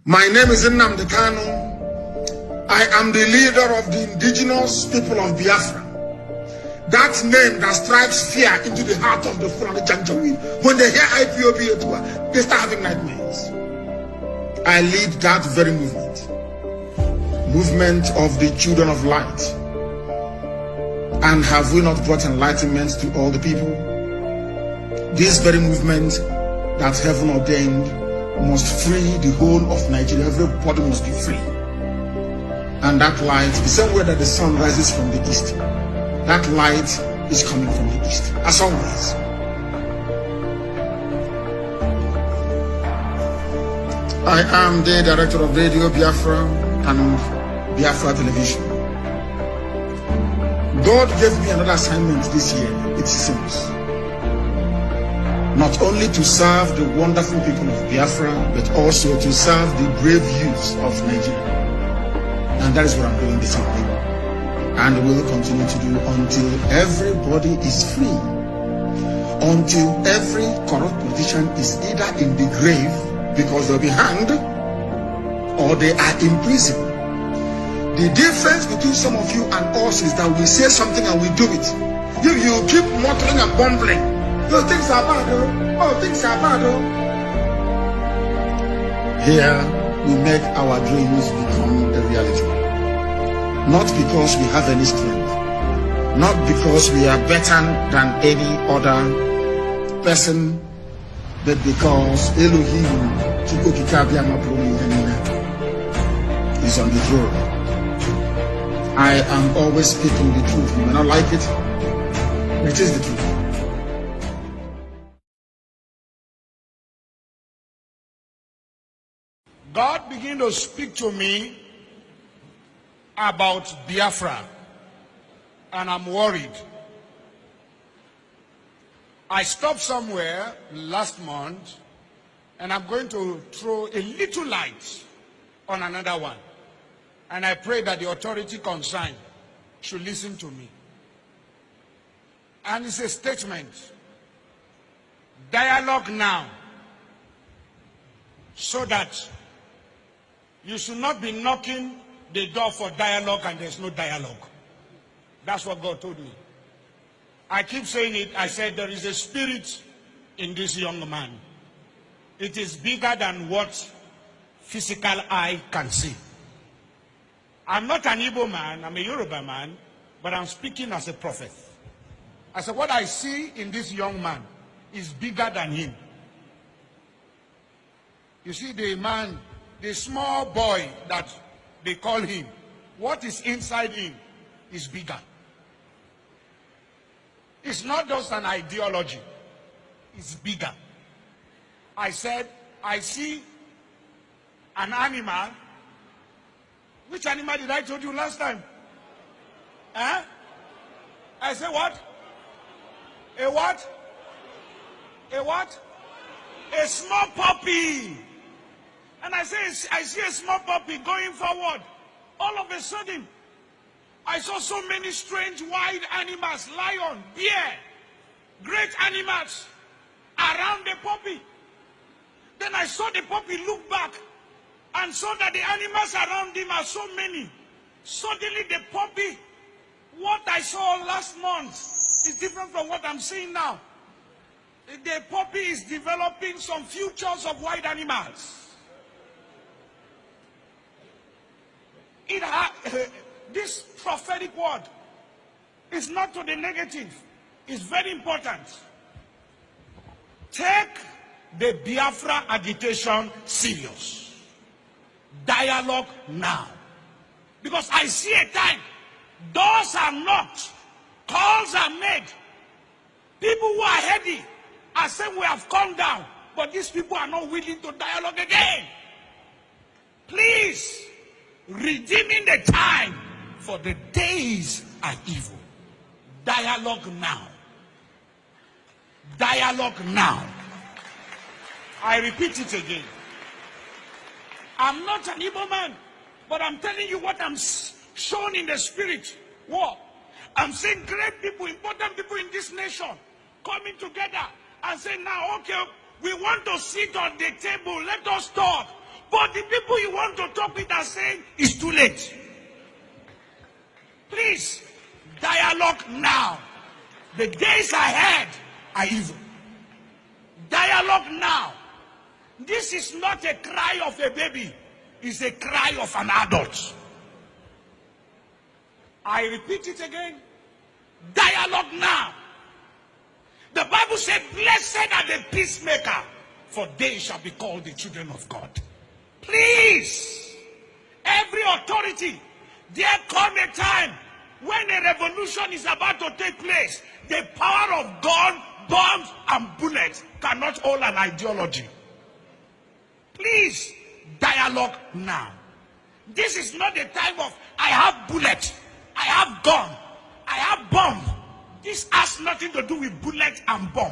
My name is Nnamdi Kanu. I am the leader of the indigenous people of Biafra. That name that strikes fear into the heart of the Fulani Janjaweed. When they hear IPOB, they start having nightmares. I lead that very movement. Movement of the children of light. And have we not brought enlightenment to all the people? This very movement that heaven ordained must free the whole of Nigeria. Everybody must be free. And that light, the same way that the sun rises from the east, that light is coming from the east, as always. I am the director of Radio Biafra and Biafra Television. God gave me another assignment this year. It's simple. Not only to serve the wonderful people of Biafra, but also to serve the brave youths of Nigeria. And that is what I'm doing this evening. And will continue to do until everybody is free. Until every corrupt politician is either in the grave because they'll be hanged or they are in prison. The difference between some of you and us is that we say something and we do it. You keep muttering and bumbling. Oh, things are bad, oh. Oh, things are bad, oh. Here, we make our dreams become a reality. Not because we have any strength. Not because we are better than any other person, but because Elohim is on the throne. I am always speaking the truth. You may not like it, but it is the truth. God began to speak to me about Biafra, and I'm worried. I stopped somewhere last month, and I'm going to throw a little light on another one. And I pray that the authority concerned should listen to me. And it's a statement. Dialogue now, so that you should not be knocking the door for dialogue and there's no dialogue. That's what God told me. I keep saying it. I said there is a spirit in this young man. It is bigger than what physical eye can see. I'm not an Igbo man, I'm a Yoruba man, but I'm speaking as a prophet. I said what I see in this young man is bigger than him. You see the man, the small boy that they call him, what is inside him is bigger. It's not just an ideology, it's bigger. I said, I see an animal. Which animal did I told you last time? Huh? I said what? A what? A what? A small puppy. And I say, I see a small puppy going forward. All of a sudden, I saw so many strange wild animals, lion, bear, great animals around the puppy. Then I saw the puppy look back and saw that the animals around him are so many. Suddenly the puppy, what I saw last month is different from what I'm seeing now. The puppy is developing some futures of wild animals. This prophetic word is not to the negative. It's very important. Take the Biafra agitation serious. Dialogue now. Because I see a time, doors are knocked, calls are made. People who are heady are saying we have come down, but these people are not willing to dialogue again. Please, redeeming the time, for the days are evil. Dialogue now. Dialogue now. I repeat it again. I'm not an Igbo man, but I'm telling you what I'm shown in the spirit. What? I'm seeing great people, important people in this nation coming together and saying, now, okay, we want to sit on the table. Let us talk. But the people you want to talk with are saying it's too late. Please, dialogue now. The days ahead are evil. Dialogue now. This is not a cry of a baby. It's a cry of an adult. I repeat it again. Dialogue now. The Bible said, blessed are the peacemaker, for they shall be called the children of God. Please, every authority, there come a time when a revolution is about to take place. The power of gun, bombs, and bullets cannot hold an ideology. Please, dialogue now. This is not the time of, I have bullet, I have gun, I have bomb. This has nothing to do with bullet and bomb.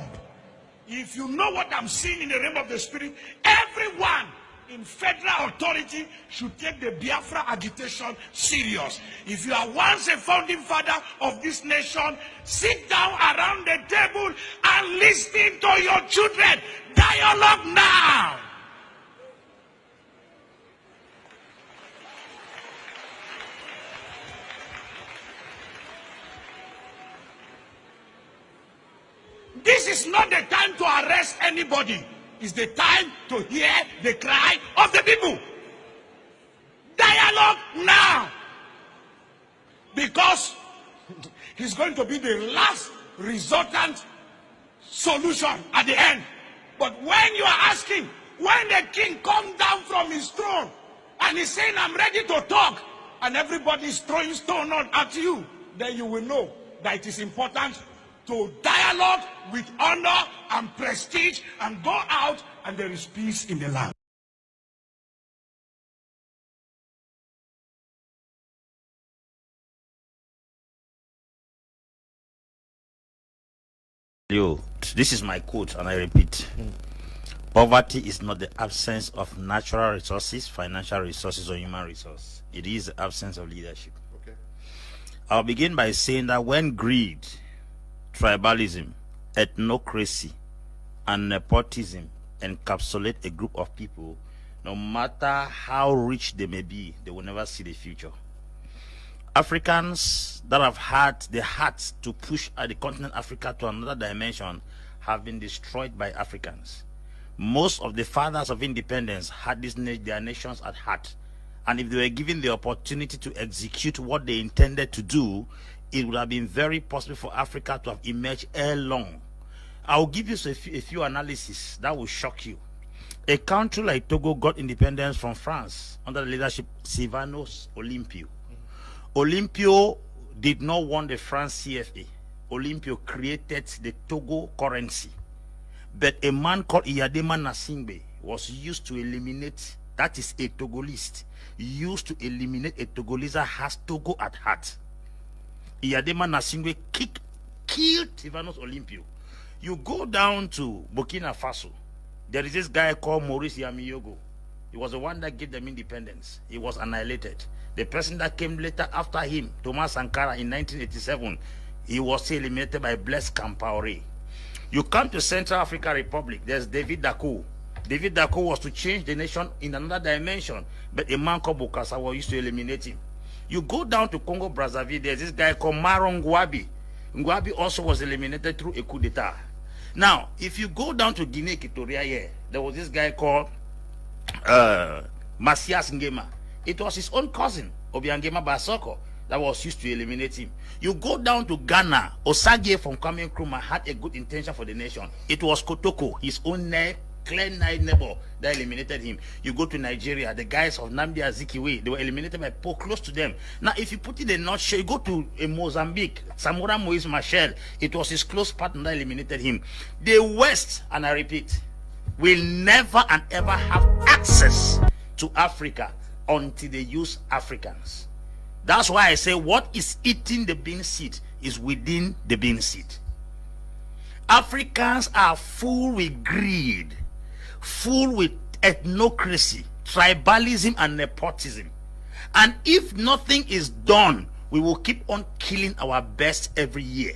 If you know what I'm seeing in the realm of the spirit, everyone in federal authority should take the Biafra agitation serious. If you are once a founding father of this nation, sit down around the table and listen to your children. Dialogue now. This is not the time to arrest anybody. It's the time to hear the cry of the people. Dialogue now. Because it's going to be the last resultant solution at the end. But when you are asking, when the king comes down from his throne and he's saying, I'm ready to talk, and everybody is throwing stone at you, then you will know that it is important to dialogue with honor and prestige and go out and there is peace in the land. This is my quote and I repeat. Poverty is not the absence of natural resources, financial resources, or human resource. It is the absence of leadership. Okay. I'll begin by saying that when greed, tribalism, ethnocracy, and nepotism encapsulate a group of people, no matter how rich they may be, they will never see the future. Africans that have had the heart to push the continent Africa to another dimension have been destroyed by Africans. Most of the fathers of independence had their nations at heart, and if they were given the opportunity to execute what they intended to do, it would have been very possible for Africa to have emerged ere long. I will give you a few analyses that will shock you. A country like Togo got independence from France under the leadership of Sylvanus Olympio. Olympio did not want the France CFA. Olympio created the Togo currency. But a man called Iyadema Nasingbe was used to eliminate, that is a Togolese, used to eliminate a Togolese that has Togo at heart. Iyadema Nasingbe killed Sylvanus Olympio. You go down to Burkina Faso, there is this guy called Maurice Yamiyogo. He was the one that gave them independence. He was annihilated. The person that came later after him, Thomas Sankara, in 1987, he was eliminated by Bless Biafra. You come to Central African Republic, there's David Dako. David Dako was to change the nation in another dimension, but a man called Bokasawa used to eliminate him. You go down to Congo Brazzaville, there's this guy called Maro Ngwabi. Ngwabi also was eliminated through a coup d'etat. Now, if you go down to Guinea Equatorial here, there was this guy called Masias Ngema. It was his own cousin, Obiangema Basoko, that was used to eliminate him. You go down to Ghana, Osage from Kwame Nkrumah had a good intention for the nation. It was Kotoko, his own clear neighbor, that eliminated him. You go to Nigeria, the guys of Nnamdi Azikiwe, they were eliminated by Paul close to them. Now, if you put it in a nutshell, you go to Mozambique, Samora Moise Machel, it was his close partner that eliminated him. The West, and I repeat, will never and ever have access to Africa until they use Africans. That's why I say what is eating the bean seed is within the bean seed. Africans are full with greed, full with ethnocracy, tribalism, and nepotism. And if nothing is done, we will keep on killing our best every year.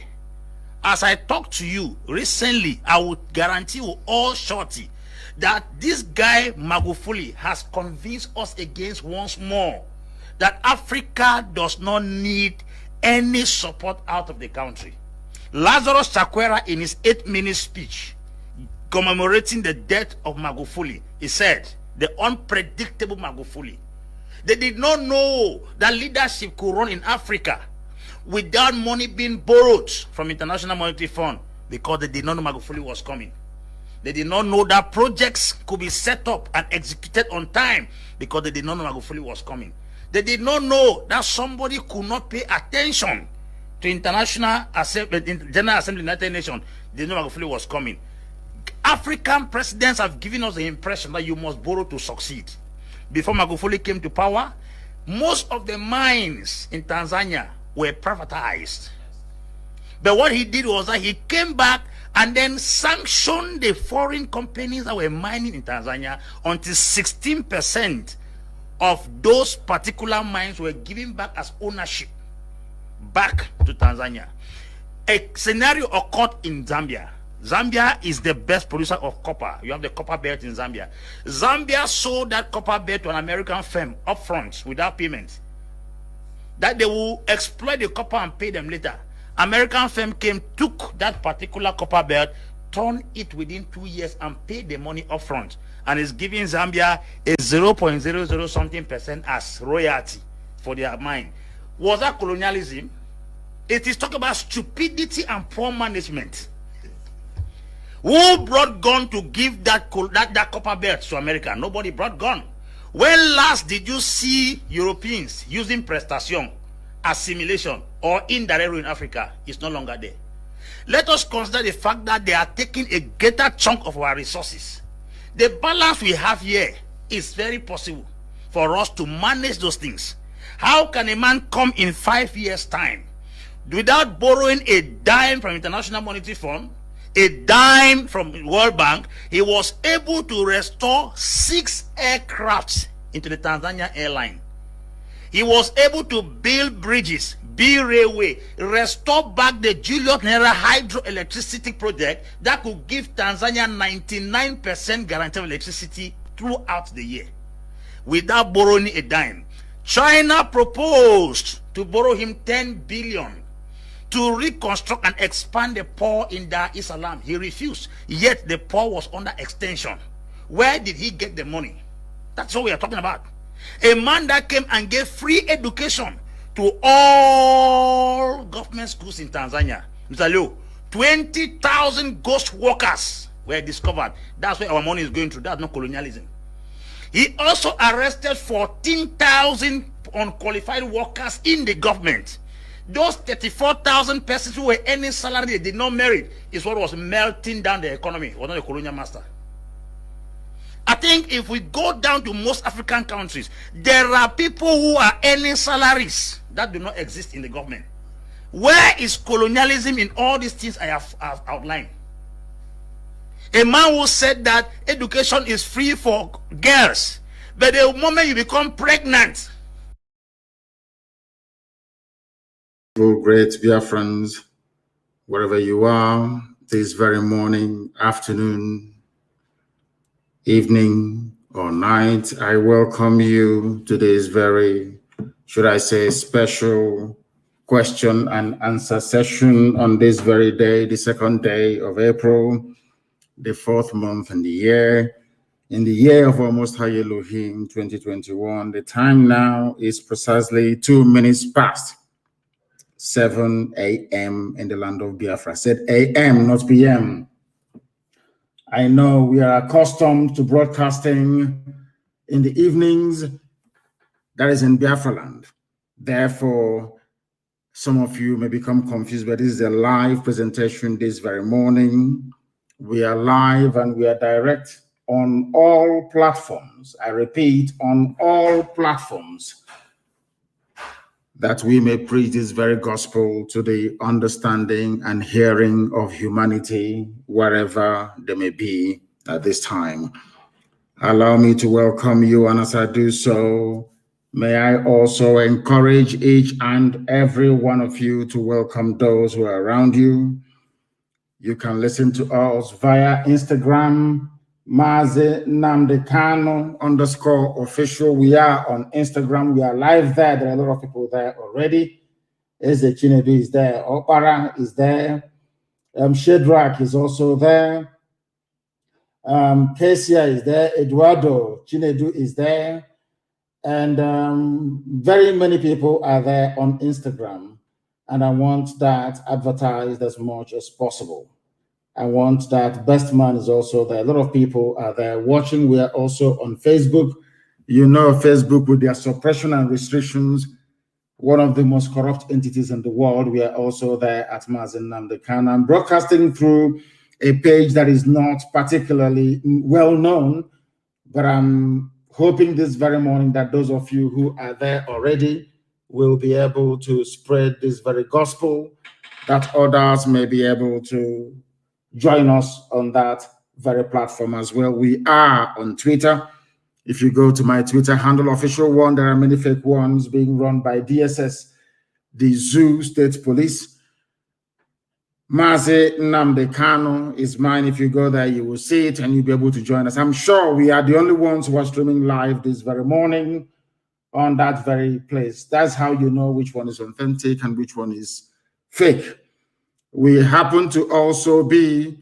As I talk to you recently, I would guarantee you all shorty that this guy Magufuli has convinced us against once more that Africa does not need any support out of the country. Lazarus Chakwera, in his 8-minute speech commemorating the death of Magufuli, he said, the unpredictable Magufuli. They did not know that leadership could run in Africa without money being borrowed from International Monetary Fund, because they did not know Magufuli was coming. They did not know that projects could be set up and executed on time, because they did not know Magufuli was coming. They did not know that somebody could not pay attention to General Assembly of the United Nations. They did not know Magufuli was coming. African presidents have given us the impression that you must borrow to succeed. Before Magufuli came to power, most of the mines in Tanzania were privatized. But what he did was that he came back and then sanctioned the foreign companies that were mining in Tanzania until 16% of those particular mines were given back as ownership back to Tanzania. A scenario occurred in Zambia. Zambia is the best producer of copper. You have the copper belt in Zambia. Zambia sold that copper belt to an American firm upfront without payment, that they will exploit the copper and pay them later. American firm came, took that particular copper belt, turned it within 2 years and paid the money upfront, and is giving Zambia a 0.00 something percent as royalty for their mine. Was that colonialism? It is talking about stupidity and poor management. Who brought gun to give that copper belt to America? Nobody brought gun. When last did you see Europeans using prestation, assimilation, or indirect rule in Africa? It's no longer there. Let us consider the fact that they are taking a greater chunk of our resources. The balance we have here is very possible for us to manage those things. How can a man come in 5 years' time without borrowing a dime from International Monetary Fund, a dime from World Bank? He was able to restore 6 aircrafts into the Tanzania airline. He was able to build bridges, build railway, restore back the Julius Nyerere hydroelectricity project that could give Tanzania 99% guarantee of electricity throughout the year without borrowing a dime. China proposed to borrow him 10 billion to reconstruct and expand the port in Dar es Salaam. He refused, yet the port was under extension. Where did he get the money? That's what we are talking about. A man that came and gave free education to all government schools in Tanzania. Mr. Leo, 20,000 ghost workers were discovered. That's where our money is going through. That's not colonialism. He also arrested 14,000 unqualified workers in the government. Those 34,000 persons who were earning salary they did not merit is what was melting down the economy. It was not a colonial master. I think if we go down to most African countries, there are people who are earning salaries that do not exist in the government. Where is colonialism in all these things I have outlined? A man who said that education is free for girls, but the moment you become pregnant. Great Biafrans, wherever you are, this very morning, afternoon, evening, or night, I welcome you to this very, should I say, special question and answer session on this very day, the 2nd day of April, the 4th month in the year of our Most High Elohim 2021. The time now is precisely 2 minutes past 7 a.m. in the land of Biafra. I said a.m., not p.m. I know we are accustomed to broadcasting in the evenings, that is in Biafra land. Therefore, some of you may become confused, but this is a live presentation this very morning. We are live and we are direct on all platforms. I repeat, on all platforms, that we may preach this very gospel to the understanding and hearing of humanity wherever they may be at this time. Allow me to welcome you, and as I do so, may I also encourage each and every one of you to welcome those who are around you. You can listen to us via Instagram, Mazi Nnamdi Kanu _official. We are on Instagram. We are live there. There are a lot of people there already. Eze Chinedu is there. Opara is there. Shedrack is also there. Kesia is there. Eduardo Chinedu is there. And very many people are there on Instagram. And I want that advertised as much as possible. I want that Best Man is also there. A lot of people are there watching. We are also on Facebook. You know, Facebook with their suppression and restrictions, one of the most corrupt entities in the world. We are also there at Mazi Nnamdi Kanu. I'm broadcasting through a page that is not particularly well known, but I'm hoping this very morning that those of you who are there already will be able to spread this very gospel, that others may be able to join us on that very platform as well. We are on Twitter. If you go to my Twitter handle, official one, there are many fake ones being run by DSS, the Zoo State Police. Mazi Nnamdi Kanu is mine. If you go there, you will see it and you'll be able to join us. I'm sure we are the only ones who are streaming live this very morning on that very place. That's how you know which one is authentic and which one is fake. We happen to also be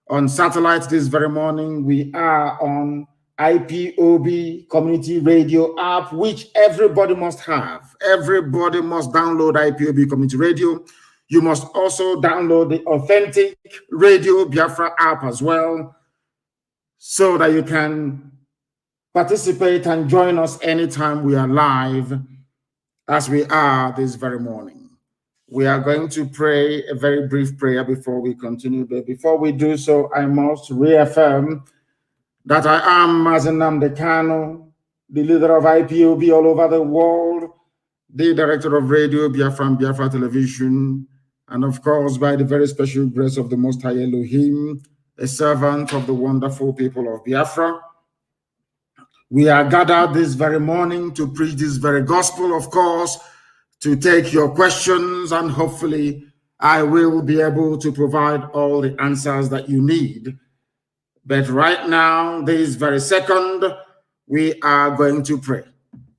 on satellite this very morning. We are on IPOB Community Radio app, which everybody must have. Everybody must download IPOB Community Radio. You must also download the authentic Radio Biafra app as well, so that you can participate and join us anytime we are live, as we are this very morning. We are going to pray a very brief prayer before we continue. But before we do so, I must reaffirm that I am Mazi Nnamdi Kanu, the leader of IPOB all over the world, the director of Radio Biafran, Biafra Television, and of course, by the very special grace of the Most High Elohim, a servant of the wonderful people of Biafra. We are gathered this very morning to preach this very gospel, of course, to take your questions, and hopefully I will be able to provide all the answers that you need. But right now, this very second, we are going to pray.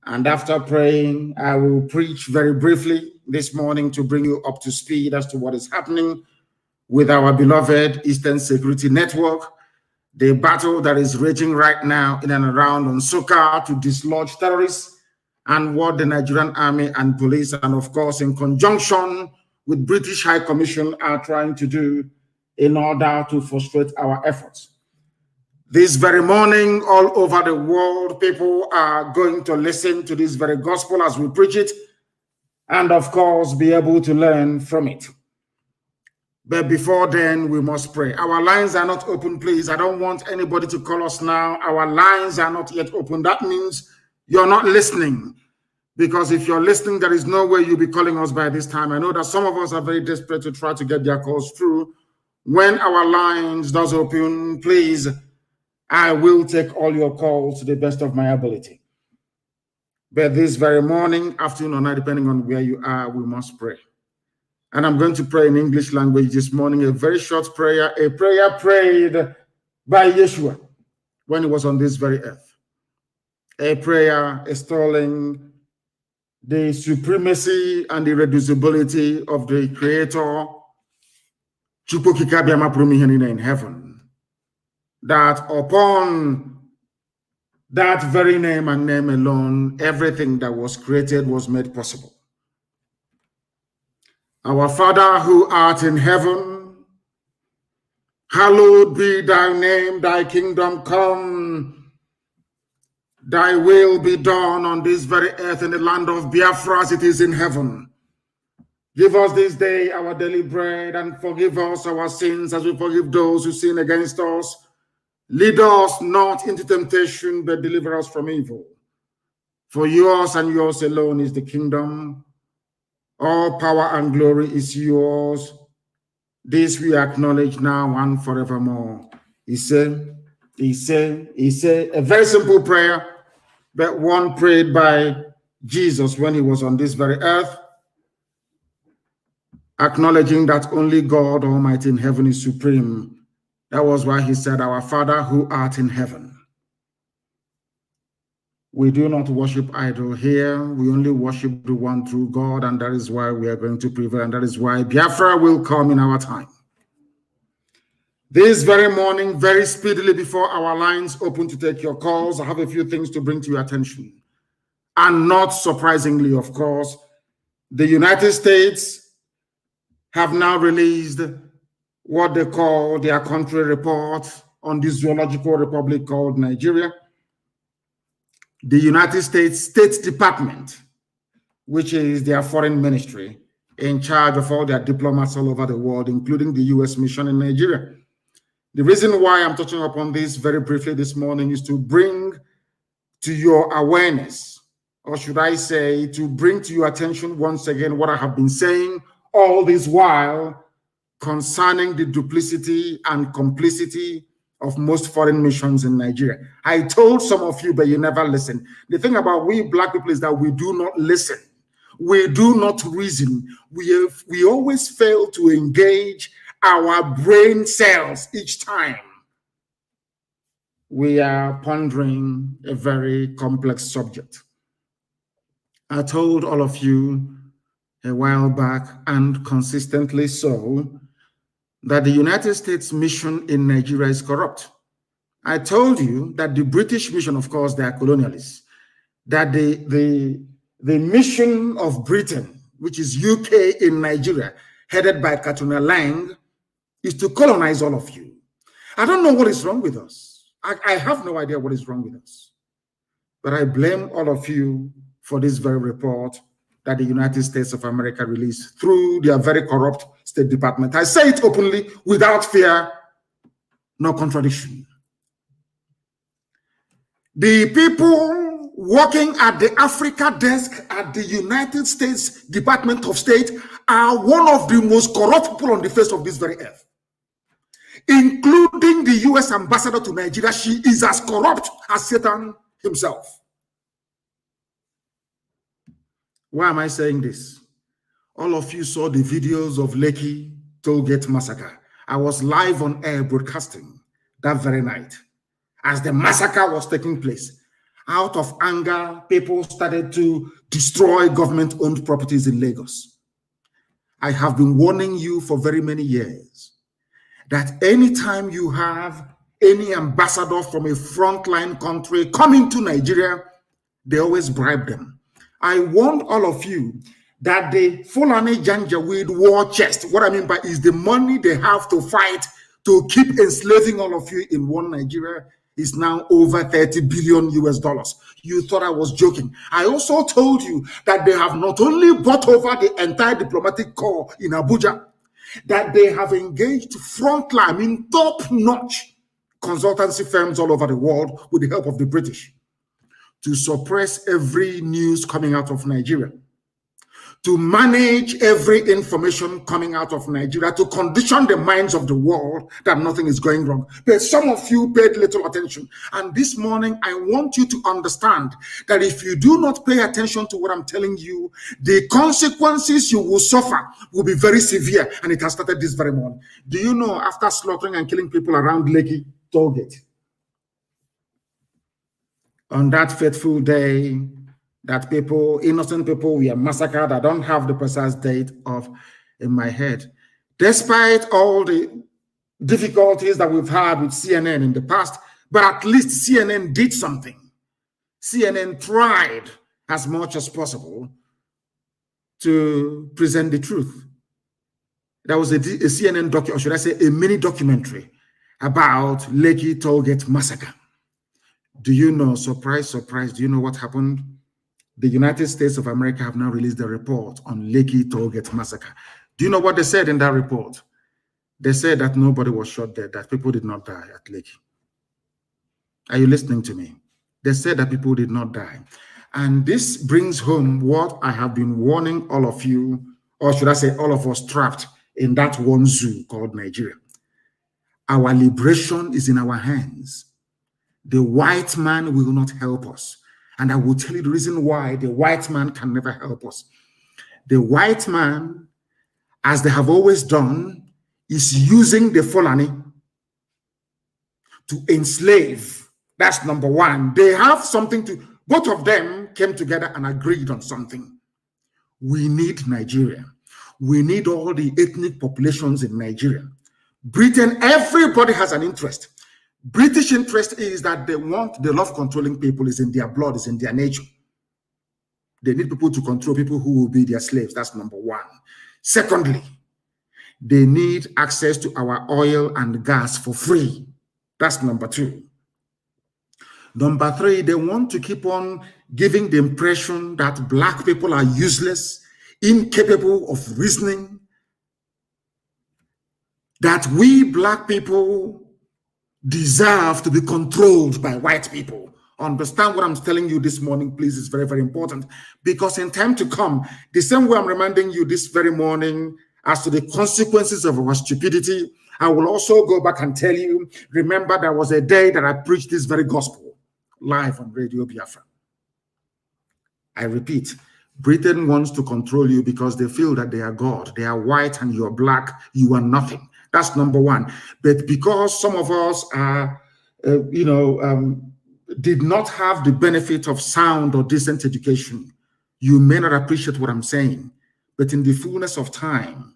And after praying, I will preach very briefly this morning to bring you up to speed as to what is happening with our beloved Eastern Security Network, the battle that is raging right now in and around Nsukka to dislodge terrorists, and what the Nigerian Army and police, and of course in conjunction with British High Commission, are trying to do in order to frustrate our efforts. This very morning, all over the world, people are going to listen to this very gospel as we preach it, and of course be able to learn from it. But before then, we must pray. Our lines are not open, please. I don't want anybody to call us now. Our lines are not yet open. That means you're not listening. Because if you're listening, there is no way you'll be calling us by this time. I know that some of us are very desperate to try to get their calls through. When our lines does open, please, I will take all your calls to the best of my ability. But this very morning, afternoon, or night, depending on where you are, we must pray. And I'm going to pray in English language this morning, a very short prayer, a prayer prayed by Yeshua when he was on this very earth. A prayer extolling the supremacy and irreducibility of the Creator in heaven, that upon that very name and name alone, everything that was created was made possible. Our Father who art in heaven, hallowed be thy name, thy kingdom come. Thy will be done on this very earth in the land of Biafra as it is in heaven. Give us this day our daily bread, and forgive us our sins as we forgive those who sin against us. Lead us not into temptation, but deliver us from evil. For yours and yours alone is the kingdom. All power and glory is yours. This we acknowledge now and forevermore. He said, a very simple prayer, but one prayed by Jesus when he was on this very earth, acknowledging that only God Almighty in heaven is supreme, That was why he said, "Our Father who art in heaven." We do not worship idol here. We only worship the one true God, and that is why we are going to prevail, and that is why Biafra will come in our time. This very morning, very speedily before our lines open to take your calls, I have a few things to bring to your attention. And not surprisingly, of course, the United States have now released what they call their country report on this zoological republic called Nigeria. The United States State Department, which is their foreign ministry, in charge of all their diplomats all over the world, including the U.S. mission in Nigeria. The reason why I'm touching upon this very briefly this morning is to bring to your awareness, or should I say, to bring to your attention once again what I have been saying all this while concerning the duplicity and complicity of most foreign missions in Nigeria. I told some of you, but you never listen. The thing about we black people is that we do not listen. We do not reason. We always fail to engage our brain cells each time we are pondering a very complex subject. I told all of you a while back, and consistently so, that the United States mission in Nigeria is corrupt. I told you that the British mission, of course, they are colonialists, that the mission of Britain, which is UK in Nigeria, headed by Katuna Lang, is to colonize all of you. I don't know what is wrong with us. I have no idea what is wrong with us. But I blame all of you for this very report that the United States of America released through their very corrupt State Department. I say it openly, without fear, no contradiction. The people working at the Africa desk at the United States Department of State are one of the most corrupt people on the face of this very earth, including the US ambassador to Nigeria. She is as corrupt as Satan himself. Why am I saying this? All of you saw the videos of Lekki Tollgate massacre. I was live on air broadcasting that very night as the massacre was taking place. Out of anger, people started to destroy government-owned properties in Lagos. I have been warning you for very many years that anytime you have any ambassador from a frontline country coming to Nigeria, they always bribe them. I warned all of you that the Fulani Janjaweed war chest, what I mean by is the money they have to fight to keep enslaving all of you in one Nigeria, is now over 30 billion US dollars. You thought I was joking. I also told you that they have not only bought over the entire diplomatic corps in Abuja, that they have engaged frontline, I mean top-notch consultancy firms all over the world with the help of the British to suppress every news coming out of Nigeria, to manage every information coming out of Nigeria, to condition the minds of the world that nothing is going wrong. But some of you paid little attention. And this morning, I want you to understand that if you do not pay attention to what I'm telling you, the consequences you will suffer will be very severe. And it has started this very morning. Do you know, after slaughtering and killing people around Lekki Tollgate, on that fateful day, that people, innocent people, were massacred. I don't have the precise date in my head. Despite all the difficulties that we've had with CNN in the past, but at least CNN did something. CNN tried as much as possible to present the truth. There was a CNN documentary, or should I say a mini documentary about Lekki Tollgate massacre. Do you know, surprise, surprise, do you know what happened? The United States of America have now released a report on Lekki Tollgate massacre. Do you know what they said in that report? They said that nobody was shot there, that people did not die at Lekki. Are you listening to me? They said that people did not die. And this brings home what I have been warning all of you, or should I say all of us trapped in that one zoo called Nigeria. Our liberation is in our hands. The white man will not help us. And I will tell you the reason why the white man can never help us. The white man, as they have always done, is using the Fulani to enslave. That's number one. They have something to, both of them came together and agreed on something. We need Nigeria. We need all the ethnic populations in Nigeria. Britain, everybody has an interest. British interest is that they love controlling people, is in their blood, is in their nature. They need people to control people who will be their slaves. That's number one. Secondly, they need access to our oil and gas for free. That's number two. Number three, they want to keep on giving the impression that black people are useless, incapable of reasoning, that we black people deserve to be controlled by white people. Understand what I'm telling you this morning, please. It's very, very important, because in time to come, the same way I'm reminding you this very morning as to the consequences of our stupidity, I will also go back and tell you, remember there was a day that I preached this very gospel live on Radio Biafra. I repeat, Britain wants to control you because they feel that they are God. They are white and you're black, you are nothing. That's number one. But because some of us are, did not have the benefit of sound or decent education, you may not appreciate what I'm saying. But in the fullness of time,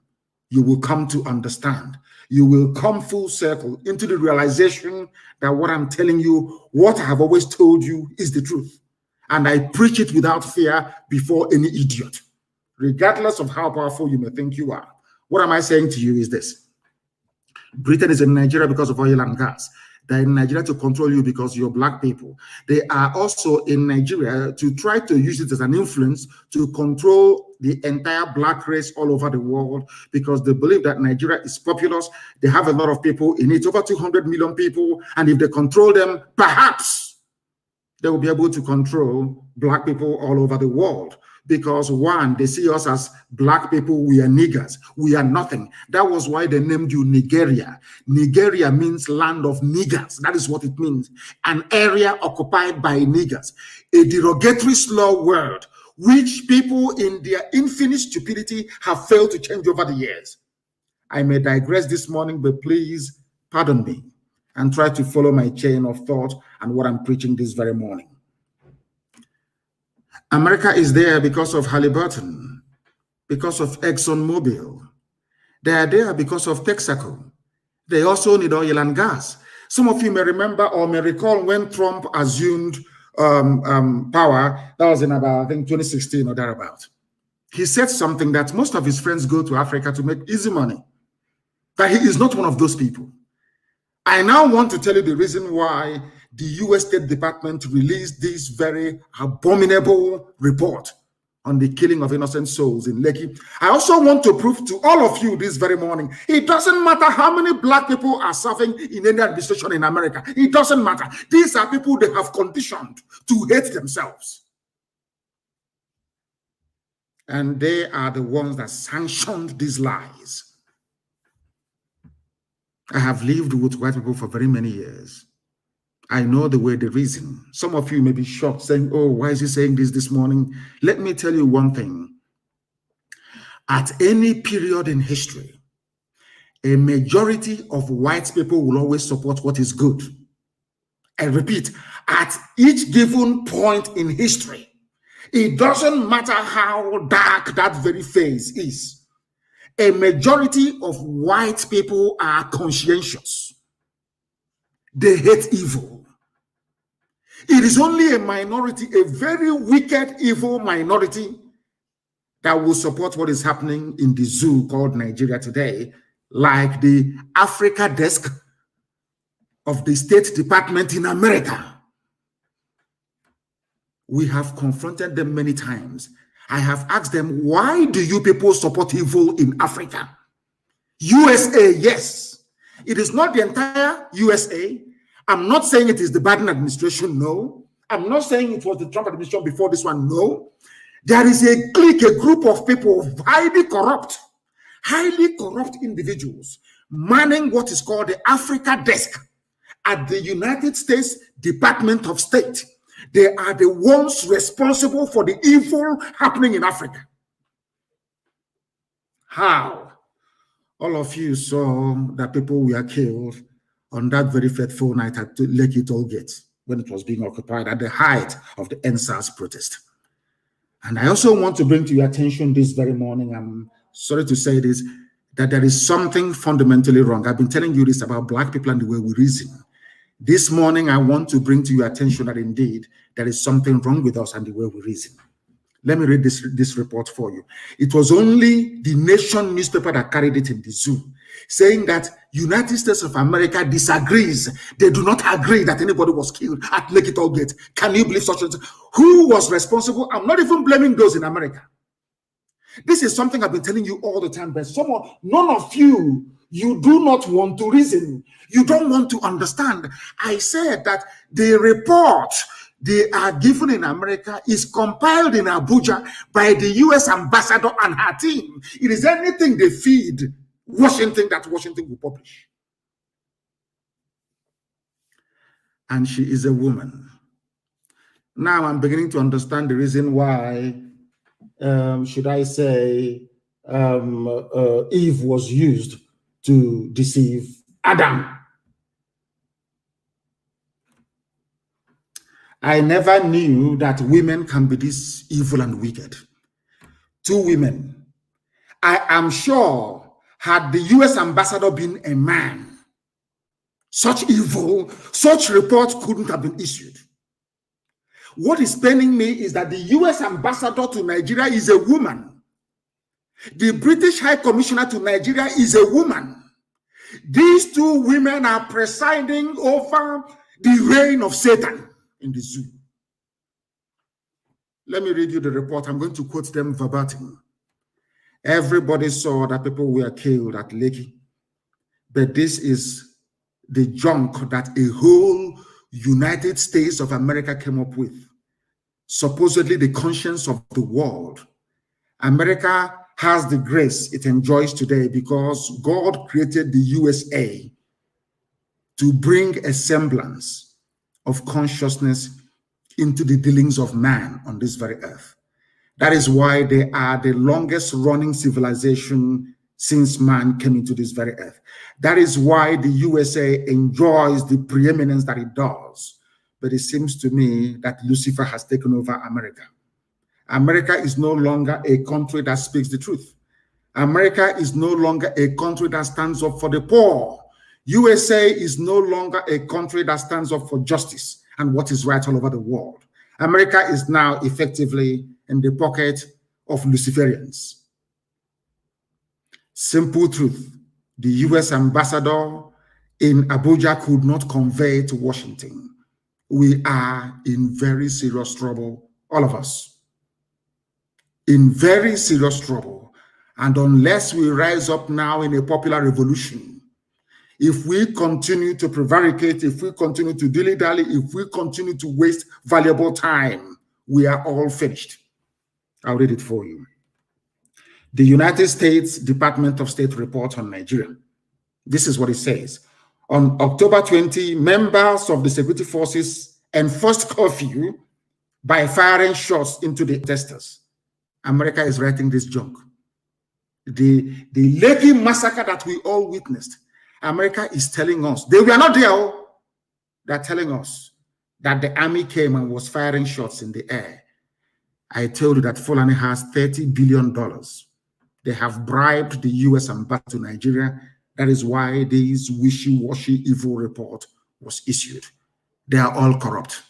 you will come to understand. You will come full circle into the realization that what I'm telling you, what I have always told you, is the truth. And I preach it without fear before any idiot, regardless of how powerful you may think you are. What am I saying to you is this. Britain is in Nigeria because of oil and gas. They're in Nigeria to control you because you're black people. They are also in Nigeria to try to use it as an influence to control the entire black race all over the world, because they believe that Nigeria is populous. They have a lot of people in it, over 200 million people. And if they control them, perhaps they will be able to control black people all over the world. Because one, they see us as black people, we are niggers, we are nothing. That was why they named you Nigeria. Nigeria means land of niggers. That is what it means. An area occupied by niggers. A derogatory slur word, which people in their infinite stupidity have failed to change over the years. I may digress this morning, but please pardon me and try to follow my chain of thought and what I'm preaching this very morning. America is there because of Halliburton, because of ExxonMobil. They are there because of Texaco. They also need oil and gas. Some of you may remember or may recall when Trump assumed power. That was in about, I think, 2016 or thereabout. He said something that most of his friends go to Africa to make easy money. But he is not one of those people. I now want to tell you the reason why the U.S. State Department released this very abominable report on the killing of innocent souls in Lekki. I also want to prove to all of you this very morning, it doesn't matter how many black people are serving in any administration in America. It doesn't matter. These are people they have conditioned to hate themselves. And they are the ones that sanctioned these lies. I have lived with white people for very many years. I know the way they reason. Some of you may be shocked, saying, oh, why is he saying this morning? Let me tell you one thing. At any period in history, a majority of white people will always support what is good. I repeat, at each given point in history, it doesn't matter how dark that very phase is. A majority of white people are conscientious. They hate evil. It is only a minority, a very wicked, evil minority, that will support what is happening in the zoo called Nigeria today, like the Africa desk of the State Department in America. We have confronted them many times. I have asked them, why do you people support evil in Africa? USA, yes. It is not the entire USA. I'm not saying it is the Biden administration, no. I'm not saying it was the Trump administration before this one, no. There is a clique, a group of people, highly corrupt individuals, manning what is called the Africa desk at the United States Department of State. They are the ones responsible for the evil happening in Africa. How? All of you saw that people were killed on that very fateful night at Lekki Tollgate when it was being occupied at the height of the NSAS protest. And I also want to bring to your attention this very morning, I'm sorry to say this, that there is something fundamentally wrong. I've been telling you this about Black people and the way we reason. This morning, I want to bring to your attention that indeed there is something wrong with us and the way we reason. Let me read this report for you. It was only the Nation newspaper that carried it in the zoo, saying that United States of America disagrees. They do not agree that anybody was killed at Lekki Tollgate. Can you believe such a thing? Who was responsible? I'm not even blaming those in America. This is something I've been telling you all the time, but none of you do not want to reason. You don't want to understand. I said that the report they are given in America is compiled in Abuja by the U.S. ambassador and her team. It is anything they feed Washington that Washington will publish. And she is a woman. Now I'm beginning to understand the reason why, should I say, Eve was used to deceive Adam. I never knew that women can be this evil and wicked. 2 women. I am sure had the U.S. ambassador been a man, such evil, such report couldn't have been issued. What is paining me is that the U.S. ambassador to Nigeria is a woman. The British High Commissioner to Nigeria is a woman. These 2 women are presiding over the reign of Satan in the zoo. Let me read you the report. I'm going to quote them verbatim. Everybody saw that people were killed at Lekki, but this is the junk that a whole United States of America came up with. Supposedly the conscience of the world. America has the grace it enjoys today because God created the USA to bring a semblance of consciousness into the dealings of man on this very earth. That is why they are the longest running civilization since man came into this very earth. That is why the USA enjoys the preeminence that it does. But it seems to me that Lucifer has taken over America. America is no longer a country that speaks the truth. America is no longer a country that stands up for the poor. USA is no longer a country that stands up for justice and what is right all over the world. America is now effectively in the pocket of Luciferians. Simple truth. The US ambassador in Abuja could not convey to Washington. We are in very serious trouble, all of us. In very serious trouble. And unless we rise up now in a popular revolution, if we continue to prevaricate, if we continue to dilly-dally, if we continue to waste valuable time, we are all finished. I'll read it for you. The United States Department of State report on Nigeria. This is what it says. On October 20, members of the security forces enforced curfew by firing shots into the protesters. America is writing this junk. The Lekki massacre that we all witnessed, America is telling us, they were not there, they're telling us that the army came and was firing shots in the air. I told you that Fulani has $30 billion. They have bribed the U.S. ambassador to Nigeria. That is why this wishy-washy evil report was issued. They are all corrupt.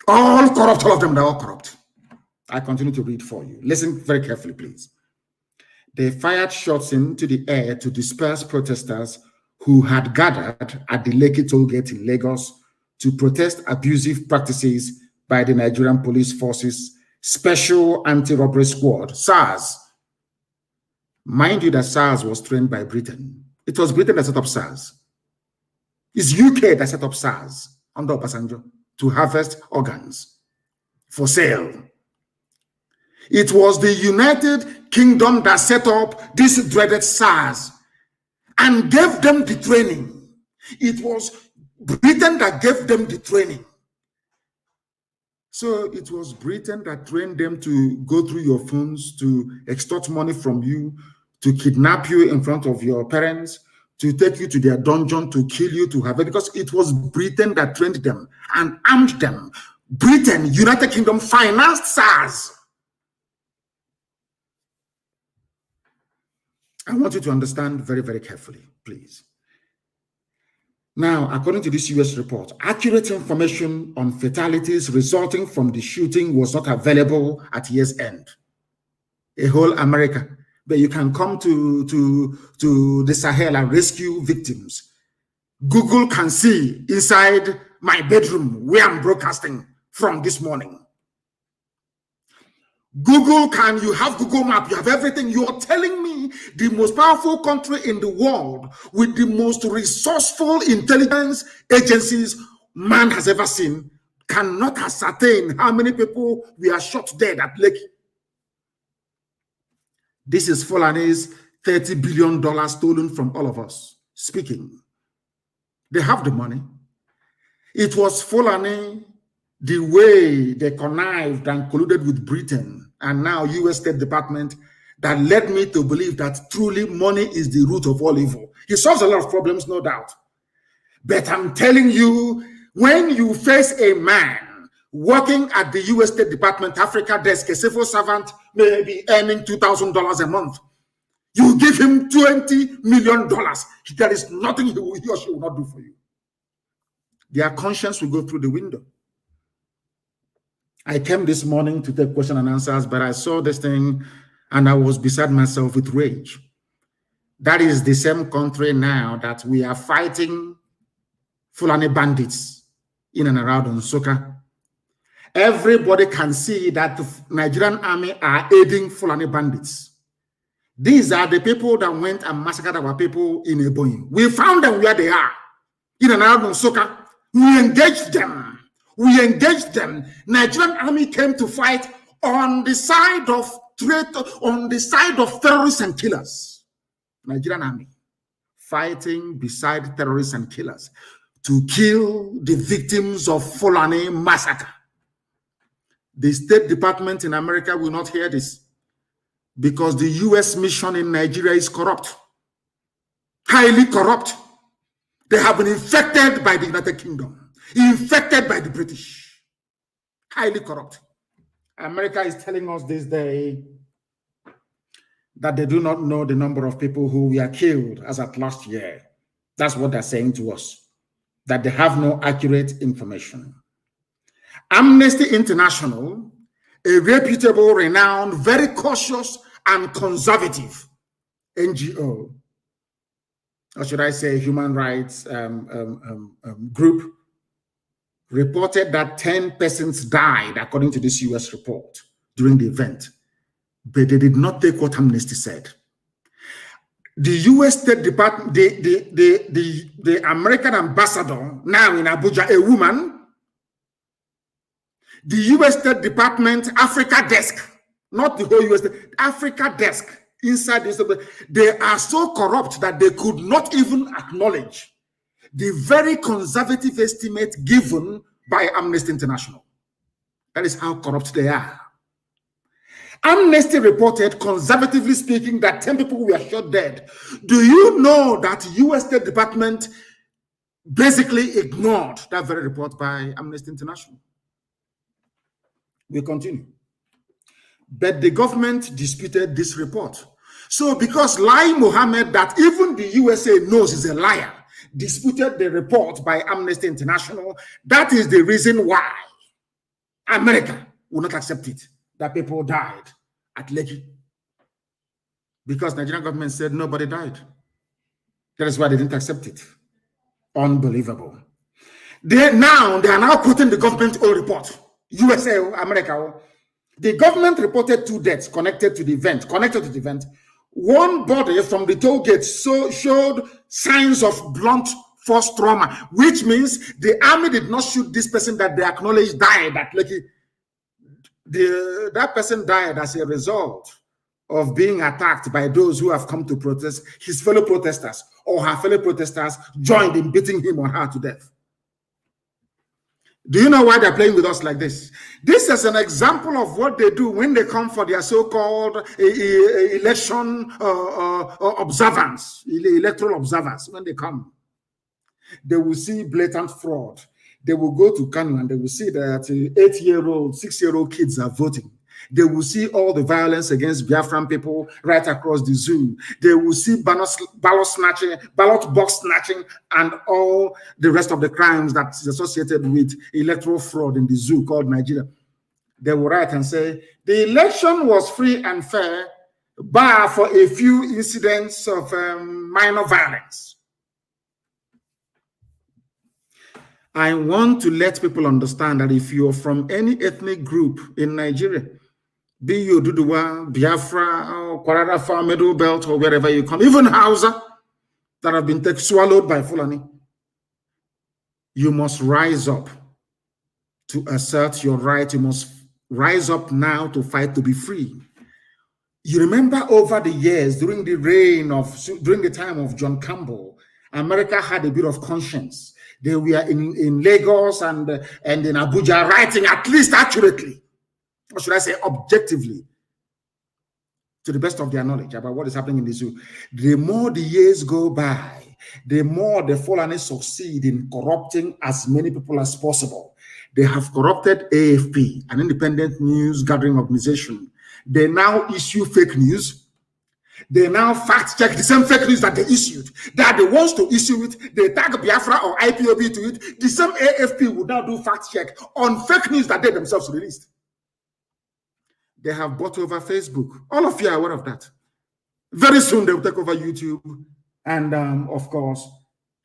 All corrupt, all of them, they're all corrupt. I continue to read for you. Listen very carefully, please. They fired shots into the air to disperse protesters who had gathered at the Lekki Tollgate in Lagos to protest abusive practices by the Nigerian Police Forces Special Anti-Robbery Squad, SARS. Mind you that SARS was trained by Britain. It was Britain that set up SARS. It's UK that set up SARS under Obasanjo to harvest organs for sale. It was the United Kingdom that set up this dreaded SARS and gave them the training. It was Britain that gave them the training. So it was Britain that trained them to go through your phones, to extort money from you, to kidnap you in front of your parents, to take you to their dungeon, to kill you, to have it, because it was Britain that trained them and armed them. Britain, United Kingdom, financed SARS. I want you to understand very, very carefully, please. Now, according to this US report, accurate information on fatalities resulting from the shooting was not available at year's end. A whole America, but you can come to the Sahel and rescue victims. Google can see inside my bedroom where I'm broadcasting from this morning. Google can, you have Google Map, you have everything. You're telling me the most powerful country in the world with the most resourceful intelligence agencies man has ever seen cannot ascertain how many people we are shot dead at Lake. This is Fulani's $30 billion stolen from all of us speaking. They have the money. It was Fulani, the way they connived and colluded with Britain and now US State Department, that led me to believe that truly money is the root of all evil. It solves a lot of problems, no doubt. But I'm telling you, when you face a man working at the US State Department Africa desk, a civil servant may be earning $2,000 a month, you give him $20 million. There is nothing he or she will not do for you. Their conscience will go through the window. I came this morning to take question and answers, but I saw this thing and I was beside myself with rage. That is the same country now that we are fighting Fulani bandits in and around Nsukka. Everybody can see that the Nigerian army are aiding Fulani bandits. These are the people that went and massacred our people in Ebonyi. We found them where they are, in and around Nsukka. We engaged them. We engaged them. Nigerian army came to fight on the side of terrorists and killers. Nigerian army fighting beside terrorists and killers to kill the victims of Fulani massacre. The State Department in America will not hear this because the US mission in Nigeria is corrupt, highly corrupt. They have been infected by the United Kingdom, infected by the British, highly corrupt. America is telling us this day that they do not know the number of people who were killed as at last year. That's what they're saying to us, that they have no accurate information. Amnesty International, a reputable, renowned, very cautious and conservative NGO, or should I say human rights group, reported that 10 persons died, according to this US report, during the event. But they did not take what Amnesty said. The US State Department, the American ambassador now in Abuja, a woman, the US State Department Africa desk, not the whole US, Africa desk inside this, they are so corrupt that they could not even acknowledge the very conservative estimate given by Amnesty International. That is how corrupt they are. Amnesty reported, conservatively speaking, that 10 people were shot dead. Do you know that US State Department basically ignored that very report by Amnesty International? We continue. But the government disputed this report. So because Lai Mohammed, that even the USA knows is a liar, disputed the report by Amnesty International, that is the reason why America will not accept it, that people died at Lekki. Because Nigerian government said nobody died. That is why they didn't accept it. Unbelievable. They are now quoting the government own report. USA, America. The government reported 2 deaths connected to the event. One body from the toll gate showed signs of blunt force trauma, which means the army did not shoot this person that they acknowledged died at Lekki. That person died as a result of being attacked by those who have come to protest, his fellow protesters or her fellow protesters joined in beating him or her to death. Do you know why they're playing with us like this? This is an example of what they do when they come for their so-called election observance, electoral observance. When they come, they will see blatant fraud. They will go to Kanu and they will see that 8-year-old, 6-year-old kids are voting. They will see all the violence against Biafran people right across the zoo. They will see ballot snatching, ballot box snatching, and all the rest of the crimes that's associated with electoral fraud in the zoo called Nigeria. They will write and say, the election was free and fair, bar for a few incidents of minor violence. I want to let people understand that if you're from any ethnic group in Nigeria, be you Duduwa, Biafra, or Kwararafa, Middle Belt, or wherever you come, even Hausa that have been swallowed by Fulani, you must rise up to assert your right. You must rise up now to fight to be free. You remember over the years, during the time of John Campbell, America had a bit of conscience. They were in Lagos and in Abuja writing at least accurately, or should I say objectively, to the best of their knowledge about what is happening in the zoo. The more the years go by, the more the Fulani succeed in corrupting as many people as possible. They have corrupted AFP, an independent news gathering organization. They now issue fake news. They now fact check the same fake news that they issued. They are the ones to issue it. They tag Biafra or IPOB to it. The same AFP would now do fact check on fake news that they themselves released. They have bought over Facebook. All of you are aware of that. Very soon they will take over YouTube. And of course,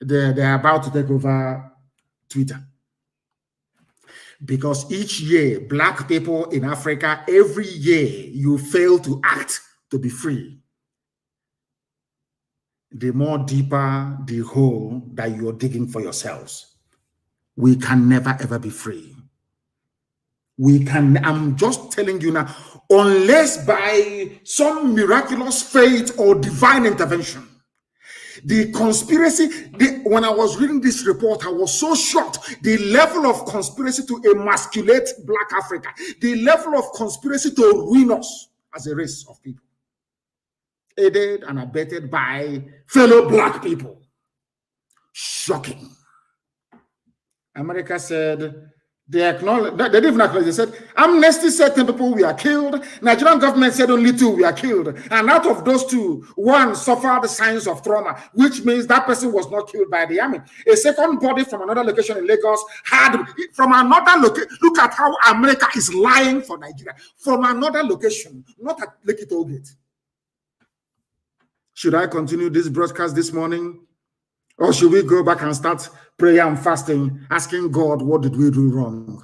they're about to take over Twitter. Because each year, Black people in Africa, every year, you fail to act to be free. The more deeper the hole that you're digging for yourselves. We can never, ever be free. I'm just telling you now, unless by some miraculous fate or divine intervention, the conspiracy, when I was reading this report, I was so shocked. The level of conspiracy to emasculate Black Africa, the level of conspiracy to ruin us as a race of people, aided and abetted by fellow Black people. Shocking. America said, they acknowledged, they didn't even acknowledge, they said, Amnesty said 10 people were killed, Nigerian government said only 2 were killed, and out of those 2, 1 suffered signs of trauma, which means that person was not killed by the army. A second body from another location in Lagos had, from another location, look at how America is lying for Nigeria, from another location, not at Lekki Toll Gate. Should I continue this broadcast this morning? Or should we go back and start prayer and fasting, asking God, what did we do wrong?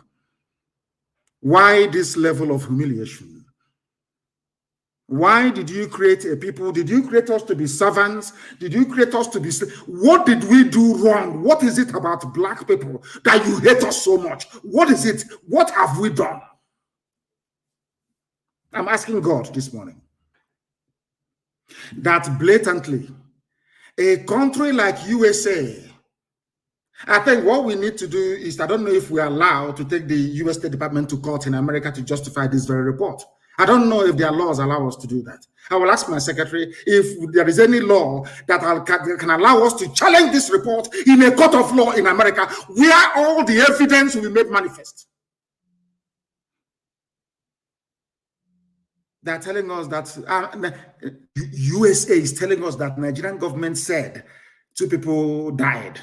Why this level of humiliation? Why did you create a people? Did you create us to be servants? Did you create us to be... What did we do wrong? What is it about Black people that you hate us so much? What is it? What have we done? I'm asking God this morning that blatantly, a country like USA, I think what we need to do is, I don't know if we are allowed to take the US State Department to court in America to justify this very report. I don't know if their laws allow us to do that. I will ask my secretary if there is any law that can allow us to challenge this report in a court of law in America where all the evidence will be made manifest. They're telling us that USA is telling us that Nigerian government said 2 people died.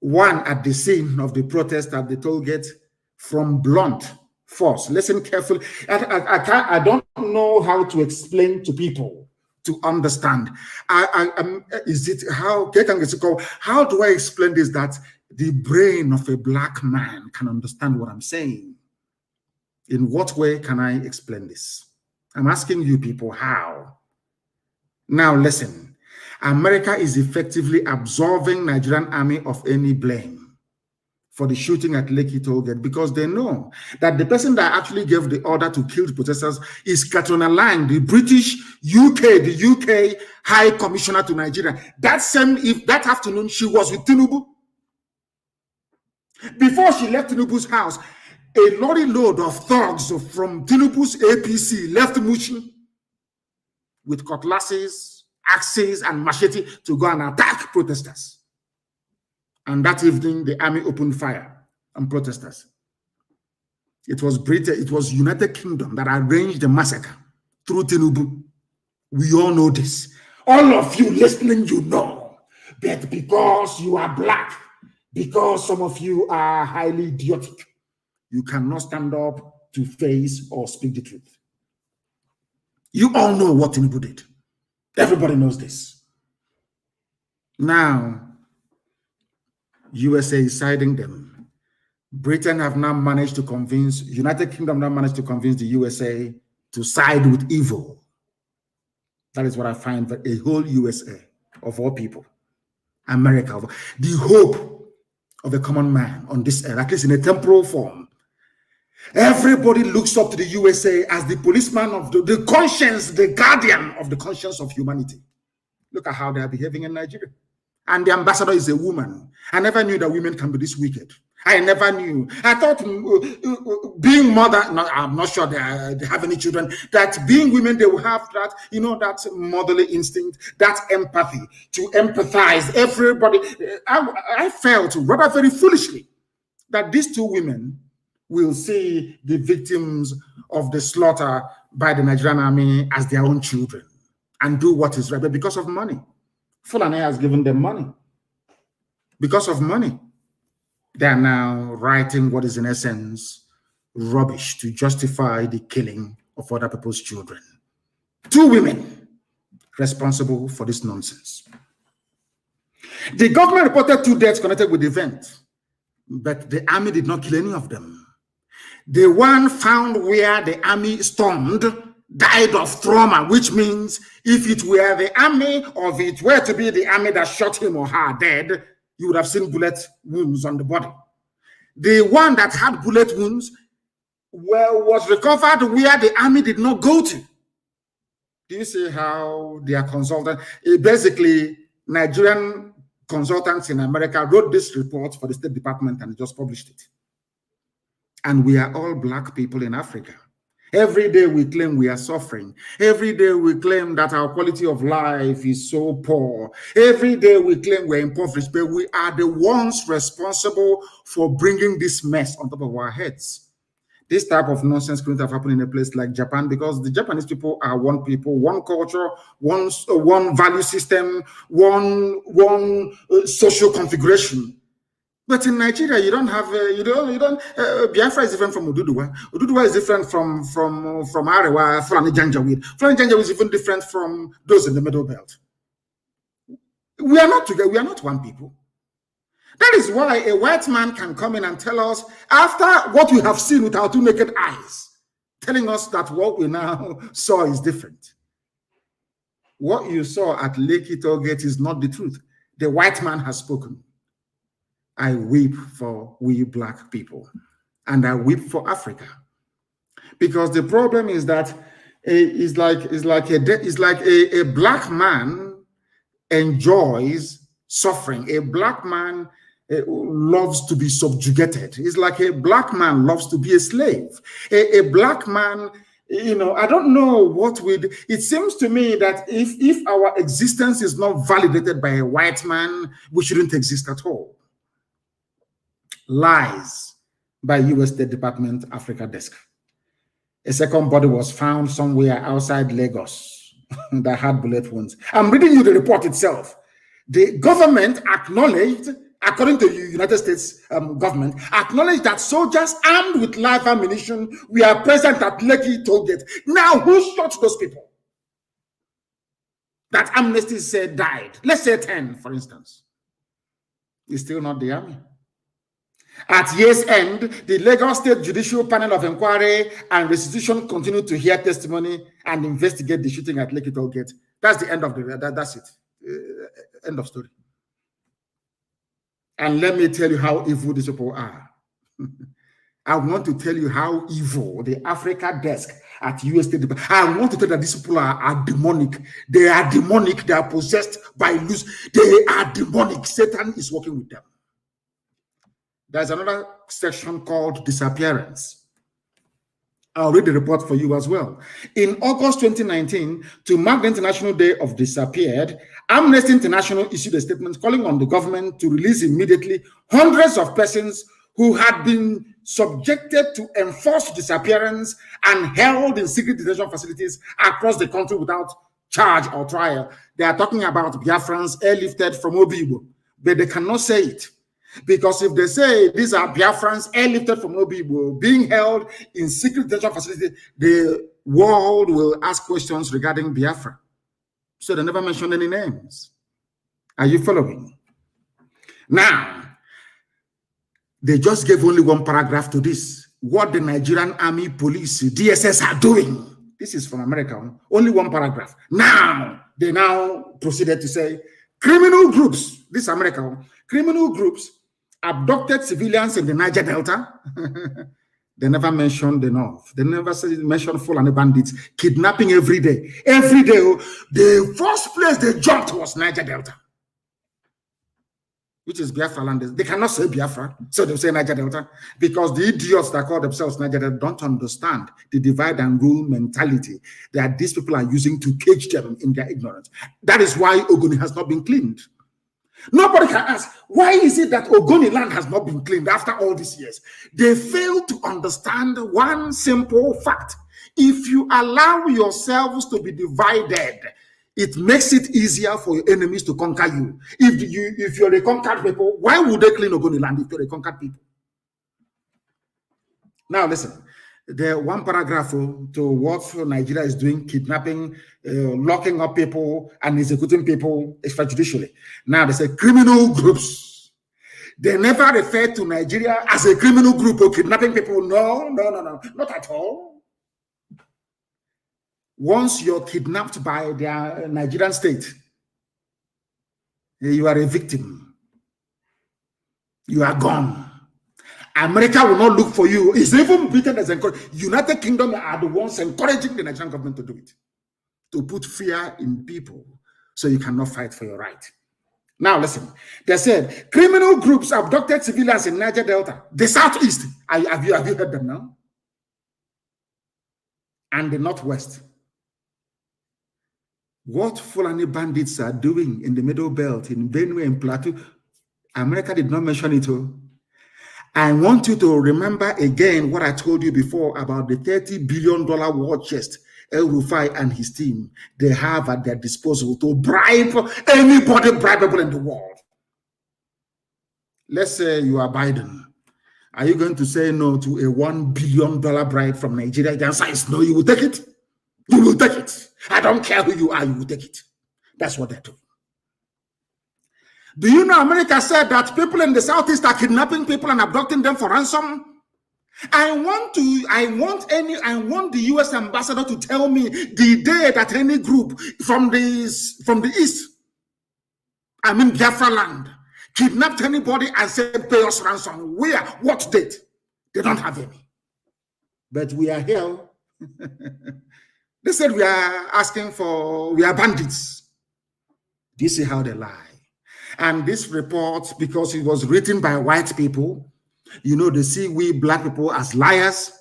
1 at the scene of the protest at the toll gate from blunt force. Listen carefully. I don't know how to explain to people to understand. How do I explain this that the brain of a Black man can understand what I'm saying? In what way can I explain this? I'm asking you people how. Now listen, America is effectively absolving Nigerian army of any blame for the shooting at Lekki Toll Gate because they know that the person that actually gave the order to kill the protesters is Katrina Lang, the British the UK High Commissioner to Nigeria. That afternoon, she was with Tinubu. Before she left Tinubu's house, a lorry load of thugs from Tinubu's APC left Mushi with cutlasses, axes, and machete to go and attack protesters. And that evening, the army opened fire on protesters. It was Britain, it was United Kingdom that arranged the massacre through Tinubu. We all know this. All of you listening, you know. But because you are black, because some of you are highly idiotic, you cannot stand up to face or speak the truth. You all know what Tinubu did. Everybody knows this. Now, USA is siding them. Britain have now managed to convince, United Kingdom now managed to convince the USA to side with evil. That is what I find, a whole USA of all people, America, the hope of a common man on this earth, at least in a temporal form. Everybody looks up to the USA as the policeman of the conscience, the guardian of the conscience of humanity. Look at how they are behaving in Nigeria. And the ambassador is a woman. I never knew that women can be this wicked. I never knew. I thought being mother, no, I'm not sure they have any children, that being women, they will have that, you know, that motherly instinct, that empathy, to empathize. Everybody, I felt rather very foolishly that these two women will see the victims of the slaughter by the Nigerian army as their own children and do what is right. But because of money, Fulani has given them money. Because of money, they are now writing what is in essence rubbish to justify the killing of other people's children. Two women responsible for this nonsense. The government reported 2 deaths connected with the event, but the army did not kill any of them. The one found where the army stormed died of trauma, which means if it were the army or if it were to be the army that shot him or her dead, you would have seen bullet wounds on the body. The one that had bullet wounds was recovered where the army did not go to. Do you see how they are consultant? Basically, Nigerian consultants in America wrote this report for the State Department and just published it. And we are all black people in Africa. Every day we claim we are suffering. Every day we claim that our quality of life is so poor. Every day we claim we're impoverished, but we are the ones responsible for bringing this mess on top of our heads. This type of nonsense couldn't have happened in a place like Japan because the Japanese people are one people, one culture, one value system, one social configuration. But in Nigeria, you don't have, Biafra is different from Oduduwa. Oduduwa is different from Arewa, Fulani Janjaweed. Fulani Janjaweed is even different from those in the Middle Belt. We are not together. We are not one people. That is why a white man can come in and tell us, after what we have seen with our 2 naked eyes, telling us that what we now saw is different. What you saw at Lekki Tollgate is not the truth. The white man has spoken. I weep for we black people, and I weep for Africa, because the problem is that it's like a black man enjoys suffering. A black man loves to be subjugated. It's like a black man loves to be a slave. A black man, I don't know what it seems to me that if our existence is not validated by a white man, we shouldn't exist at all. Lies by U.S. State Department Africa desk. A second body was found somewhere outside Lagos that had bullet wounds. I'm reading you the report itself. The government acknowledged, according to the United States government, acknowledged that soldiers armed with live ammunition were present at Lekki Tollgate. Now, who shot those people that Amnesty said died? Let's say 10, for instance. It's still not the army. At year's end, the Lagos State Judicial Panel of Inquiry and Restitution continued to hear testimony and investigate the shooting at Lekki Tollgate. That's the end of that's it. End of story. And let me tell you how evil these people are. I want to tell you how evil the Africa desk at US State Department. I want to tell you that these people are demonic. They are demonic. They are possessed by loose. They are demonic. Satan is working with them. There's another section called disappearance. I'll read the report for you as well. In August 2019, to mark the International Day of Disappeared, Amnesty International issued a statement calling on the government to release immediately hundreds of persons who had been subjected to enforced disappearance and held in secret detention facilities across the country without charge or trial. They are talking about Biafrans airlifted from Obibo, but they cannot say it. Because if they say these are Biafrans airlifted from Obibo being held in secret detention facility, the world will ask questions regarding Biafra. So they never mentioned any names. Are you following? Now, they just gave only one paragraph to this. What the Nigerian Army, Police, DSS are doing. This is from America. Only one paragraph. Now, they proceeded to say, criminal groups, this is America, criminal groups abducted civilians in the Niger Delta. They never mentioned the North. They never mentioned Fulani bandits kidnapping every day. Every day, the first place they jumped was Niger Delta, which is Biafra land. They cannot say Biafra, so they say Niger Delta, because the idiots that call themselves Niger Delta don't understand the divide and rule mentality that these people are using to cage them in their ignorance. That is why Ogoni has not been cleaned. Nobody can ask, why is it that Ogoni land has not been cleaned after all these years? They fail to understand one simple fact. If you allow yourselves to be divided, it makes it easier for your enemies to conquer you. If you're a conquered people, why would they clean Ogoni land if you're a conquered people? Now listen, the one paragraph to what Nigeria is doing, kidnapping, locking up people and executing people extrajudicially. Now they say criminal groups. They never refer to Nigeria as a criminal group or kidnapping people. No, not at all. Once you're kidnapped by the Nigerian state, you are a victim. You are gone. America will not look for you. It's even Britain as encouraged. United Kingdom are the ones encouraging the Nigerian government to do it, to put fear in people so you cannot fight for your right. Now listen, they said criminal groups abducted civilians in Niger Delta, the Southeast. Have you heard them now? And the Northwest. What Fulani bandits are doing in the Middle Belt, in Benue and Plateau, America did not mention it. I want you to remember again what I told you before about the $30 billion war chest El Rufai and his team they have at their disposal to bribe anybody bribable in the world. Let's say you are Biden. Are you going to say no to a $1 billion bribe from Nigeria? The answer is no, you will take it. You will take it. I don't care who you are, you will take it. That's what they're doing. Do you know America said that people in the Southeast are kidnapping people and abducting them for ransom? I want the US ambassador to tell me the day that any group from the East, I mean Biafra land, kidnapped anybody and said pay us ransom. Where? What date? They don't have any. But we are here. They said we are bandits. Do you see how they lie? And this report, because it was written by white people, you know, they see we black people as liars,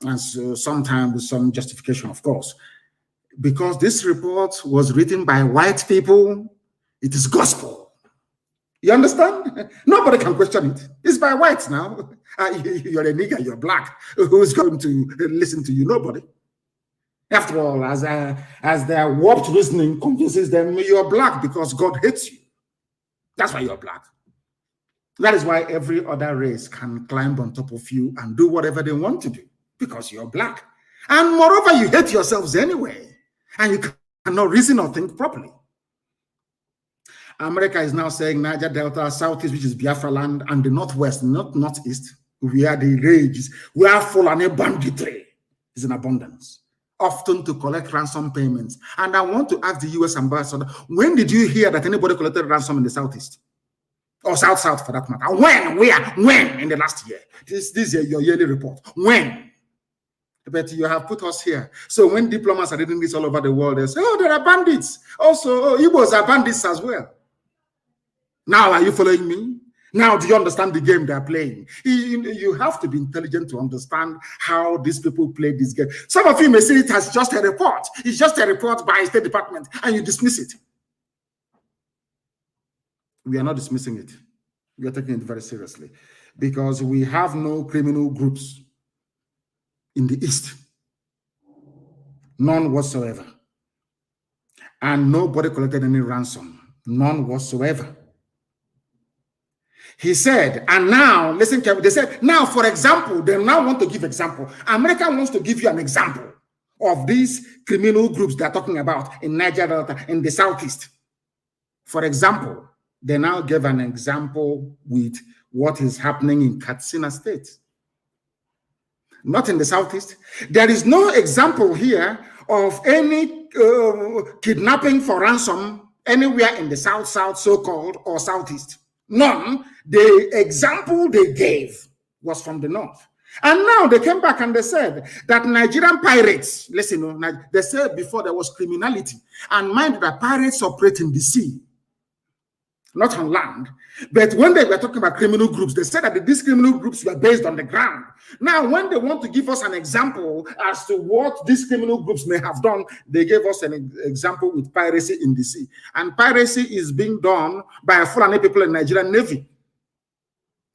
and so sometimes with some justification, of course. Because this report was written by white people, it is gospel. You understand? Nobody can question it. It's by whites now. You're a nigger, you're black. Who's going to listen to you? Nobody. After all, as their warped reasoning convinces them, you're black because God hates you. That's why you're black. That is why every other race can climb on top of you and do whatever they want to do, because you're black. And moreover, you hate yourselves anyway, and you cannot reason or think properly. America is now saying Niger Delta, Southeast, which is Biafra land, and the Northwest, not Northeast, where the rages, where Fulani banditry is in abundance, often to collect ransom payments. And I want to ask the US ambassador, when did you hear that anybody collected ransom in the Southeast? Or South for that matter? When? Where? When? In the last year? This is your yearly report. When? But you have put us here. So when diplomats are reading this all over the world, they say, oh, there are bandits. Also, Igbos are bandits as well. Now, are you following me? Now, do you understand the game they're playing? You have to be intelligent to understand how these people play this game. Some of you may see it as just a report. It's just a report by a State Department, and you dismiss it. We are not dismissing it. We are taking it very seriously because we have no criminal groups in the East. None whatsoever. And nobody collected any ransom. None whatsoever. He said, and now, listen carefully, they said, now, for example, they now want to give example. America wants to give you an example of these criminal groups they're talking about in Niger Delta, in the Southeast. For example, they now give an example with what is happening in Katsina State. Not in the Southeast. There is no example here of any kidnapping for ransom anywhere in the South, so-called, or Southeast. None. The example they gave was from the North. And now they came back and they said that Nigerian pirates, listen, they said before there was criminality. And mind that pirates operate in the sea, not on land. But when they were talking about criminal groups, they said that these criminal groups were based on the ground. Now, when they want to give us an example as to what these criminal groups may have done, they gave us an example with piracy in the sea. And piracy is being done by Fulani people in Nigerian Navy.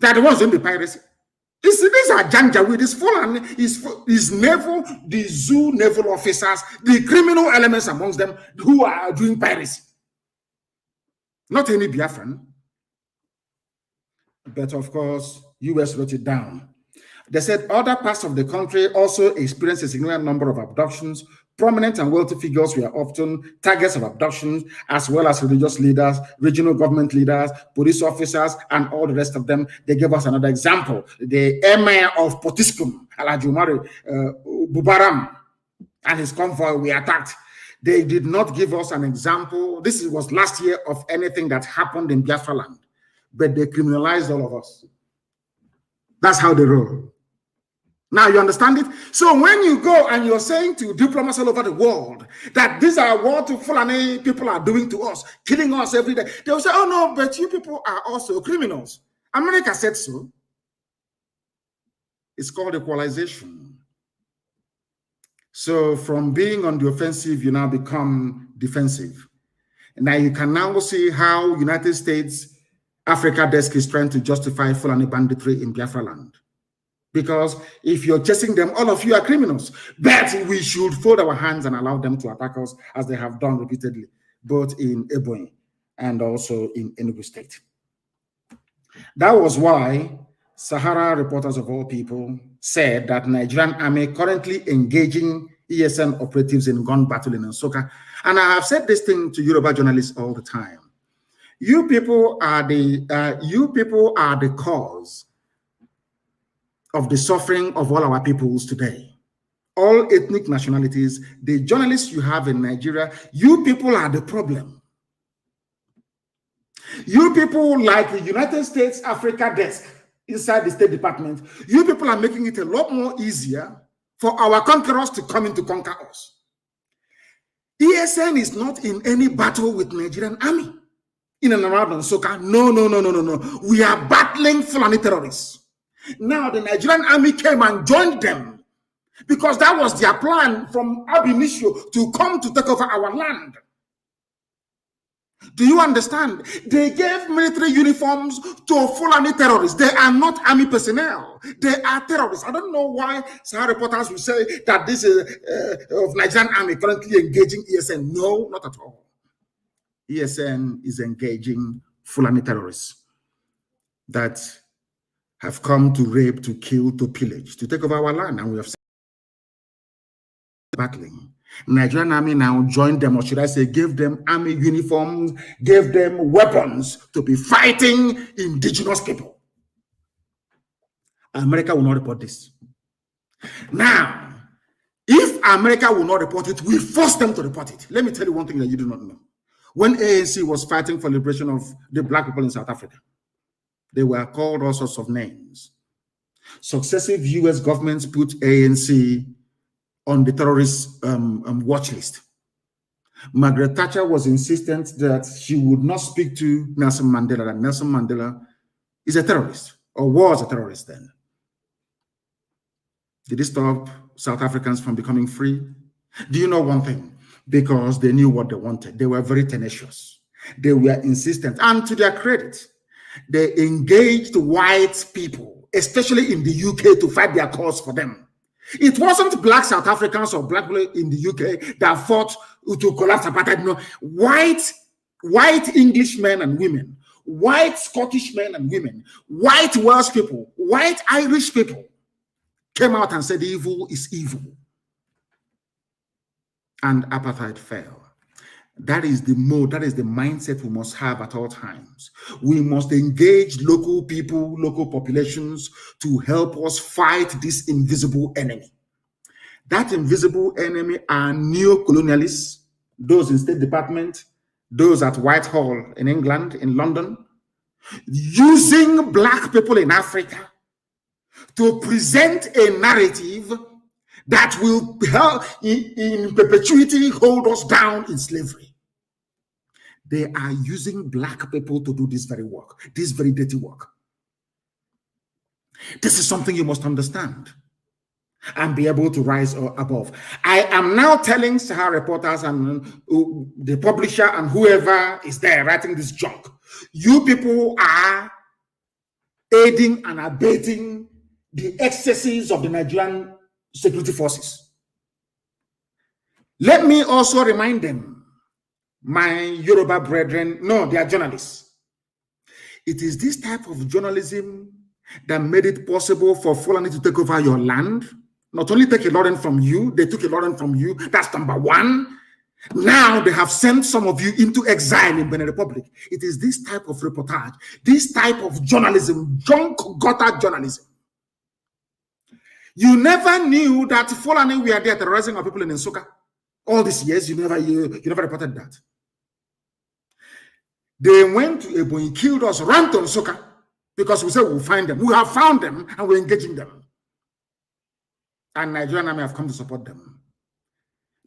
They're the ones doing the piracy. These are Janjaweed, this Fulani is naval, the zoo naval officers, the criminal elements amongst them who are doing piracy. Not any Biafran. But of course, US wrote it down. They said other parts of the country also experienced a significant number of abductions. Prominent and wealthy figures were often targets of abductions, as well as religious leaders, regional government leaders, police officers, and all the rest of them. They gave us another example. The Emir of Potiskum, Alajumari Bubaram, and his convoy were attacked. They did not give us an example. This was last year of anything that happened in Biafra land, but they criminalized all of us. That's how they roll. Now you understand it? So when you go and you're saying to diplomats all over the world that these are what Fulani people are doing to us, killing us every day, they will say, oh no, but you people are also criminals. America said so. It's called equalization. So from being on the offensive, you now become defensive. And now you can now see how United States Africa desk is trying to justify Fulani banditry in Biafra land. Because if you're chasing them, all of you are criminals. But we should fold our hands and allow them to attack us as they have done repeatedly, both in Ebonyi and also in Enugu State. That was why Sahara reporters of all people said that Nigerian army currently engaging ESN operatives in gun battle in Nsukka. And I have said this thing to Yoruba journalists all the time. You people are the cause of the suffering of all our peoples today. All ethnic nationalities, the journalists you have in Nigeria, you people are the problem. You people like the United States Africa desk inside the State Department, you people are making it a lot more easier for our conquerors to come in to conquer us. ESN is not in any battle with Nigerian army in and around Nsukka. No. We are battling Fulani terrorists. Now the Nigerian army came and joined them because that was their plan from ab initio to come to take over our land. Do you understand? They gave military uniforms to Fulani terrorists. They are not army personnel. They are terrorists. I don't know why some reporters will say that this is of Nigerian army currently engaging ESN. No, not at all. ESN is engaging Fulani terrorists that have come to rape, to kill, to pillage, to take over our land. And we have seen battling. Nigerian army now joined them, or should I say, gave them army uniforms, gave them weapons to be fighting indigenous people. America will not report this. Now, if America will not report it, we force them to report it. Let me tell you one thing that you do not know. When ANC was fighting for liberation of the black people in South Africa, they were called all sorts of names. Successive US governments put ANC on the terrorist watch list. Margaret Thatcher was insistent that she would not speak to Nelson Mandela, and Nelson Mandela is a terrorist, or was a terrorist then. Did it stop South Africans from becoming free? Do you know one thing? Because they knew what they wanted. They were very tenacious. They were insistent. And to their credit, they engaged white people, especially in the UK, to fight their cause for them. It wasn't black South Africans or black people in the UK that fought to collapse apartheid. No, white English men and women, white Scottish men and women, white Welsh people, white Irish people came out and said evil is evil. And apartheid fell. That is the mode, that is the mindset we must have at all times. We must engage local people, local populations to help us fight this invisible enemy. That invisible enemy are neo-colonialists, those in State Department, those at Whitehall in England, in London, using black people in Africa to present a narrative that will help in perpetuity hold us down in slavery. They are using black people to do this very work, this very dirty work. This is something you must understand and be able to rise above. I am now telling Sahara reporters and the publisher and whoever is there writing this junk, you people are aiding and abetting the excesses of the Nigerian security forces. Let me also remind them, my Yoruba brethren, no, they are journalists. It is this type of journalism that made it possible for Fulani to take over your land. Not only take a lot from you, they took a lot from you. That's number one. Now they have sent some of you into exile in Benin Republic. It is this type of reportage, this type of journalism, junk gutter journalism. You never knew that Fulani were there terrorizing our people in Nsukka. All these years, you never reported that. They went to Ebonyi, killed us, ran to Nsukka, because we said we'll find them. We have found them and we're engaging them. And Nigerian army have come to support them.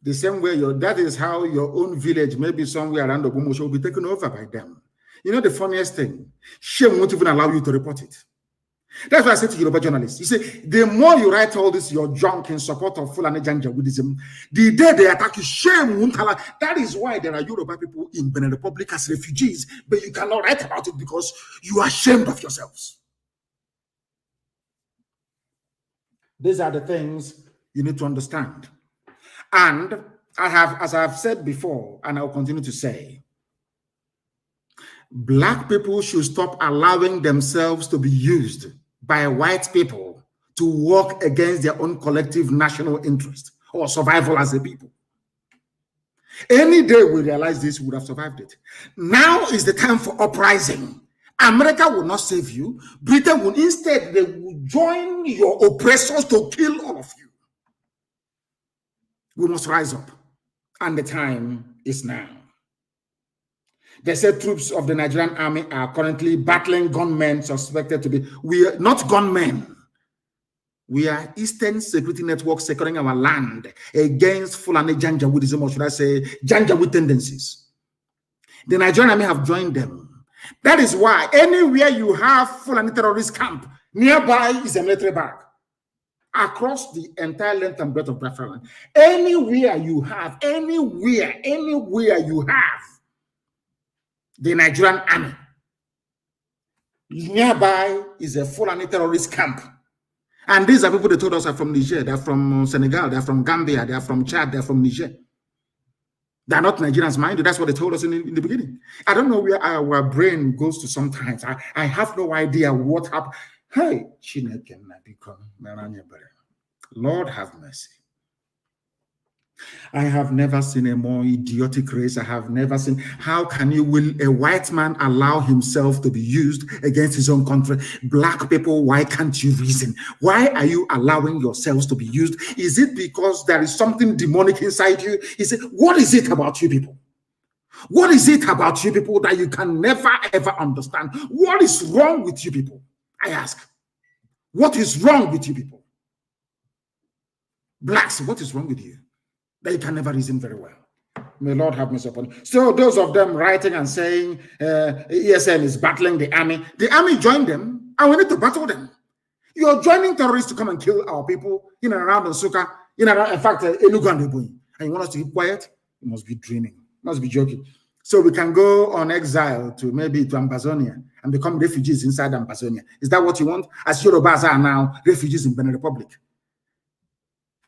The same way, that is how your own village, maybe somewhere around Ogumosho, will be taken over by them. You know the funniest thing? Shame won't even allow you to report it. That's why I say to Yoruba journalists, you say, the more you write all this, your junk in support of Fulani Janjaweedism, the day they attack you, shame won't allow. That is why there are Yoruba people in Benin Republic as refugees, but you cannot write about it because you are ashamed of yourselves. These are the things you need to understand. And as I have said before, and I'll continue to say, black people should stop allowing themselves to be used by white people to work against their own collective national interest or survival as a people. Any day we realize this, we would have survived it. Now is the time for uprising. America will not save you. Britain will instead, they will join your oppressors to kill all of you. We must rise up. And the time is now. They said troops of the Nigerian army are currently battling gunmen suspected to be, we are not gunmen. We are Eastern Security Network securing our land against Fulani Janjaweedism, or should I say, Janjaweed tendencies. The Nigerian army have joined them. That is why anywhere you have Fulani terrorist camp, nearby is a military barrack. Across the entire length and breadth of Biafra, anywhere you have the Nigerian army, nearby is a Fulani terrorist camp. And these are people they told us are from Niger, they're from Senegal, they're from Gambia, they're from Chad, they're from Niger. They're not Nigerians, mind you. That's what they told us in the beginning. I don't know where our brain goes to sometimes. I have no idea what happened. Hey, Lord have mercy. I have never seen a more idiotic race. I have never seen. How can will a white man allow himself to be used against his own country? Black people, why can't you reason? Why are you allowing yourselves to be used? Is it because there is something demonic inside you? Is it, what is it about you people? What is it about you people that you can never ever understand? What is wrong with you people? I ask. What is wrong with you people? Blacks, what is wrong with you? That you can never reason very well. May Lord have mercy upon you. So those of them writing and saying ESN is battling the army joined them, and we need to battle them. You're joining terrorists to come and kill our people in and around Nsukka, in fact, Enugu and Ebonyi. And you want us to keep quiet? You must be dreaming. You must be joking. So we can go on exile to maybe to Ambazonia and become refugees inside Ambazonia. Is that what you want? As Yorubas are now refugees in Benin Republic.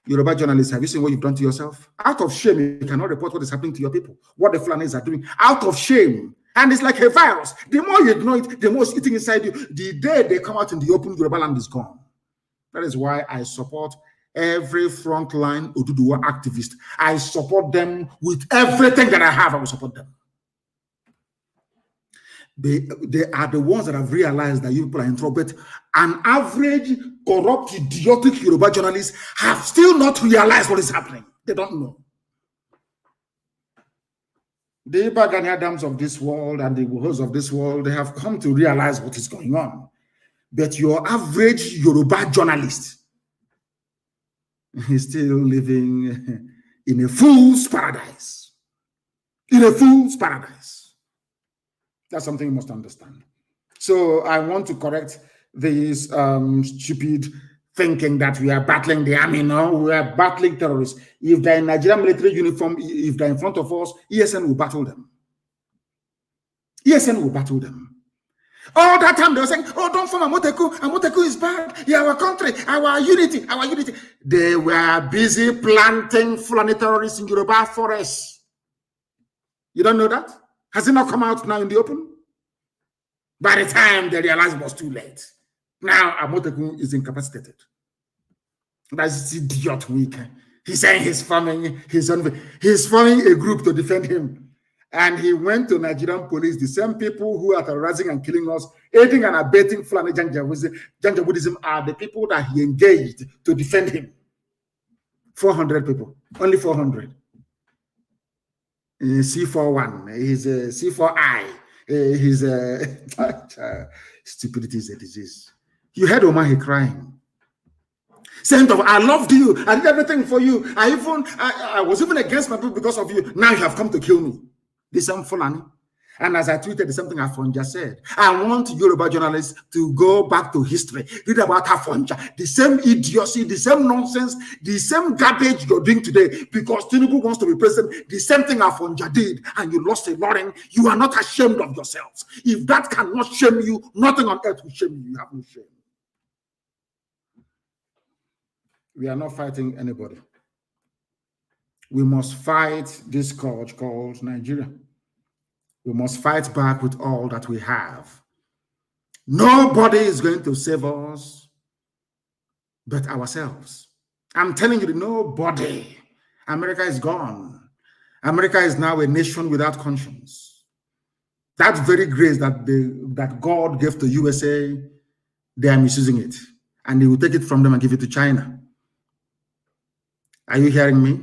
Yoruba journalists, have you seen what you've done to yourself? Out of shame, you cannot report what is happening to your people, what the Fulanis are doing. Out of shame. And it's like a virus. The more you ignore it, the more it's eating inside you. The day they come out in the open, Yoruba land is gone. That is why I support every frontline Oduduwa activist. I support them with everything that I have. I will support them. They are the ones that have realized that you people are in trouble. But an average, corrupt, idiotic Yoruba journalist have still not realized what is happening. They don't know. The Gani Adams of this world and the Wohos of this world, they have come to realize what is going on. But your average Yoruba journalist is still living in a fool's paradise. In a fool's paradise. That's something you must understand. So I want to correct this stupid thinking that we are battling the army. No, we are battling terrorists. If they're in Nigerian military uniform, if they're in front of us, ESN will battle them. ESN will battle them. All that time they were saying, oh, don't form Amoteku. Amoteku is bad. Yeah, our country, our unity, our unity. They were busy planting Fulani terrorists in Yoruba forests. You don't know that? Has it not come out now in the open? By the time they realized it was too late. Now Amoteku is incapacitated. That's idiot weak. He's saying he's forming a group to defend him. And he went to Nigerian police, the same people who are terrorizing and killing us, aiding and abetting Fulani Janjaweedism are the people that he engaged to defend him. 400 people, only 400. C41, he's a C4I, he's a stupidity is a disease. You heard Omahi crying. Saying, I loved you, I did everything for you. I was even against my people because of you. Now you have come to kill me. The same Fulani. And as I tweeted, the same thing Afonja said. I want Yoruba journalists to go back to history, read about Afonja, the same idiocy, the same nonsense, the same garbage you're doing today because Tinubu wants to be president. The same thing Afonja did, and you lost a Lauren. You are not ashamed of yourselves. If that cannot shame you, nothing on earth will shame you. You have no shame. We are not fighting anybody. We must fight this scourge called Nigeria. We must fight back with all that we have. Nobody is going to save us but ourselves. I'm telling you, nobody. America is gone. America is now a nation without conscience. That very grace that God gave to USA, they are misusing it. And they will take it from them and give it to China. Are you hearing me?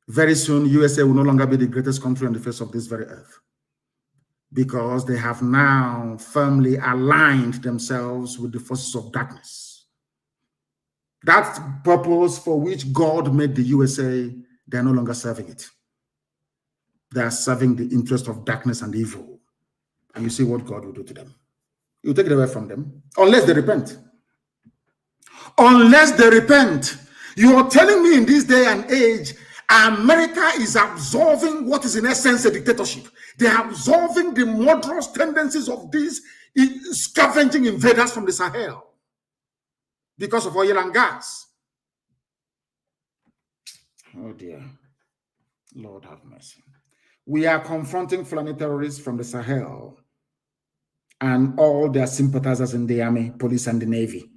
Very soon, USA will no longer be the greatest country on the face of this very earth, because they have now firmly aligned themselves with the forces of darkness. That purpose for which God made the USA, they are no longer serving it. They are serving the interest of darkness and evil. And you see what God will do to them. He will take it away from them, unless they repent. Unless they repent. You are telling me in this day and age, America is absorbing what is in essence a dictatorship. They are absorbing the murderous tendencies of these scavenging invaders from the Sahel because of oil and gas. Oh dear. Lord have mercy. We are confronting Fulani terrorists from the Sahel and all their sympathizers in the army, police, and the navy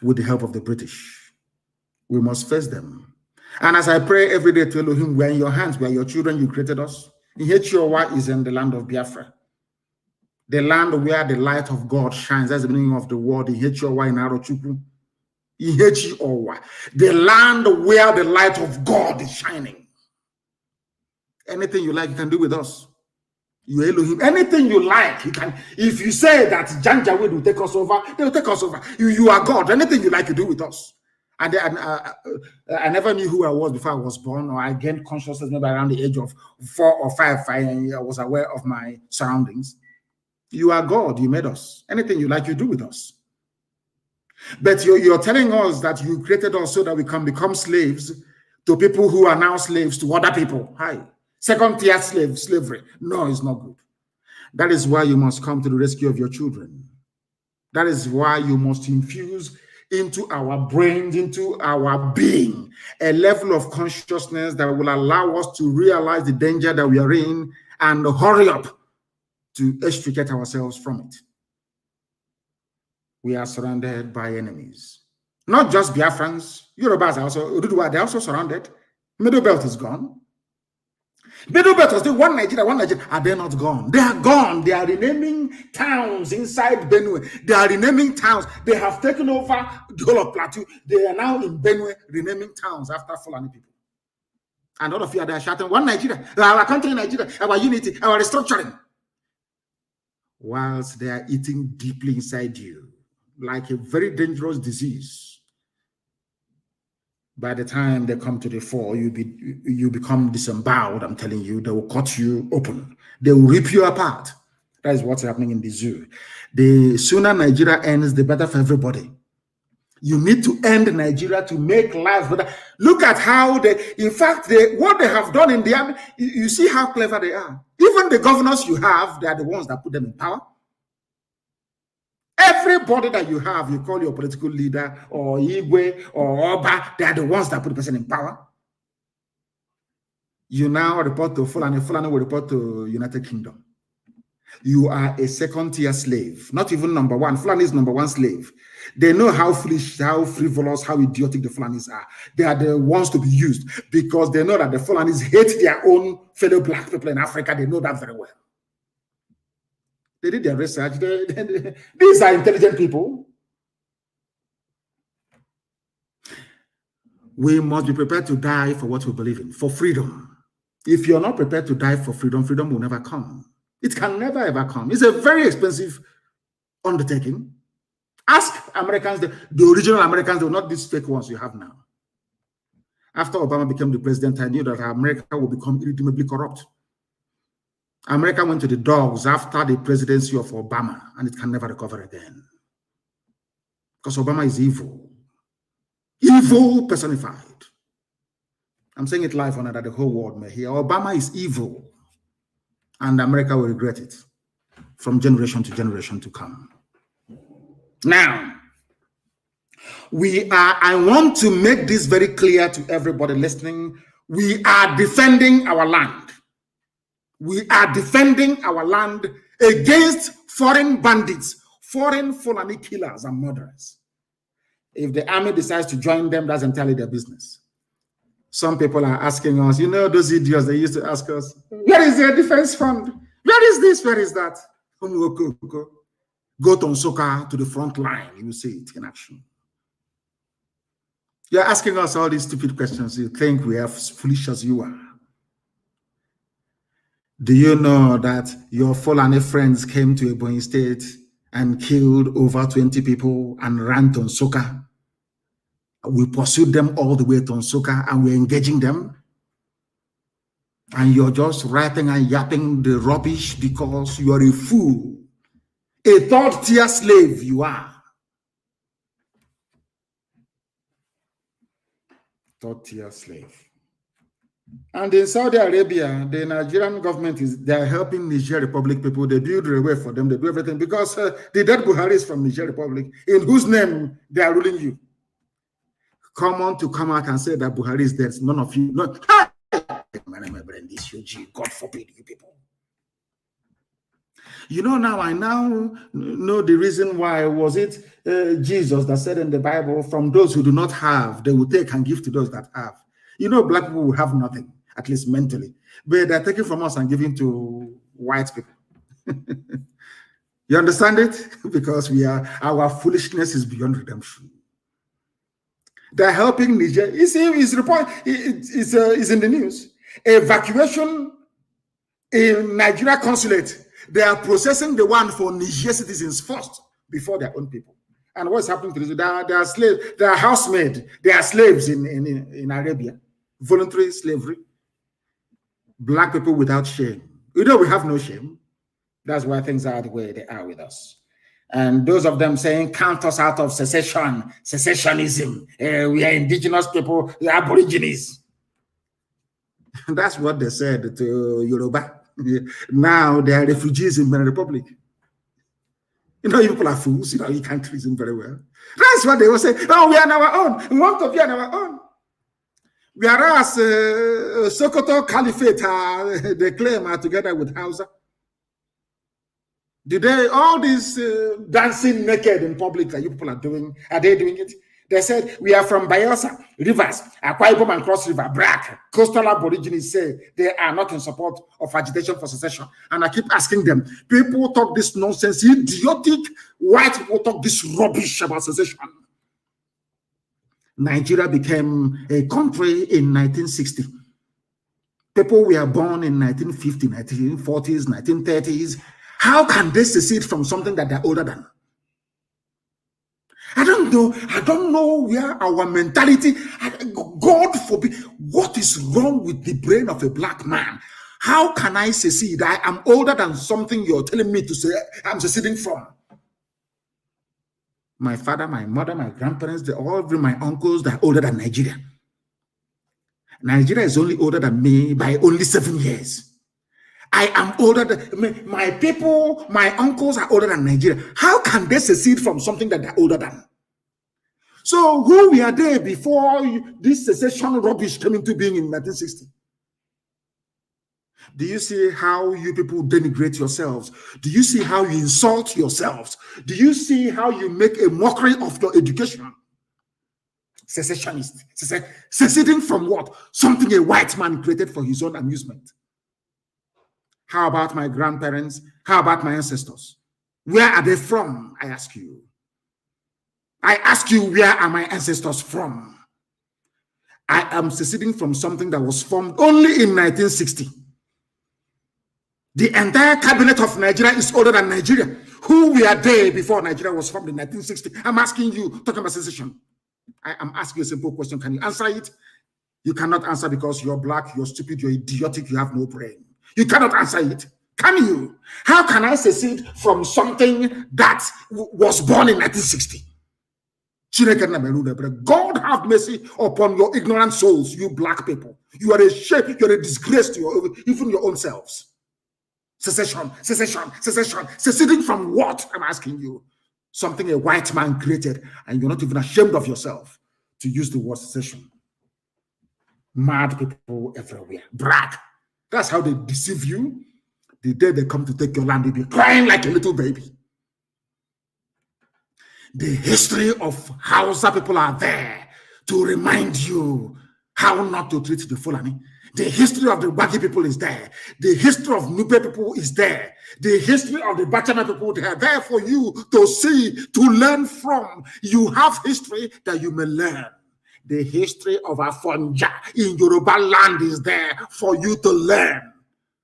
with the help of the British. We must face them. And as I pray every day to Elohim, we are in your hands, we are your children, you created us. Ihechiowa is in the land of Biafra. The land where the light of God shines. That's the meaning of the word. Ihechiowa in Arochukwu. Ihechiowa. The land where the light of God is shining. Anything you like, you can do with us. You Elohim. Anything you like, you can. If you say that Janjaweed will take us over, they will take us over. You are God. Anything you like, you do with us. And I never knew who I was before I was born, or I gained consciousness maybe around the age of 4 or 5. I was aware of my surroundings. You are God. You made us. Anything you like, you do with us. But you're telling us that you created us so that we can become slaves to people who are now slaves to other people. Hi. Second-tier slavery. No, it's not good. That is why you must come to the rescue of your children. That is why you must infuse into our brains, into our being, a level of consciousness that will allow us to realize the danger that we are in and hurry up to extricate ourselves from it. We are surrounded by enemies. Not just Biafrans. Yorubas are also, they're also surrounded. Middle Belt is gone. Middle Belt was the one Nigeria. Are they not gone? They are gone. They are renaming towns inside Benue. They are renaming towns. They have taken over the whole of Plateau. They are now in Benue renaming towns after Fulani people. And all of you are there shouting, one Nigeria, our country Nigeria, our unity, our restructuring. Whilst they are eating deeply inside you, like a very dangerous disease. By the time they come to the fore, you become disemboweled. I'm telling you, they will cut you open. They will rip you apart. That is what's happening in the zoo. The sooner Nigeria ends, the better for everybody. You need to end Nigeria to make life better. Look at how what they have done in the army. You see how clever they are. Even the governors you have, they are the ones that put them in power. Everybody that you have, you call your political leader or Igwe or Oba, they are the ones that put the person in power. You now report to Fulani, Fulani will report to United Kingdom. You are a second-tier slave, not even number one. Fulani is number one slave. They know how foolish, how frivolous, how idiotic the Fulanis are. They are the ones to be used because they know that the Fulanis hate their own fellow black people in Africa. They know that very well. They did their research. These are intelligent people. We must be prepared to die for what we believe in, for freedom. If you're not prepared to die for freedom, freedom will never come. It can never ever come. It's a very expensive undertaking. Ask Americans, the original Americans, not these fake ones you have now. After Obama became the president, I knew that America will become irredeemably corrupt. America went to the dogs after the presidency of Obama, and it can never recover again. Because Obama is evil. Evil personified. I'm saying it live on that the whole world may hear. Obama is evil. And America will regret it from generation to generation to come. Now, I want to make this very clear to everybody listening. We are defending our land. We are defending our land against foreign bandits, foreign Fulani killers and murderers. If the army decides to join them, that's entirely their business. Some people are asking us, you know, those idiots, they used to ask us, where is their defense fund? Where is this? Where is that? Go to Nsoka, to the front line. You will see it in action. You're asking us all these stupid questions. You think we are as foolish as you are. Do you know that your Fulani friends came to Ebonyi State and killed over 20 people and ran to Nsoka? We pursued them all the way to Nsoka and we're engaging them. And you're just writing and yapping the rubbish because you're a fool. A third-tier slave you are. Third-tier slave. And in Saudi Arabia, the Nigerian government they're helping Niger Republic people. They build railway for them. They do everything because the dead Buhari is from Niger Republic, in whose name they are ruling you. Come out and say that Buhari is dead. None of you. No. God forbid you people. You know, now I know the reason why. Was it Jesus that said in the Bible, from those who do not have, they will take and give to those that have. You know, black people will have nothing, at least mentally. But they're taking from us and giving to white people. You understand it? Because our foolishness is beyond redemption. They're helping Niger. You see, it's in the news. Evacuation in Nigeria consulate. They are processing the one for Niger citizens first before their own people. And what's happening to this? They are slaves, they are housemaid, they are slaves in Arabia. Voluntary slavery. Black people without shame. We have no shame. That's why things are the way they are with us. And those of them saying, count us out of secessionism. We are indigenous people, we are aborigines. That's what they said to Yoruba. Now they are refugees in Benin Republic. You people are fools. You can't reason very well. That's what they will say. Oh, we are on our own. We want to be on our own. Whereas Sokoto Caliphate, they claim are together with Hausa. All these dancing naked in public that you people are doing, are they doing it? They said, we are from Bayelsa, Rivers, Akwa Ibom and Cross River, Black. Coastal Aborigines say they are not in support of agitation for secession. And I keep asking them, people talk this nonsense, idiotic white people talk this rubbish about secession. Nigeria became a country in 1960. People were born in 1950, 1940s, 1930s. How can they secede from something that they're older than? I don't know where our mentality, God forbid, what is wrong with the brain of a black man? How can I secede? I am older than something you're telling me to say I'm seceding from. My father, my mother, my grandparents, all of my uncles, they're older than Nigeria. Nigeria is only older than me by only 7 years. I am older than my people, my uncles are older than Nigeria. How can they secede from something that they're older than? So who were they before this secession rubbish came into being in 1960? Do you see how you people denigrate yourselves? Do you see how you insult yourselves? Do you see how you make a mockery of your education? Secessionist. Seceding from what? Something a white man created for his own amusement. How about my grandparents? How about my ancestors? Where are they from? I ask you. I ask you, where are my ancestors from? I am seceding from something that was formed only in 1960. The entire cabinet of Nigeria is older than Nigeria. Who were they before Nigeria was formed in 1960? I'm asking you, talking about secession. I am asking you a simple question. Can you answer it? You cannot answer because you're black, you're stupid, you're idiotic, you have no brain. You cannot answer it. Can you? How can I secede from something that was born in 1960? God have mercy upon your ignorant souls, you black people. You are a shame, you're a disgrace to even your own selves. Secession. Seceding from what? I'm asking you. Something a white man created, and you're not even ashamed of yourself to use the word secession. Mad people everywhere. Black. That's how they deceive you. The day they come to take your land, they'll be crying like a little baby. The history of Hausa people are there to remind you how not to treat the Fulani. The history of the Wagi people is there. The history of Nupe people is there. The history of the Bachama people, they are there for you to see, to learn from. You have history that you may learn. The history of Afonja in Yoruba land is there for you to learn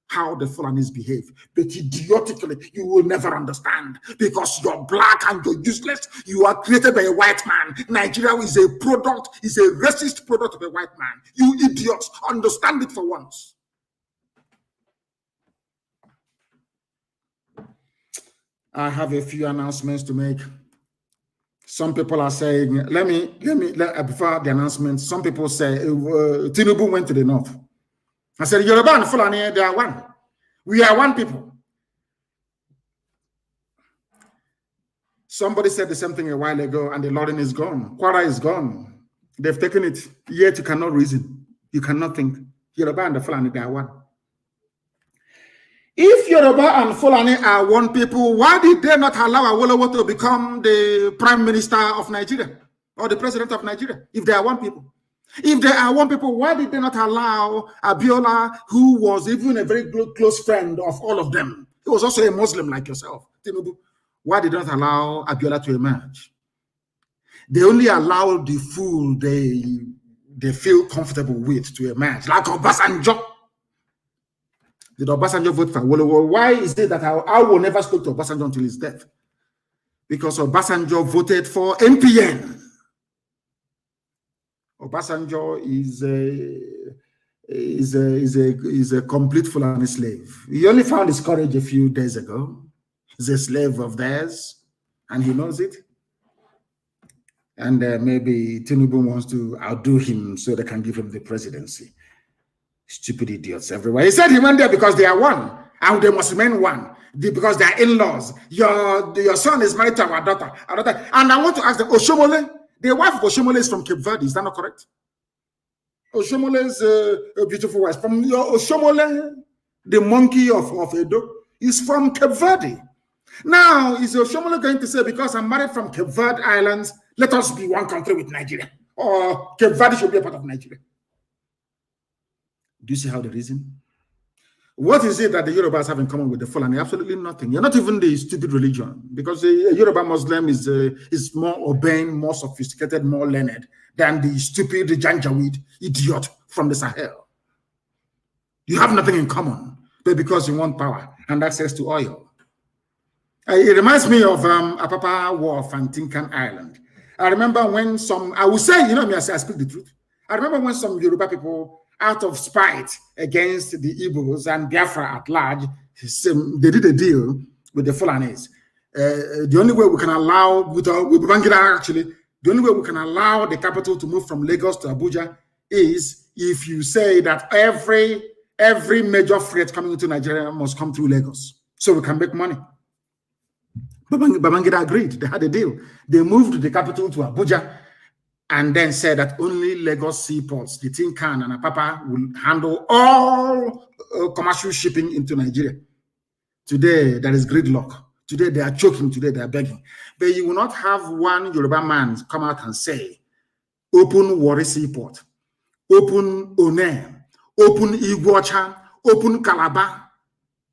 how the Fulanis behave. But idiotically, you will never understand because you're black and you're useless. You are created by a white man. Nigeria is a product, is a racist product of a white man. You idiots, understand it for once. I have a few announcements to make. Some people are saying, before the announcement, some people say, Tinubu went to the north. I said, Yoruba and Fulani, they are one. We are one people. Somebody said the same thing a while ago, and the Lordin is gone. Kwara is gone. They've taken it. Yet you cannot reason. You cannot think. Yoruba and the Fulani, they are one. If Yoruba and Fulani are one people, why did they not allow Awolowo to become the Prime Minister of Nigeria or the President of Nigeria? If they are one people. If they are one people, why did they not allow Abiola, who was even a very close friend of all of them? He was also a Muslim like yourself, Tinubu. Why did they not allow Abiola to emerge? They only allow the fool they feel comfortable with to emerge, like Obasanjo. Did Obasanjo vote for Awolowo? Why is it that I will never speak to Obasanjo until his death? because Obasanjo voted for MPN. Obasanjo is a complete Fulani slave. He only found his courage a few days ago. He's a slave of theirs, and he knows it. And maybe Tinubu wants to outdo him so they can give him the presidency. Stupid idiots everywhere. He said he went there because they are one, and they must remain one, because they are in-laws. Your son is married to our daughter. And I want to ask them, Oshomole, the wife of Oshomole is from Cape Verde. Is that not correct? Oshomole is a beautiful wife. From Oshomole, the monkey of Edo, is from Cape Verde. Now, is Oshomole going to say, because I'm married from Cape Verde Islands, let us be one country with Nigeria? Or Cape Verde should be a part of Nigeria? Do you see how they reason? What is it that the Yorubas have in common with the Fulani? Absolutely nothing. You're not even the stupid religion, because the Yoruba Muslim is more urbane, more sophisticated, more learned than the stupid Janjaweed idiot from the Sahel. You have nothing in common, but because you want power and access to oil. It reminds me of Apapa Wharf and Tinkan Island. I remember when I will say, you know me, I speak the truth. I remember when some Yoruba people, out of spite against the Igbos and Biafra at large, they did a deal with the Fulanis. The only way we can allow, with Babangida actually, the only way we can allow the capital to move from Lagos to Abuja is if you say that every major freight coming into Nigeria must come through Lagos, so we can make money. Babangida agreed. They had a deal. They moved the capital to Abuja and then said that only Lagos seaports, the Tinkan and Apapa, will handle all commercial shipping into Nigeria. Today, there is gridlock. Today, they are choking. Today, they are begging. But you will not have one Yoruba man come out and say, open Warri Seaport, open One, open Iguacha, open Calabar.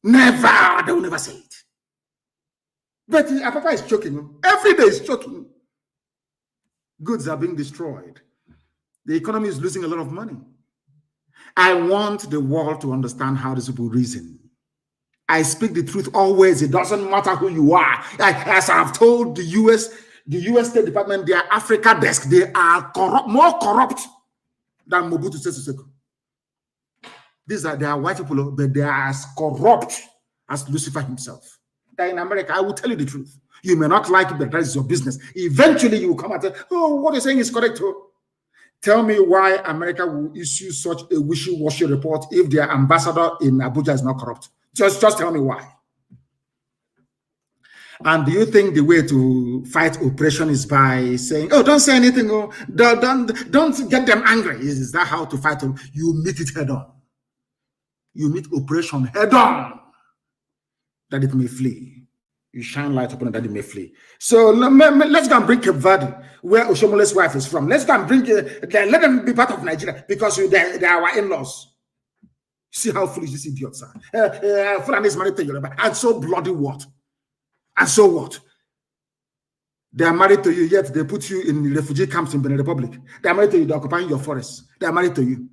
Never. They will never say it. But Apapa is choking. Every day is choking. Goods are being destroyed. The economy is losing a lot of money. I want the world to understand how these people reason. I speak the truth always. It doesn't matter who you are. As I've told the U.S. State Department, their Africa desk, they are more corrupt than Mobutu Sese Seko. They are white people, but they are as corrupt as Lucifer himself. In America, I will tell you the truth. You may not like it, but that is your business. Eventually, you will come and say, oh, what you're saying is correct. Tell me why America will issue such a wishy-washy report if their ambassador in Abuja is not corrupt. Just tell me why. And do you think the way to fight oppression is by saying, oh, don't say anything, oh, don't get them angry? Is that how to fight them? You meet it head on. You meet oppression head on, that it may flee. You shine light upon it that it may flee. So let's go and bring Cape Verde, where Oshomole's wife is from. Let's go and bring let them be part of Nigeria because they are our in-laws. See how foolish these idiots are. Fulani is married to Yoruba. And so bloody what? And so what? They are married to you, yet they put you in refugee camps in Benin Republic. They are married to you, they're occupying your forests. They are married to you.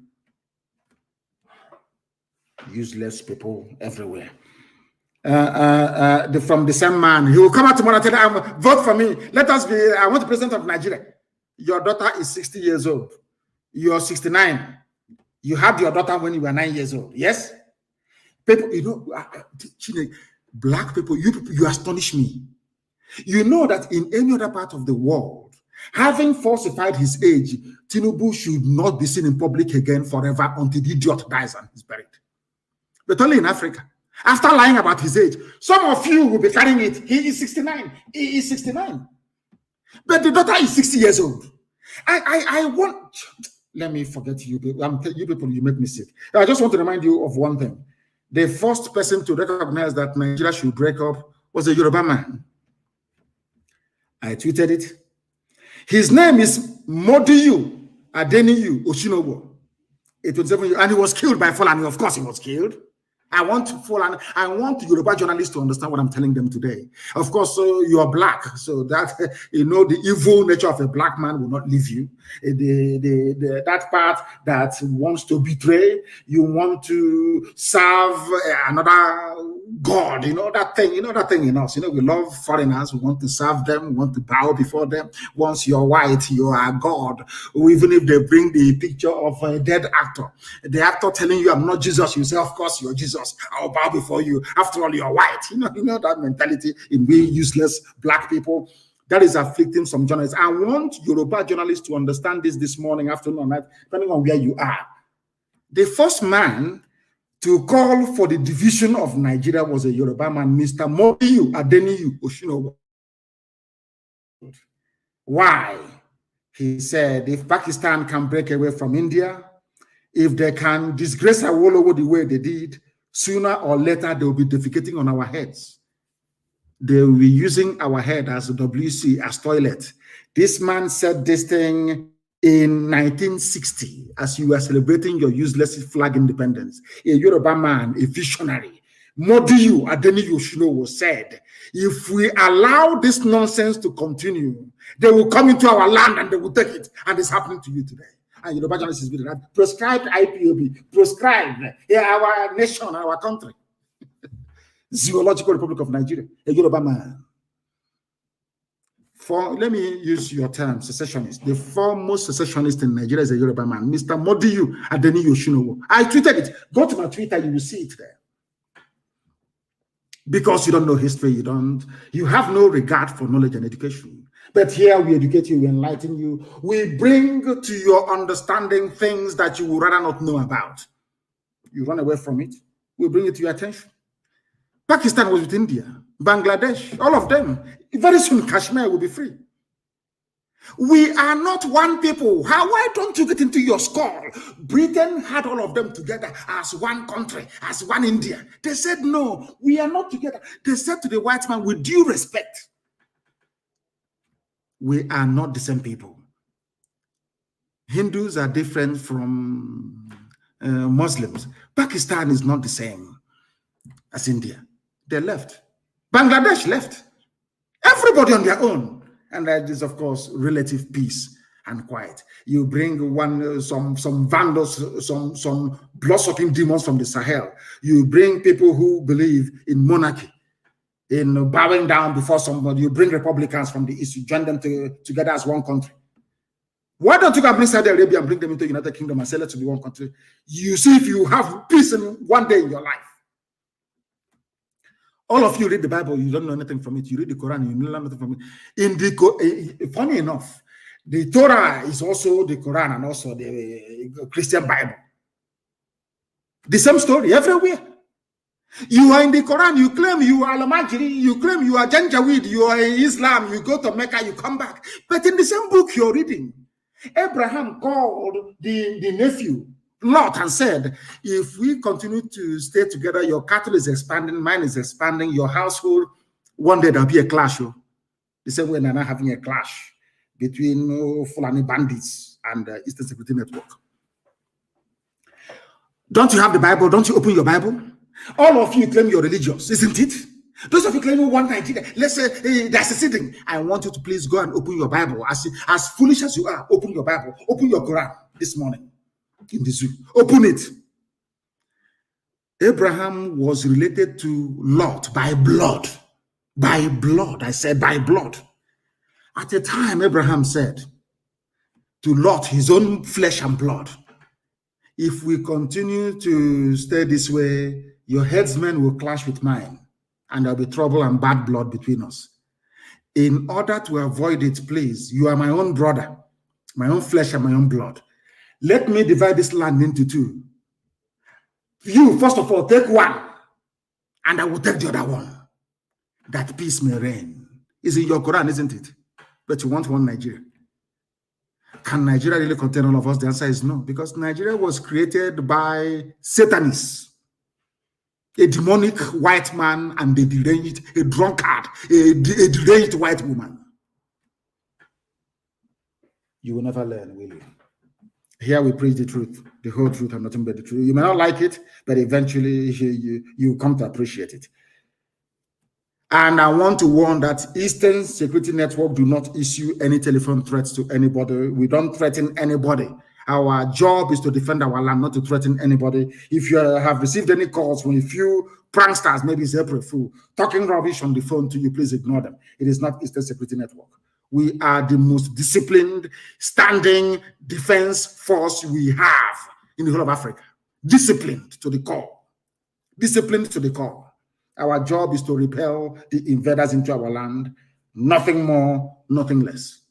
Useless people everywhere. From the same man, he will come out tomorrow and tell them, vote for me. I want the president of Nigeria. Your daughter is 60 years old. You are 69. You had your daughter when you were 9 years old. Yes? People, you know, black people, you astonish me. You know that in any other part of the world, having falsified his age, Tinubu should not be seen in public again forever until the idiot dies and is buried. But only in Africa. After lying about his age, some of you will be carrying it. He is 69. He is 69. But the daughter is 60 years old. I want... Let me forget you. You people, you make me sick. I just want to remind you of one thing. The first person to recognize that Nigeria should break up was a Yoruba man. I tweeted it. His name is Modiyu Adeniyi Oshinowo. 27 years, and he was killed by Fulani. Of course, he was killed. I want Yoruba journalists to understand what I'm telling them today. Of course, you are black, so that the evil nature of a black man will not leave you. That part that wants to betray, you want to serve another God, that thing in us. We love foreigners. We want to serve them. We want to bow before them. Once you're white, you are God. Or even if they bring the picture of a dead actor, the actor telling you, I'm not Jesus, you say, of course you're Jesus. I'll bow before you. After all, you're white. You know that mentality in we useless black people. That is afflicting some journalists. I want Yoruba journalists to understand this morning, afternoon, or night, depending on where you are. The first man to call for the division of Nigeria was a Yoruba man, Mr. MAOBI N Oshinowo. Why? He said, if Pakistan can break away from India, if they can disgrace Awolowo the way they did, sooner or later they will be defecating on our heads. They will be using our head as a WC, as toilet. This man said this thing in 1960, as you were celebrating your useless flag independence. A Yoruba man, a visionary, MAOBI N Oshinowo said, if we allow this nonsense to continue, they will come into our land and they will take it. And it's happening to you today. And Yoruba journalists is really that. Prescribed IPOB, prescribed our nation, our country. Zoological Republic of Nigeria, a Yoruba man. Let me use your term, secessionist. The foremost secessionist in Nigeria is a Yoruba man, Mr. MAOBI N Oshinowo. I tweeted it. Go to my Twitter, you will see it there. Because you don't know history, you have no regard for knowledge and education. But here we educate you, we enlighten you. We bring to your understanding things that you would rather not know about. You run away from it, we bring it to your attention. Pakistan was with India, Bangladesh, all of them. Very soon, Kashmir will be free. We are not one people. Why don't you get into your skull? Britain had all of them together as one country, as one India. They said, no, we are not together. They said to the white man, with due respect, we are not the same people. Hindus are different from Muslims. Pakistan is not the same as India. They left. Bangladesh left. Everybody on their own. And that is, of course, relative peace and quiet. You bring some vandals, some blood-sucking demons from the Sahel. You bring people who believe in monarchy, in bowing down before somebody. You bring Republicans from the East. You join them together as one country. Why don't you go bring Saudi Arabia and bring them into the United Kingdom and sell it to be one country? You see if you have peace in one day in your life. All of you read the Bible, you don't know anything from it. You read the Quran, you learn nothing from it. Funny enough, the Torah is also the Quran and also the Christian Bible. The same story everywhere. You are in the Quran, you claim you are Al-Majri, you claim you are Janjaweed, you are in Islam, you go to Mecca, you come back. But in the same book you're reading, Abraham called the nephew Lot and said, if we continue to stay together, your cattle is expanding, mine is expanding, your household, one day there'll be a clash. The same way they're not having a clash between Fulani bandits and the Eastern Security Network. Don't you have the Bible? Don't you open your Bible? All of you claim you're religious, isn't it? Those of you claiming one Nigeria, let's say they're seceding. I want you to please go and open your Bible. As foolish as you are, open your Bible, open your Quran this morning. In the zoo, open it. Abraham was related to Lot by blood. By blood, I said by blood. At the time, Abraham said to Lot, his own flesh and blood, if we continue to stay this way, your headsmen will clash with mine, and there'll be trouble and bad blood between us. In order to avoid it, please, you are my own brother, my own flesh and my own blood. Let me divide this land into two. You, first of all, take one, and I will take the other one. That peace may reign. It's in your Quran, isn't it? But you want one Nigeria. Can Nigeria really contain all of us? The answer is no, because Nigeria was created by Satanists, a demonic white man and a deranged, a drunkard, a deranged white woman. You will never learn, will you? Here we preach the truth, the whole truth, and nothing but the truth. You may not like it, but eventually you come to appreciate it. And I want to warn that Eastern Security Network do not issue any telephone threats to anybody. We don't threaten anybody. Our job is to defend our land, not to threaten anybody. If you have received any calls from a few pranksters, maybe it's April Fool, talking rubbish on the phone to you, please ignore them. It is not Eastern Security Network. We are the most disciplined, standing defense force we have in the whole of Africa. Disciplined to the core. Disciplined to the core. Our job is to repel the invaders into our land. Nothing more, nothing less.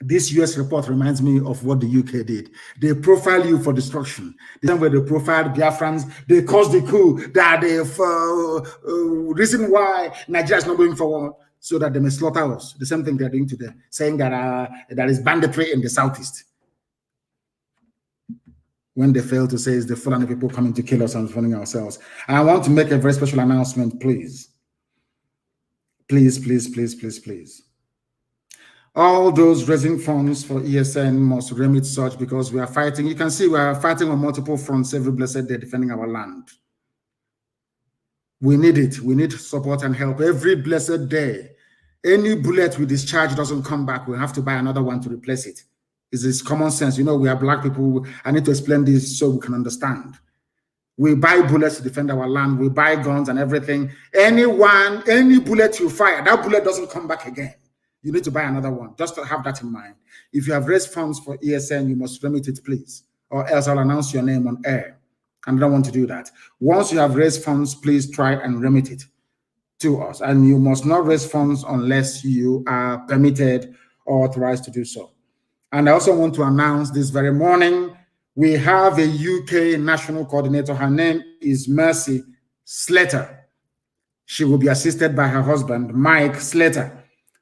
This US report reminds me of what the UK did. They profile you for destruction. The same way they profiled Biafrans, they caused the coup, that the reason why Nigeria is not going forward, so that they may slaughter us. The same thing they're doing today, saying that there is banditry in the southeast. When they fail to say it's the Fulani people coming to kill us and funding ourselves. And I want to make a very special announcement, please. Please, please, please, please, please. All those raising funds for ESN must remit such, because we are fighting. You can see we are fighting on multiple fronts every blessed day, defending our land. We need it. We need support and help every blessed day. Any bullet we discharge doesn't come back. We have to buy another one to replace it. It's common sense. You know, we are black people. I need to explain this so we can understand. We buy bullets to defend our land. We buy guns and everything. Any bullet you fire, that bullet doesn't come back again. You need to buy another one. Just to have that in mind. If you have raised funds for ESN, you must remit it, please. Or else I'll announce your name on air. And I don't want to do that. Once you have raised funds, please try and remit it to us. And you must not raise funds unless you are permitted or authorized to do so. And I also want to announce this very morning, we have a UK national coordinator. Her name is Mercy Slater. She will be assisted by her husband, Mike Slater.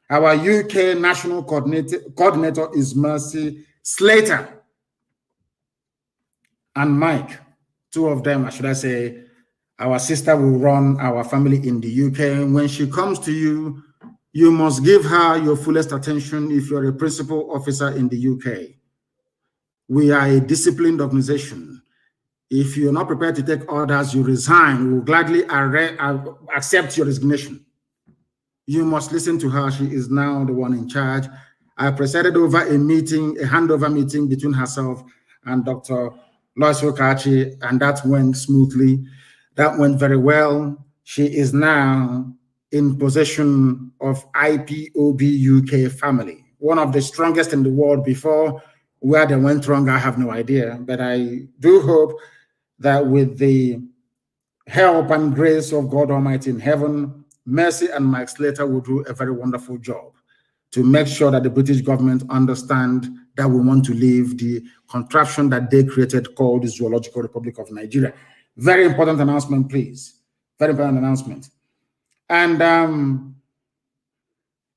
Our UK national coordinator is Mercy Slater and Mike. Two of them, should I say, our sister will run our family in the UK. When she comes to you, you must give her your fullest attention if you're a principal officer in the UK. We are a disciplined organization. If you're not prepared to take orders, you resign. We will gladly accept your resignation. You must listen to her. She is now the one in charge. I presided over a meeting, a handover meeting between herself and Dr. Lois Okachi, and that went smoothly. That went very well. She is now in possession of IPOB UK family, one of the strongest in the world. Before, where they went wrong, I have no idea. But I do hope that with the help and grace of God Almighty in heaven, Mercy and Mike Slater will do a very wonderful job to make sure that the British government understand that we want to leave the contraption that they created called the Zoological Republic of Nigeria. Very important announcement, please. Very important announcement. And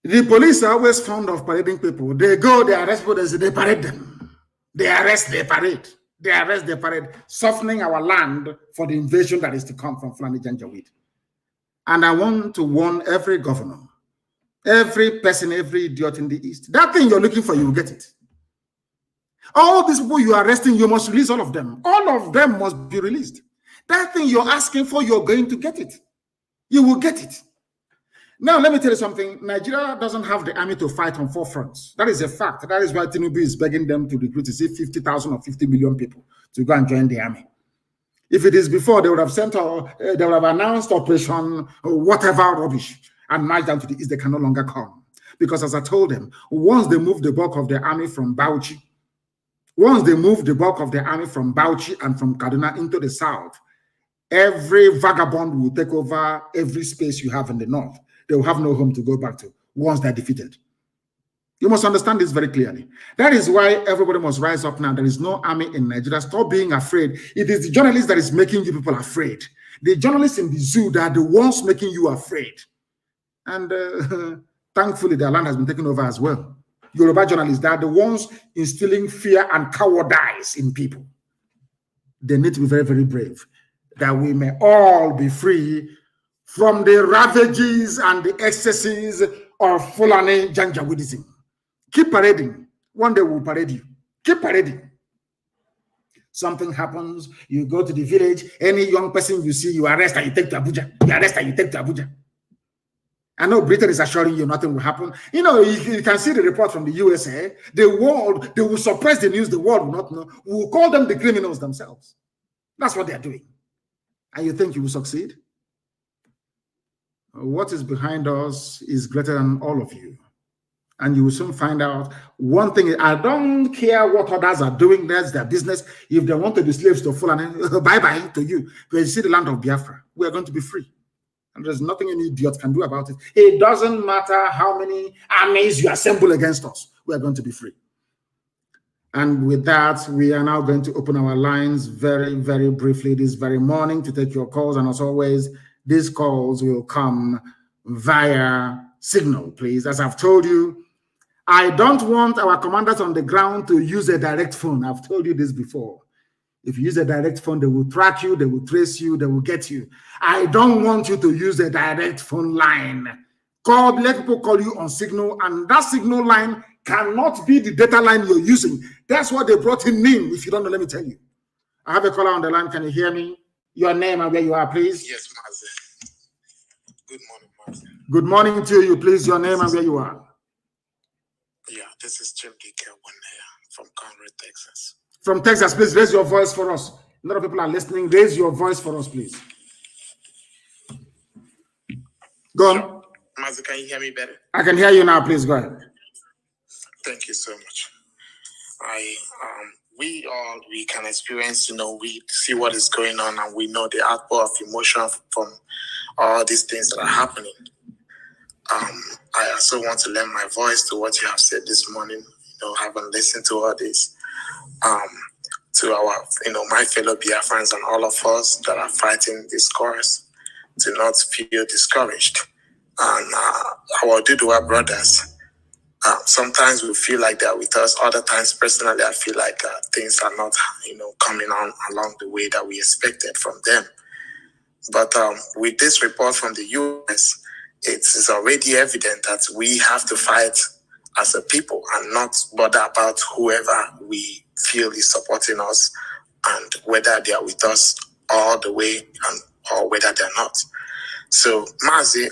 the police are always fond of parading people. They go, they arrest people, they parade them. They arrest, they parade. They arrest, they parade, softening our land for the invasion that is to come from Fulani Janjaweed. And I want to warn every governor, every person, every idiot in the East, that thing you're looking for, you will get it. All these people you are arresting, you must release all of them. All of them must be released. That thing you're asking for, you're going to get it. You will get it. Now, let me tell you something. Nigeria doesn't have the army to fight on 4 fronts. That is a fact. That is why Tinubu is begging them to recruit, 50,000 or 50 million people to go and join the army. If it is before, they would have sent, they would have announced operation, whatever rubbish, and marched down to the East. They can no longer come. Because as I told them, once they move the bulk of the army from Bauchi, and from Kaduna into the South, every vagabond will take over every space you have in the North. They will have no home to go back to once they're defeated. You must understand this very clearly. That is why everybody must rise up now. There is no army in Nigeria. Stop being afraid. It is the journalists that is making you people afraid. The journalists in the zoo, they are the ones making you afraid. And thankfully, their land has been taken over as well. Yoruba journalists, they are the ones instilling fear and cowardice in people. They need to be very, very brave, that we may all be free from the ravages and the excesses of Fulani Janjaweedism. Keep parading. One day we'll parade you. Keep parading. Something happens, you go to the village, any young person you see, you arrest and you take to Abuja. You arrest and you take to Abuja. I know Britain is assuring you nothing will happen. You know, you can see the report from the USA. The world, they will suppress the news. The world will not know. We will call them the criminals themselves. That's what they are doing. And you think you will succeed? What is behind us is greater than all of you. And you will soon find out. One thing, I don't care what others are doing. That's their business. If they want to be slaves to Fulani, bye-bye to you. Because you see the land of Biafra, we are going to be free. And there's nothing any idiot can do about it. It doesn't matter how many armies you assemble against us. We are going to be free. And with that, we are now going to open our lines very, very briefly this very morning to take your calls. And as always, these calls will come via signal, please. As I've told you, I don't want our commanders on the ground to use a direct phone. I've told you this before. If you use a direct phone, they will track you, they will trace you, they will get you. I don't want you to use a direct phone line. Let people call you on signal, and that signal line cannot be the data line you're using. That's what they brought in NIM. If you don't know, let me tell you. I have a caller on the line. Can you hear me? Your name and where you are, please. Yes, Mazi. Good morning, Mazi. Good morning to you, please. Your name and where you are. Yeah, this is Jim from Conroe, Texas. From Texas, please raise your voice for us. A lot of people are listening. Raise your voice for us, please. Go on. Sure. Mazi, can you hear me better? I can hear you now. Please go ahead. Thank you so much. We can experience, we see what is going on, and we know the outpour of emotion from all these things that are happening. I also want to lend my voice to what you have said this morning, having listened to all this. To our, my fellow Biafrans and all of us that are fighting this cause, to not feel discouraged. And our Duduwa brothers, sometimes we feel like they're with us. Other times, personally, I feel like things are not, coming on along the way that we expected from them. But with this report from the US, it is already evident that we have to fight as a people and not bother about whoever we feel is supporting us and whether they are with us all the way or whether they're not. So, Mazi,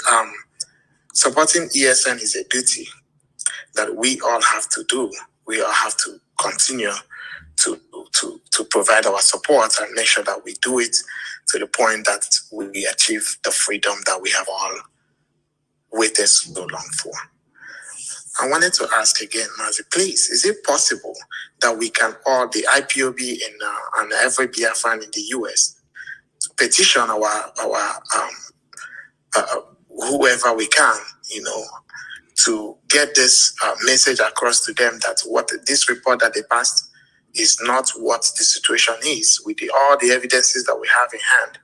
supporting ESN is a duty that we all have to do. We all have to continue to provide our support and make sure that we do it to the point that we achieve the freedom that we have all waited so long for. I wanted to ask again, Mazi, please, is it possible that we can all, the IPOB and every Biafran in the US, petition our whoever we can, to get this message across to them that what this report that they passed is not what the situation is, with all the evidences that we have in hand,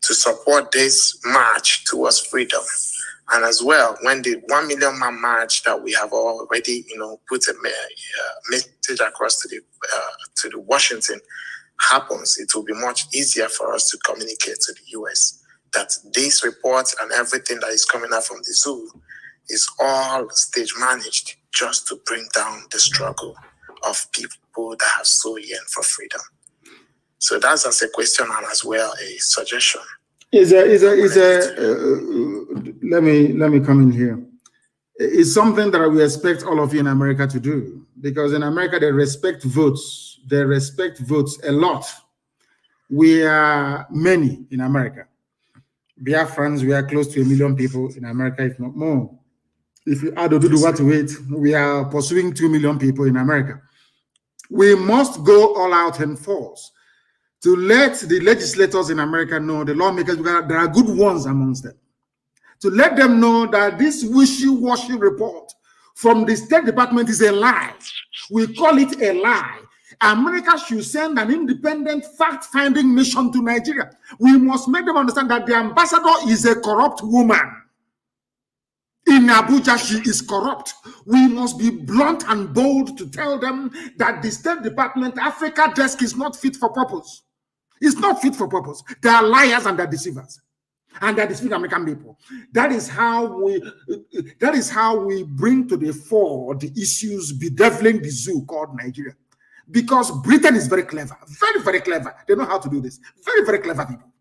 to support this march towards freedom. And as well, when the 1 million man march that we have already, put a message across to the Washington happens, it will be much easier for us to communicate to the US that this report and everything that is coming out from the zoo is all stage managed just to bring down the struggle of people that have so yearned for freedom. So that's as a question and as well a suggestion. Let me come in here. It's something that we expect all of you in America to do, because in America they respect votes. They respect votes a lot. We are many in America. Biafrans, we are close to 1 million people in America, if not more. If you add Oduduwa to it, we are pursuing 2 million people in America. We must go all out in force to let the legislators in America know, the lawmakers, because there are good ones amongst them, to let them know that this wishy-washy report from the State Department is a lie. We call it a lie. America should send an independent fact-finding mission to Nigeria. We must make them understand that the ambassador is a corrupt woman. In Abuja, she is corrupt. We must be blunt and bold to tell them that the State Department Africa desk is not fit for purpose. It's not fit for purpose. They are liars and they're deceivers. And they're deceiving American people. That is how we bring to the fore the issues bedeviling the zoo called Nigeria. Because Britain is very clever, very, very clever. They know how to do this. Very, very clever people.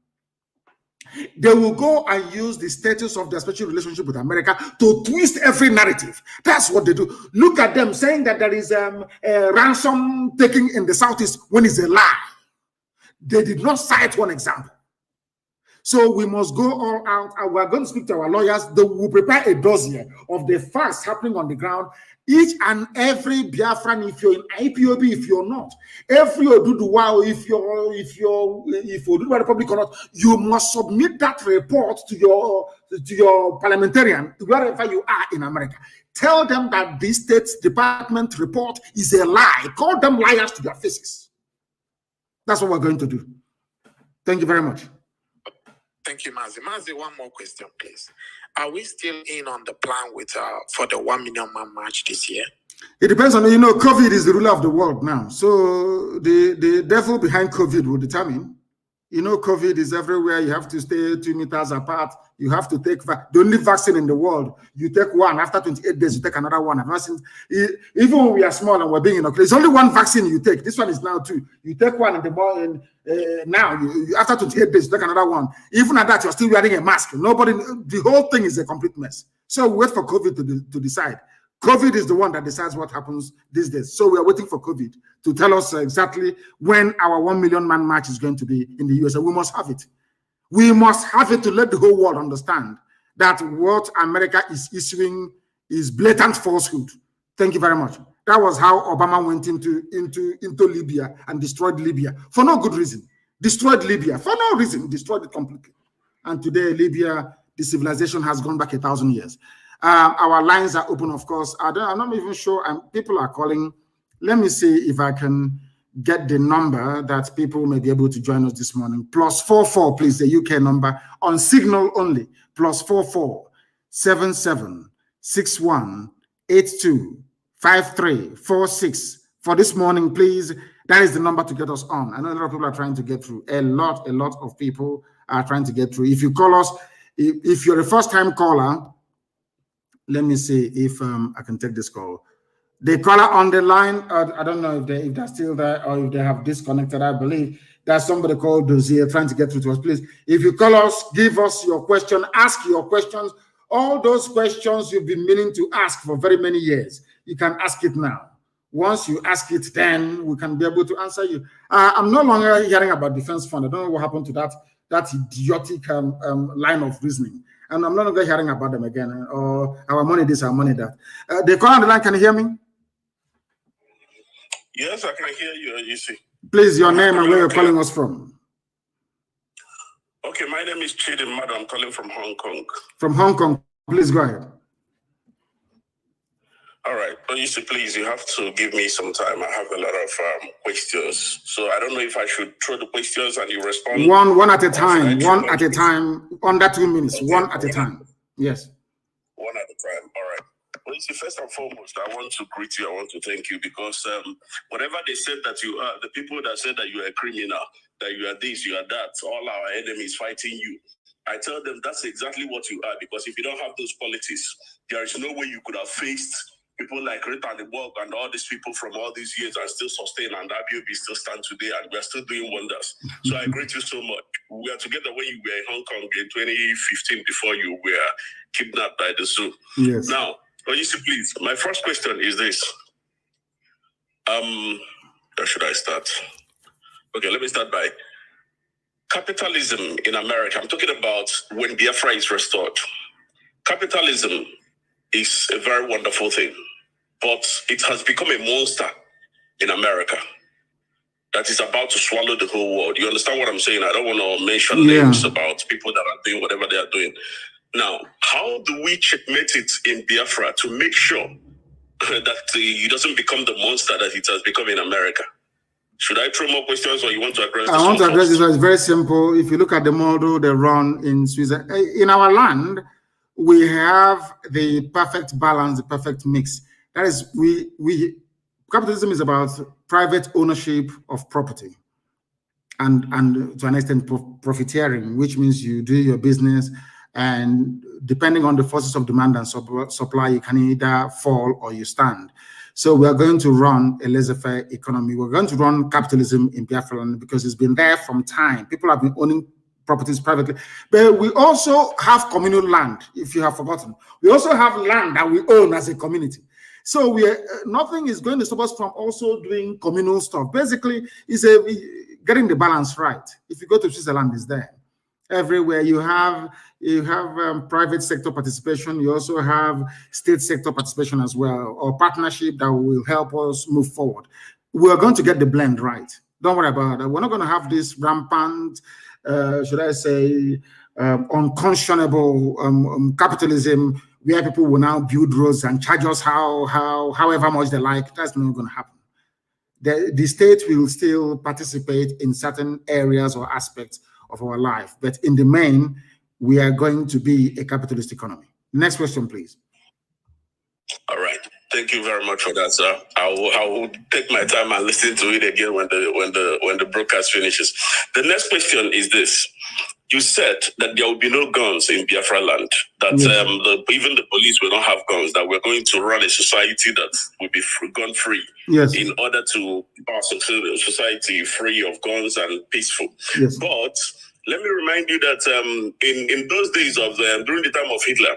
They will go and use the status of their special relationship with America to twist every narrative. That's what they do. Look at them saying that there is a ransom taking in the Southeast when it's a lie. They did not cite one example. So we must go all out, and we're going to speak to our lawyers. They will prepare a dossier of the facts happening on the ground. Each and every Biafran, if you're in IPOB, if you're not, every Oduduwa, if Oduduwa Republic or not, you must submit that report to your parliamentarian, wherever you are in America. Tell them that the State Department report is a lie. Call them liars to their faces. That's what we're going to do. Thank you very much. Thank you, Mazi. Mazi, one more question, please. Are we still in on the plan with for the 1 million man march this year? It depends on, COVID is the ruler of the world now. So the devil behind COVID will determine. COVID is everywhere. You have to stay 2 meters apart. You have to take the only vaccine in the world. You take one. After 28 days, you take another one. Even when we are small and we're being inoculated, it's only one vaccine you take. This one is now 2. You take one in the morning. Now, after 28 days, you take another one. Even at that, you're still wearing a mask. The whole thing is a complete mess. So we wait for COVID to decide. COVID is the one that decides what happens these days. So we are waiting for COVID to tell us exactly when our 1 million man march is going to be in the USA. We must have it. We must have it to let the whole world understand that what America is issuing is blatant falsehood. Thank you very much. That was how Obama went into Libya and destroyed Libya for no good reason. Destroyed Libya for no reason. Destroyed it completely. And today, Libya, the civilization has gone back 1,000 years. Our lines are open, of course. I'm not even sure. People are calling. Let me see if I can get the number that people may be able to join us this morning. +44, please, the UK number on Signal only. +44 77 61 82 5346 for this morning, please. That is the number to get us on. I know a lot of people are trying to get through. A lot of people are trying to get through. If you call us, if you're a first-time caller, let me see if I can take this call. The caller on the line, I don't know if they're still there or if they have disconnected. I believe there's somebody called Dozier trying to get through to us. Please, if you call us, give us your question, ask your questions. All those questions you've been meaning to ask for very many years, you can ask it now. Once you ask it, then we can be able to answer you. I'm no longer hearing about defense fund. I don't know what happened to that idiotic line of reasoning. And I'm no longer hearing about them again. Or our money this, our money that. The caller on the line, can you hear me? Yes, I can hear you. You see. Please, your name and where you're calling us from. Okay, my name is Chidi Mado. I'm calling from Hong Kong. From Hong Kong, please go ahead. All right. But you see, please, you have to give me some time. I have a lot of questions. So I don't know if I should throw the questions and you respond. One at a time. One at a time. Under 2 minutes. Okay. One at a time. Yes. One at a time. All right. Well, you see, first and foremost, I want to greet you. I want to thank you because whatever they said that you are, the people that said that you are a criminal, that you are this, you are that, all our enemies fighting you. I tell them that's exactly what you are, because if you don't have those qualities, there is no way you could have faced people like Rita and the Borg and all these people from all these years and still sustain, and IBOB still stand today, and we are still doing wonders. So I greet you so much. We are together when you were in Hong Kong in 2015 before you were kidnapped by the zoo. Yes. Now, please, my first question is this. Where should I start? Okay, let me start by capitalism in America. I'm talking about when Biafra is restored. Capitalism is a very wonderful thing, but it has become a monster in America that is about to swallow the whole world. You understand what I'm saying? I don't want to mention names about people that are doing whatever they are doing. Now, how do we checkmate it in Biafra to make sure that it doesn't become the monster that it has become in America? Should I throw more questions, or you want to address this? I want to address this one. It's very simple. If you look at the model they run in Switzerland, in our land, we have the perfect balance, the perfect mix. That is, capitalism is about private ownership of property and to an extent profiteering, which means you do your business, and depending on the forces of demand and supply, you can either fall or you stand. So we are going to run a laissez-faire economy. We're going to run capitalism in Biafra because it's been there from time. People have been owning properties privately. But we also have communal land, if you have forgotten. We also have land that we own as a community. So we are, nothing is going to stop us from also doing communal stuff. Basically, it's getting the balance right. If you go to Switzerland, it's there. Everywhere you have private sector participation, you also have state sector participation as well, or partnership that will help us move forward. We are going to get the blend right. Don't worry about it. We're not going to have this rampant, should I say, unconscionable capitalism where people will now build roads and charge us however much they like. That's not going to happen. The state will still participate in certain areas or aspects of our life, but in the main, we are going to be a capitalist economy. Next question, please. All right. Thank you very much for that, sir. I will take my time and listen to it again when the broadcast finishes. The next question is this. You said that there will be no guns in Biafra land, that even the police will not have guns, that we're going to run a society that will be gun-free in order to our society free of guns and peaceful. Yes. But let me remind you that in those days of during the time of Hitler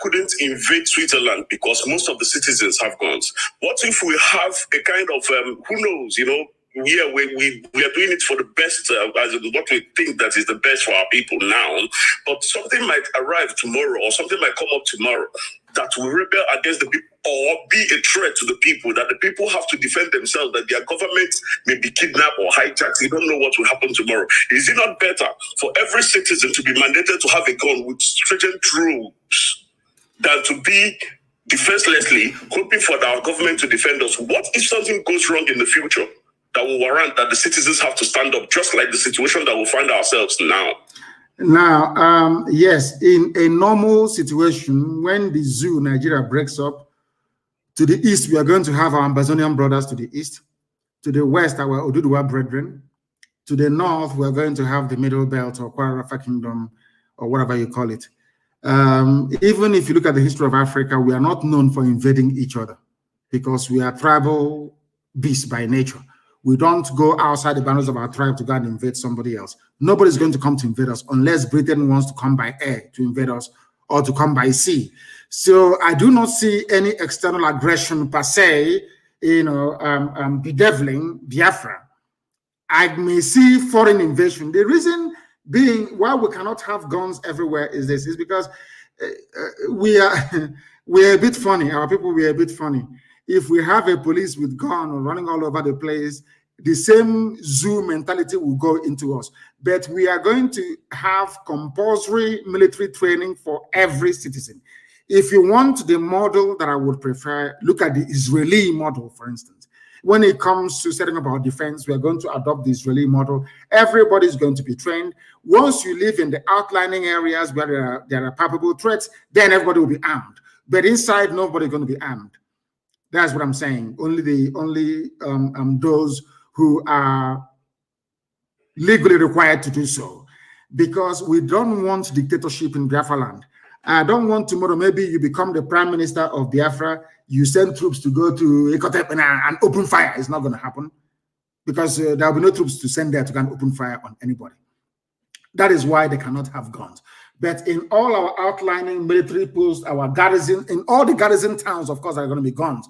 couldn't invade Switzerland because most of the citizens have guns. What if we have a kind of, who knows, you know, we are doing it for the best, as what we think that is the best for our people now, but something might arrive tomorrow or something might come up tomorrow that will rebel against the people or be a threat to the people, that the people have to defend themselves, that their government may be kidnapped or hijacked. You don't know what will happen tomorrow. Is it not better for every citizen to be mandated to have a gun with stringent rules than to be defenselessly hoping for our government to defend us? What if something goes wrong in the future that will warrant that the citizens have to stand up, just like the situation that we find ourselves now? Now, yes, in a normal situation, when the zoo Nigeria breaks up, to the east, we are going to have our Amazonian brothers to the east. To the west, our Oduduwa brethren. To the north, we are going to have the Middle Belt or Kwarafa Kingdom or whatever you call it. Even if you look at the history of Africa, we are not known for invading each other because we are tribal beasts by nature. We don't go outside the boundaries of our tribe to go and invade somebody else. Nobody's going to come to invade us unless Britain wants to come by air to invade us or to come by sea. So I do not see any external aggression per se, you know, bedeviling Biafra. I may see foreign invasion. The reason being why we cannot have guns everywhere is this, is because we're a bit funny. Our people, we're a bit funny. If we have a police with gun running all over the place, the same zoo mentality will go into us. But we are going to have compulsory military training for every citizen. If you want the model that I would prefer, look at the Israeli model, for instance. When it comes to setting up our defense, we are going to adopt the Israeli model. Everybody is going to be trained. Once you live in the outlining areas where there are palpable threats, then everybody will be armed. But inside, nobody's going to be armed. That's what I'm saying. Only those who are legally required to do so, because we don't want dictatorship in Biafra land. I don't want tomorrow, maybe you become the prime minister of Biafra, you send troops to go to Ekotep and open fire. It's not going to happen because there will be no troops to send there to go and open fire on anybody. That is why they cannot have guns. But in all our outlining military posts, our garrison, in all the garrison towns, of course, are going to be guns.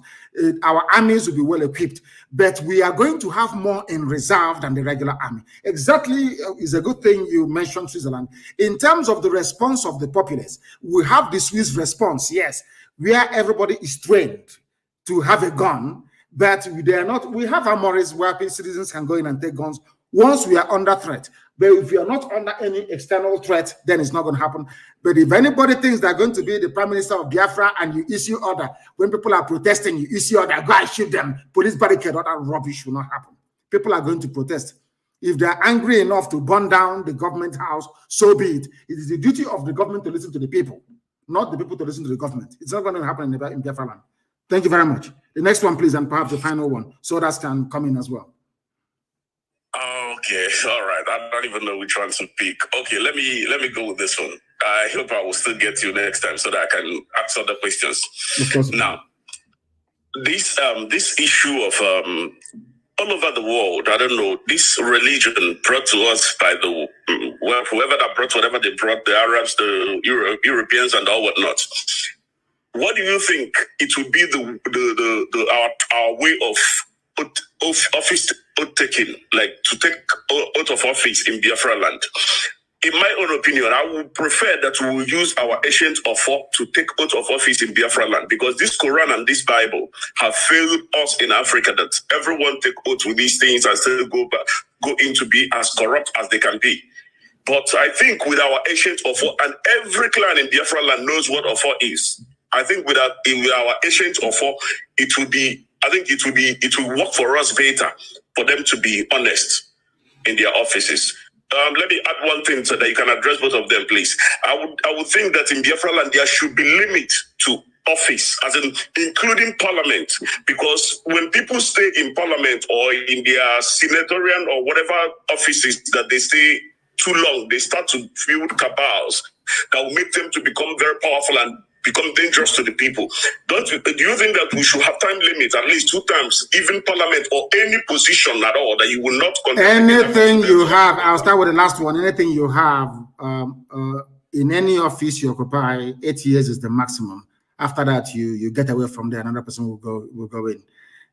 Our armies will be well equipped, but we are going to have more in reserve than the regular army. Exactly, is a good thing you mentioned Switzerland. In terms of the response of the populace, we have the Swiss response, yes, where everybody is trained to have a gun, but they are not. We have armories where citizens can go in and take guns once we are under threat. But if you are not under any external threat, then it's not going to happen. But if anybody thinks they're going to be the prime minister of Biafra and you issue order, when people are protesting, you issue order, go and shoot them, police barricade, all that rubbish will not happen. People are going to protest. If they're angry enough to burn down the government house, so be it. It is the duty of the government to listen to the people, not the people to listen to the government. It's not going to happen in Biafra land. Thank you very much. The next one, please, and perhaps the final one, so that can come in as well. Okay, all right. I don't even know which one to pick. Okay, let me go with this one. I hope I will still get you next time so that I can answer the questions. Of course. Now, this issue of all over the world, I don't know, this religion brought to us by the whoever that brought whatever they brought, the Arabs, the Europeans, and all whatnot. What do you think it would be our way of office taking, like to take out of office in Biafra land? In my own opinion, I would prefer that we will use our ancient offer to take out of office in Biafra land, because this Quran and this Bible have failed us in Africa, that everyone take out with these things and still go in to be as corrupt as they can be. But I think with our ancient offer, and every clan in Biafra land knows what offer is. I think with our ancient offer, it will work for us better for them to be honest in their offices. Let me add one thing so that you can address both of them, please. I would think that in Biafra land there should be limit to office, as in including parliament, because when people stay in parliament or in their senatorial or whatever offices that they stay too long, they start to build cabals that will make them to become very powerful and become dangerous to the people. Do you think that we should have time limits, at least 2 times, even parliament or any position at all, that you will not anything you have? I'll start with the last one. Anything you have in any office you occupy, 8 years is the maximum. After that, you get away from there. Another person will go in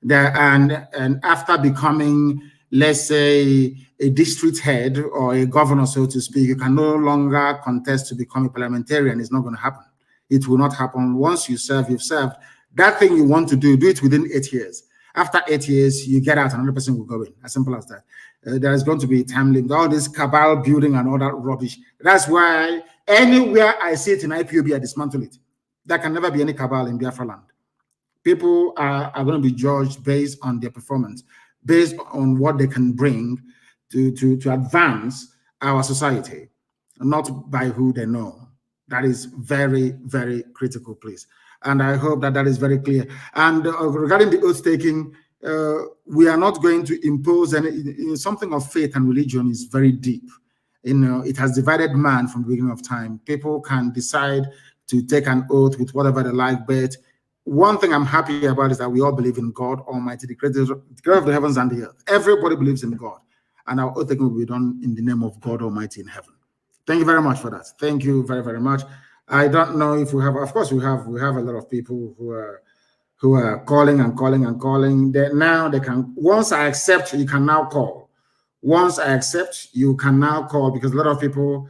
there, and after becoming, let's say, a district head or a governor, so to speak, you can no longer contest to become a parliamentarian. It's not going to happen. It will not happen. Once you serve, you've served. That thing you want to do it within 8 years. After 8 years, you get out, another person will go in. As simple as that. There is going to be a time limit. All this cabal building and all that rubbish. That's why anywhere I see it in IPOB, I dismantle it. There can never be any cabal in Biafra land. People are going to be judged based on their performance, based on what they can bring to advance our society, not by who they know. That is very, very critical, please. And I hope that is very clear. And regarding the oath taking, we are not going to impose any. Something of faith and religion is very deep. It has divided man from the beginning of time. People can decide to take an oath with whatever they like, but one thing I'm happy about is that we all believe in God Almighty, the creator of the heavens and the earth. Everybody believes in God, and our oath taking will be done in the name of God Almighty in heaven. Thank you very much for that. Thank you very, very much. I don't know if we have, of course, we have a lot of people who are calling and calling and calling. Now they can, once I accept, you can now call. Once I accept, you can now call, because a lot of people,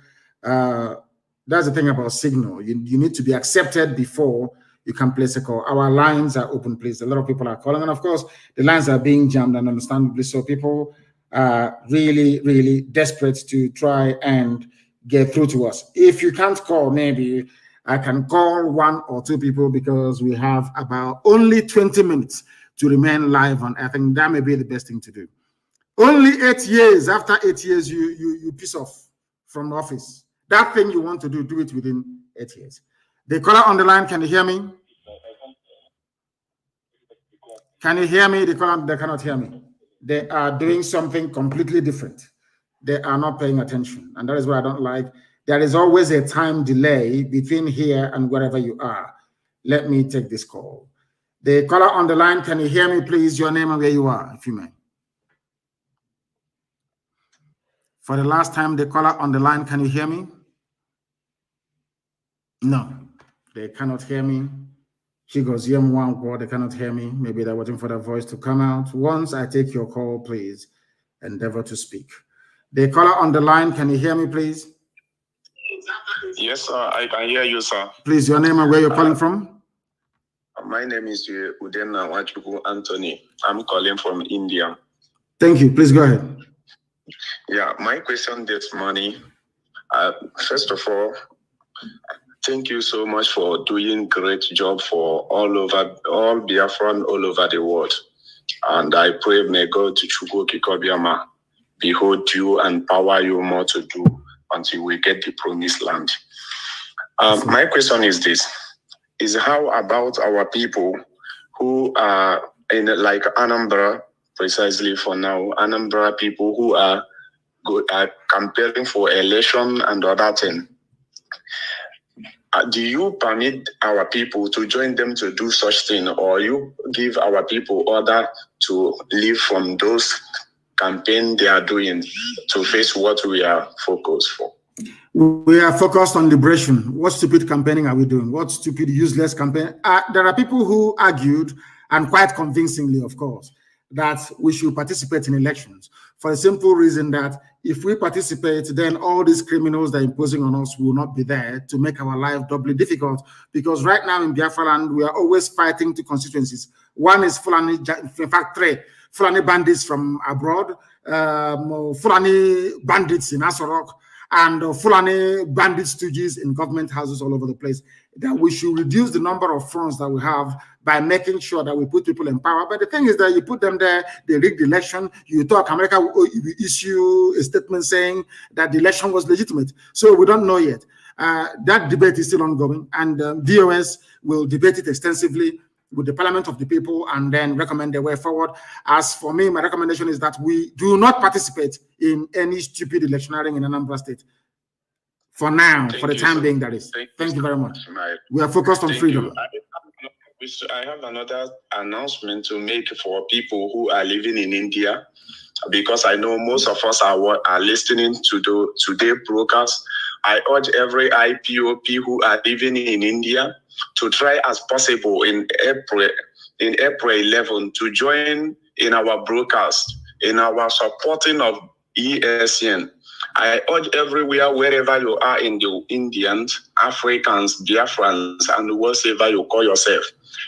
that's the thing about Signal. You need to be accepted before you can place a call. Our lines are open, please. A lot of people are calling, and of course, the lines are being jammed, and understandably so. People are really, really desperate to try and get through to us. If you can't call, maybe I can call 1 or 2 people, because we have about only 20 minutes to remain live on. I think that may be the best thing to do. Only 8 years. After 8 years, you piss off from the office. That thing you want to do it within 8 years. The caller on the line, can you hear me? Can you hear me? The caller, they cannot hear me. They are doing something completely different. They are not paying attention, and that is what I don't like. There is always a time delay between here and wherever you are. Let me take this call. The caller on the line, can you hear me, please? Your name and where you are, if you may. For the last time, the caller on the line, can you hear me? No, they cannot hear me. She goes, they cannot hear me. Maybe they're waiting for the voice to come out. Once I take your call, please endeavor to speak. The caller on the line, can you hear me, please? Yes, sir, I can hear you, sir. Please, your name and where you're calling from? My name is Udena Wachuku Anthony. I'm calling from India. Thank you. Please go ahead. Yeah, my question this morning. First of all, thank you so much for doing great job for all Biafran all over the world. And I pray may God to Chugo Kikobiama behold you and power you more to do until we get the promised land. My question is this, is how about our people who are in like Anambra, precisely for now, Anambra people who are campaigning for election and other thing. do you permit our people to join them to do such thing, or you give our people order to leave from those campaigns they are doing to face what we are focused for? We are focused on liberation. What stupid campaigning are we doing? What stupid, useless campaign? There are people who argued, and quite convincingly, of course, that we should participate in elections for the simple reason that if we participate, then all these criminals that are imposing on us will not be there to make our life doubly difficult. Because right now in Biafra land, we are always fighting two constituencies. One is Fulani, in fact, three Fulani bandits from abroad, Fulani bandits in Asorok, and Fulani bandit stooges in government houses all over the place. That we should reduce the number of fronts that we have by making sure that we put people in power. But the thing is that you put them there, they rig the election, you talk, America will issue a statement saying that the election was legitimate. So we don't know yet. That debate is still ongoing, and DOS will debate it extensively with the Parliament of the People and then recommend the way forward. As for me, my recommendation is that we do not participate in any stupid electioneering in Anambra State. For now, for the time being, that is. Thank you very much. We are focused on freedom. I have another announcement to make for people who are living in India, because I know most of us are listening to today's broadcast. I urge every IPOP who are living in India to try as possible in April 11 to join in our broadcast, in our supporting of ESN. I urge everywhere, wherever you are in the Indians, Africans, Biafrans, and whatever you call yourself.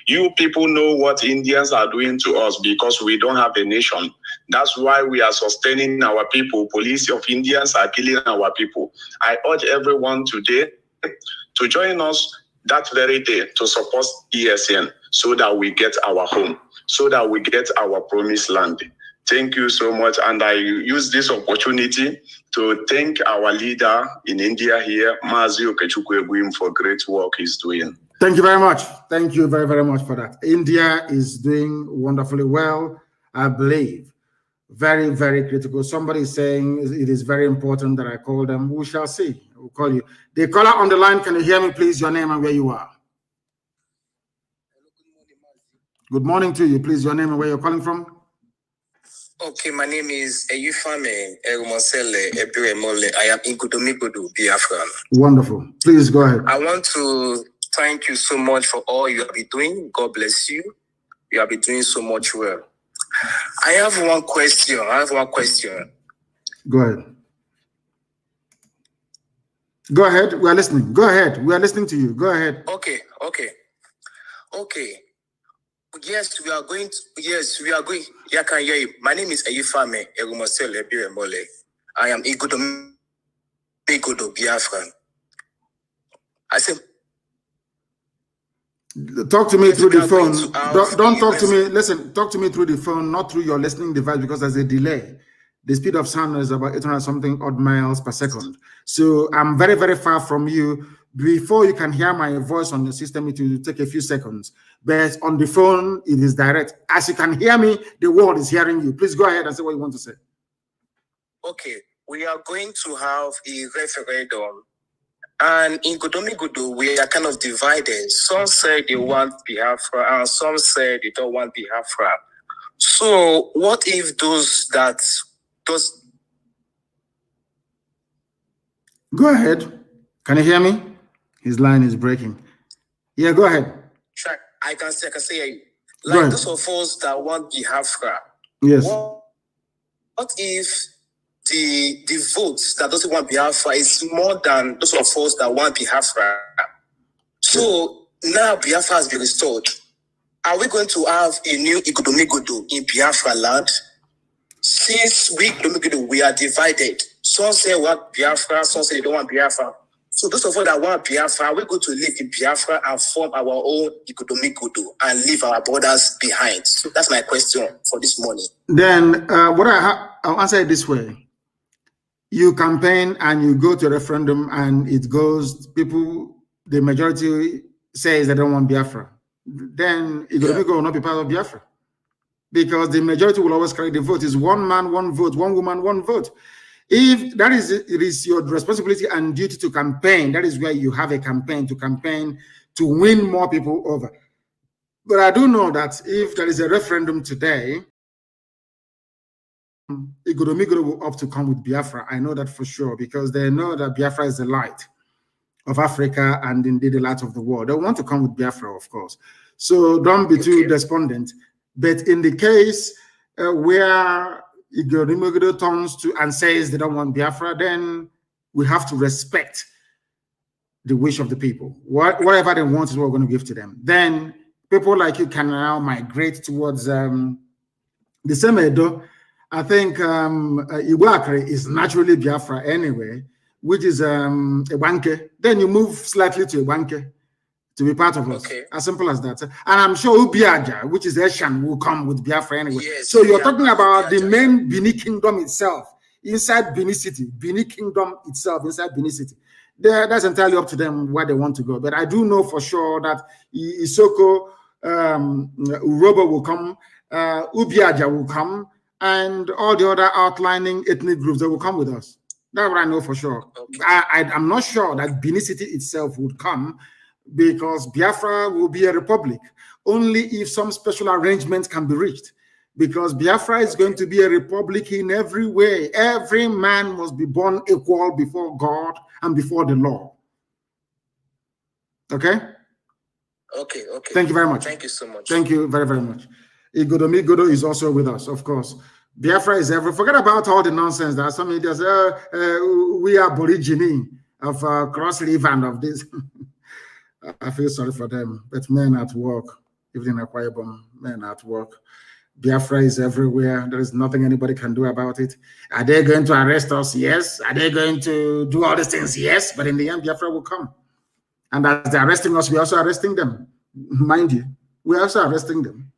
You people know what Indians are doing to us because we don't have a nation. That's why we are sustaining our people. Police of Indians are killing our people. I urge everyone today to join us that very day to support ESN so that we get our home, so that we get our promised land. Thank you so much. And I use this opportunity to thank our leader in India here, Mazi Nnamdi, for great work he's doing. Thank you very much. Thank you very, very much for that. India is doing wonderfully well, I believe. Very, very critical. Somebody is saying it is very important that I call them. We shall see. We'll call you. The caller on the line, can you hear me, please? Your name and where you are. Good morning to you, please. Your name and where you're calling from. Okay, my name is Eyufame Erumosele Ebiremole. I am in Gudomigodo, Biafran. Wonderful. Please go ahead. I want to thank you so much for all you have been doing. God bless you. You have been doing so much well. I have one question. Go ahead. Go ahead. We are listening. Go ahead. We are listening to you. Go ahead. Okay. Yes, we are going. Yeah, I can hear you. My name is Eyufame Erumosele Ebiremole. I am Igodo Biafran. I said, talk to me through the phone. Don't talk to me. Listen, talk to me through the phone, not through your listening device, because there's a delay. The speed of sound is about 800 something odd miles per second. So I'm very, very far from you. Before you can hear my voice on the system, it will take a few seconds. But on the phone, it is direct. As you can hear me, the world is hearing you. Please go ahead and say what you want to say. Okay, we are going to have a referendum. And in Gudomigodo, we are kind of divided. Some say they want Biafra, and some say they don't want Biafra. So what if those... Go ahead. Can you hear me? His line is breaking. Yeah, go ahead. I can say like those of us that want Biafra. Yes. What if the votes that doesn't want Biafra is more than those of us that want Biafra? So now Biafra has been restored. Are we going to have a new Igudomigodo in Biafra land? Since we are divided. Some say want Biafra, some say they don't want Biafra. So those of us that want Biafra, we're going to live in Biafra and form our own Igudomigodo and leave our borders behind. So that's my question for this morning. Then I'll answer it this way. You campaign and you go to a referendum and it goes, the majority says they don't want Biafra. Then Igudomigodo will not be part of Biafra. Because the majority will always carry the vote. It's one man, one vote, one woman, one vote. If that is, it is your responsibility and duty to campaign. That is where you have a campaign to win more people over. But I do know that if there is a referendum today, Igoromigoro will opt to come with Biafra. I know that for sure, because they know that Biafra is the light of Africa and indeed the light of the world. They want to come with Biafra, of course. So don't be too despondent. But in the case where Igoromigoro turns to and says they don't want Biafra, then we have to respect the wish of the people. Whatever they want is what we're going to give to them. Then people like you can now migrate towards the same Edo. I think Iwakre is naturally Biafra anyway, which is Ewanke. Then you move slightly to Ewanke to be part of us. As simple as that. And I'm sure Ubiaja, which is Eshan, will come with Biafra anyway. Yes, so you're talking about the main Bini Kingdom itself, inside Bini City, Bini Kingdom itself, inside Bini City. That's entirely up to them where they want to go. But I do know for sure that Isoko, Urobo will come, Ubiaja will come, and all the other outlining ethnic groups that will come with us. That's what I know for sure. I'm not sure that Benin City itself would come, because Biafra will be a republic only if some special arrangements can be reached. Because Biafra is going to be a republic in every way. Every man must be born equal before God and before the law. Okay? Okay. Thank you very much. Thank you so much. Thank you very, very much. Igodomigodo is also with us, of course. Biafra is ever. Forget about all the nonsense that some media say, we are Aborigine of Cross River and of this. I feel sorry for them, but men at work, even in Akwa Ibom, men at work. Biafra is everywhere. There is nothing anybody can do about it. Are they going to arrest us? Yes. Are they going to do all these things? Yes. But in the end, Biafra will come. And as they're arresting us, we're also arresting them. Mind you, we're also arresting them.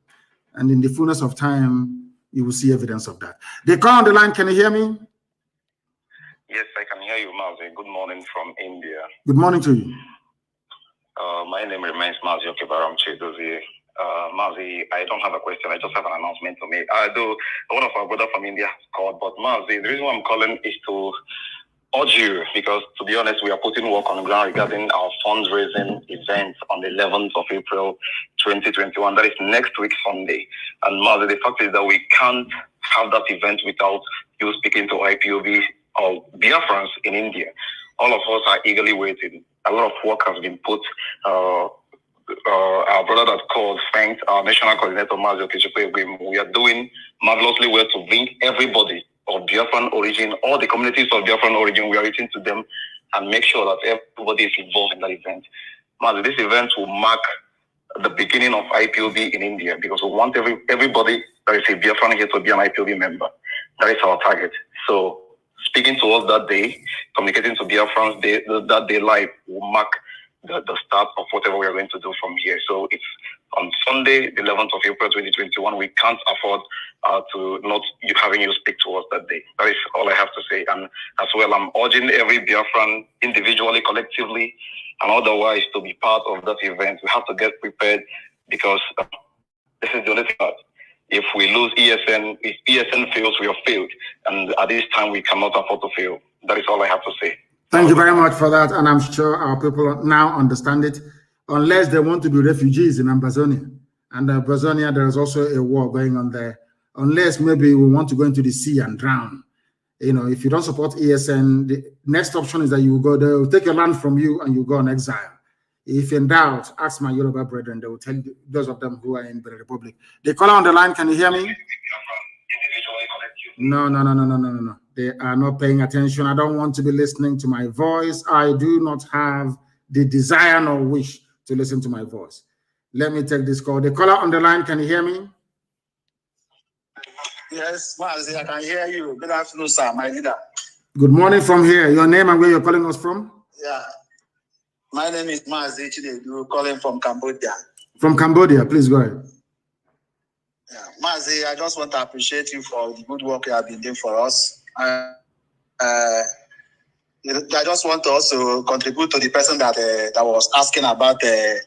And in the fullness of time, you will see evidence of that. They call on the line. Can you hear me? Yes, I can hear you, Mazi. Good morning from India. Good morning to you. My name remains Mazi Chidozie. Mazi, I don't have a question. I just have an announcement to make. Though one of our brothers from India called, but Mazi, the reason why I'm calling is to urge you, because to be honest, we are putting work on the ground regarding our fundraising event on the 11th of April 2021. That is next week, Sunday. And Mazi, the fact is that we can't have that event without you speaking to IPOB or Biafrans in India. All of us are eagerly waiting. A lot of work has been put. Our brother that called thanked our national coordinator, Mazi Nnamdi. We are doing marvelously well to bring everybody of Biafran origin, all the communities of Biafran origin, we are reaching to them and make sure that everybody is involved in that event. Mazi, this event will mark the beginning of IPOB in India, because we want everybody that is a Biafran here to be an IPOB member. That is our target. So speaking to us that day, communicating to Biafrans that day live will mark the start of whatever we are going to do from here. So it's on Sunday, the 11th of April 2021. We can't afford to not having you speak to us that day. That is all I have to say. And as well, I'm urging every Biafran individually, collectively, and otherwise to be part of that event. We have to get prepared, because this is the only thing that if we lose ESN, if ESN fails, we have failed. And at this time, we cannot afford to fail. That is all I have to say. Thank you very much for that. And I'm sure our people now understand it, unless they want to be refugees in Amazonia. And Amazonia, there is also a war going on there. Unless maybe we want to go into the sea and drown. You know, if you don't support ESN, the next option is that you will go there, will take your land from you and you go on exile. If in doubt, ask my Yoruba brethren, they will tell you, those of them who are in the Republic. They call on the line, can you hear me? No. They are not paying attention. I don't want to be listening to my voice. I do not have the desire nor wish to listen to my voice. Let me take this call. The caller on the line, can you hear me? Yes, Mazi, I can hear you. Good afternoon, sir, my leader. Good morning from here. Your name and where you're calling us from? Yeah, my name is Mazi Nnamdi, calling from Cambodia. From Cambodia, please go ahead. Yeah, Mazi, I just want to appreciate you for the good work you have been doing for us. I just want to also contribute to the person that was asking about the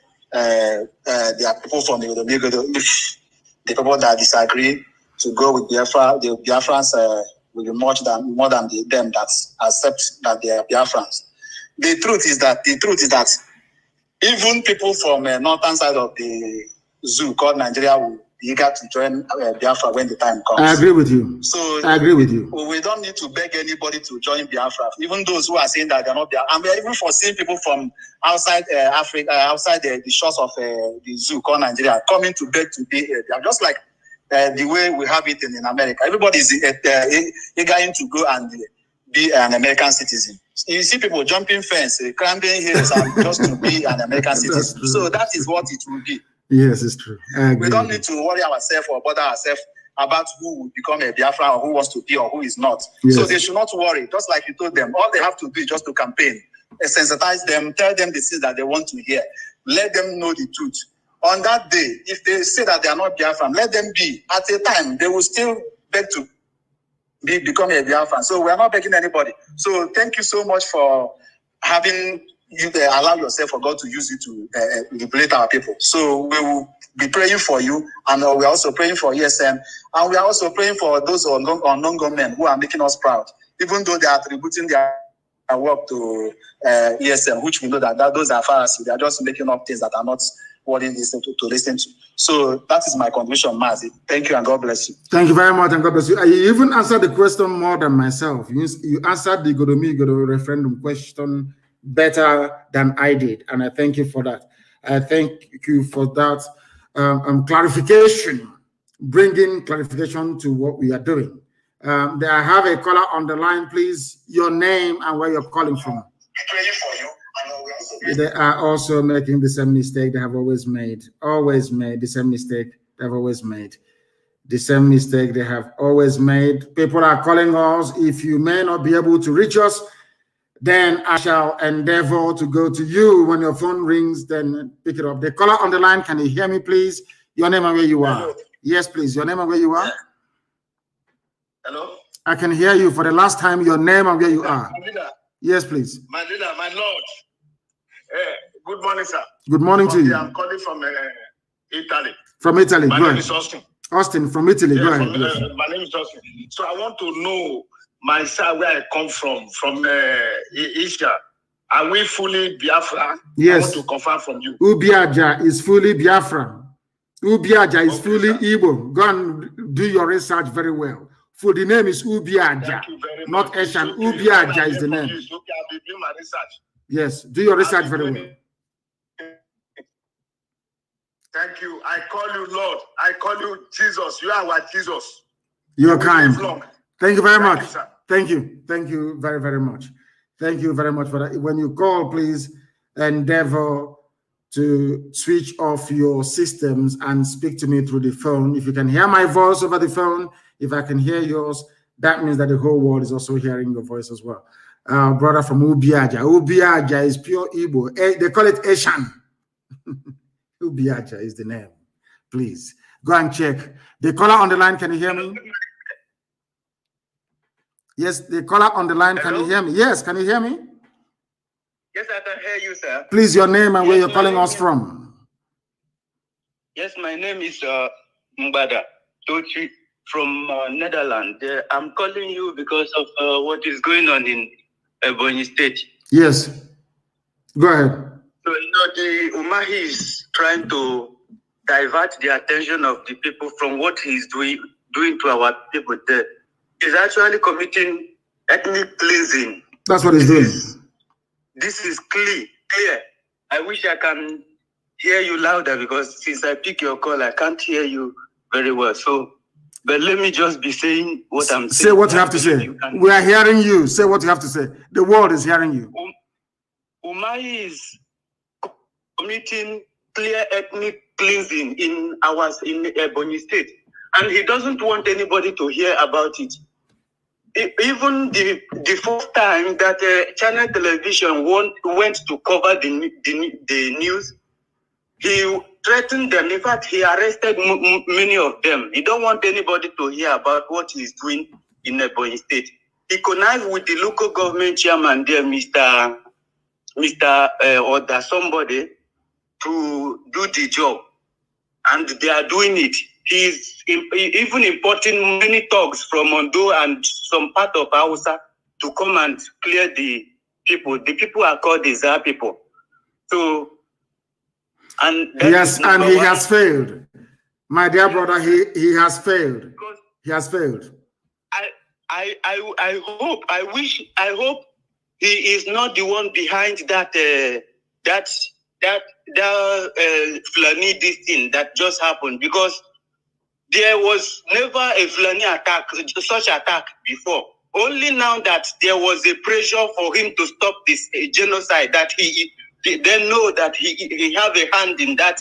people from the people that disagree to go with Biafra, the Biafrans will be more than them that accept that they are Biafrans. The truth is that even people from northern side of the zoo called Nigeria will be eager to join Biafra when the time comes. I agree with you. So I agree with you. We don't need to beg anybody to join Biafra. Even those who are saying that they're not Biafra, and we're even foreseeing people from outside Africa, outside the shores of the zoo called Nigeria, coming to beg to be just like the way we have it in America. Everybody is eager to go and be an American citizen. You see people jumping fence, climbing hills, and just to be an American citizen. So that is what it will be. Yes, it's true. We don't need to worry ourselves or bother ourselves about who will become a Biafra or who wants to be or who is not. Yes. So they should not worry. Just like you told them, all they have to do is just to campaign, sensitize them, tell them the things that they want to hear, let them know the truth. On that day, if they say that they are not Biafran, let them be. At a time, they will still beg to become a Biafran. So we are not begging anybody. So thank you so much for having you allow yourself for God to use you to liberate our people. So we will be praying for you, and we are also praying for ESM, and we are also praying for those unknown government who are making us proud, even though they are attributing their work to ESM, which we know that those are Pharisees. They are just making up things that are not worthy to listen to. So that is my contribution, Mazi. Thank you, and God bless you. Thank you very much, and God bless you. You even answered the question more than myself. You answered the Godomi referendum question better than I did, and I thank you for that. I thank you for that clarification, bringing clarification to what we are doing. I have a caller on the line, please. Your name and where you're calling from. They are also making the same mistake they have always made. The same mistake they have always made. The same mistake they have always made. People are calling us. If you may not be able to reach us, then I shall endeavor to go to you. When your phone rings, then pick it up. The caller on the line, can you hear me, please? Your name and where you are. Hello. Yes, please. Your name and where you are. Hello? I can hear you for the last time. Your name and where you are. My leader. Yes, please. My leader, my lord. Good morning, sir. Good morning to you. I'm calling from Italy. From Italy. My Go name ahead. is Austin. Austin from Italy. Yeah, Go ahead. Yes. my name is Austin. So I want to know my side, where I come from Asia. Are we fully Biafra? Yes. I want to confirm from you. Ubiaja is fully Biafra. Ubiaja is fully sir. Igbo. Go and do your research very well. For the name is Ubiaja, Thank you very not much. Eshan. Okay. Ubiaja is the name. Okay, I'll be doing my research. Yes, do your research very well. Thank you. I call you Lord. I call you Jesus. You are our Jesus. You're kind. Thank you very much. You, sir. Thank you. Thank you very, very much. Thank you very much for that. When you call, please endeavor to switch off your systems and speak to me through the phone. If you can hear my voice over the phone, if I can hear yours, that means that the whole world is also hearing your voice as well. Brother from Ubiaja. Ubiaja is pure Igbo. They call it Eshan. Ubiaja is the name. Please go and check. The caller on the line, can you hear me? Yes, the caller on the line, can you hear me? Yes, can you hear me? Yes, I can hear you, sir. Please, your name and where you're calling us from. Yes, my name is Mbada Tochi from Netherlands. I'm calling you because of what is going on in Ebonyi State. Yes, go ahead. So, the Umahi is trying to divert the attention of the people from what he's doing to our people there. He's actually committing ethnic cleansing. That's what he's doing. This is clear. I wish I can hear you louder, because since I pick your call, I can't hear you very well. So, but let me just be saying what I'm saying. Say what you have to say. We are hearing you. Say what you have to say. The world is hearing you. Umahi is committing clear ethnic cleansing in Ebonyi State, and he doesn't want anybody to hear about it. Even the first time that channel television went to cover the news, he threatened them. In fact, he arrested many of them. He don't want anybody to hear about what he's doing in Ebonyi State. He connived with the local government chairman there, Mr. Or somebody, to do the job, and they are doing it. he's even importing many thugs from Ondo and some part of Hausa to come and clear the people. The people are called the Zar people. So, and yes, and he has failed. My dear brother, he has failed. He has failed. I hope he is not the one behind that Fulani this thing that just happened, because there was never a Fulani attack, such attack before. Only now that there was a pressure for him to stop this genocide, that they know that he have a hand in that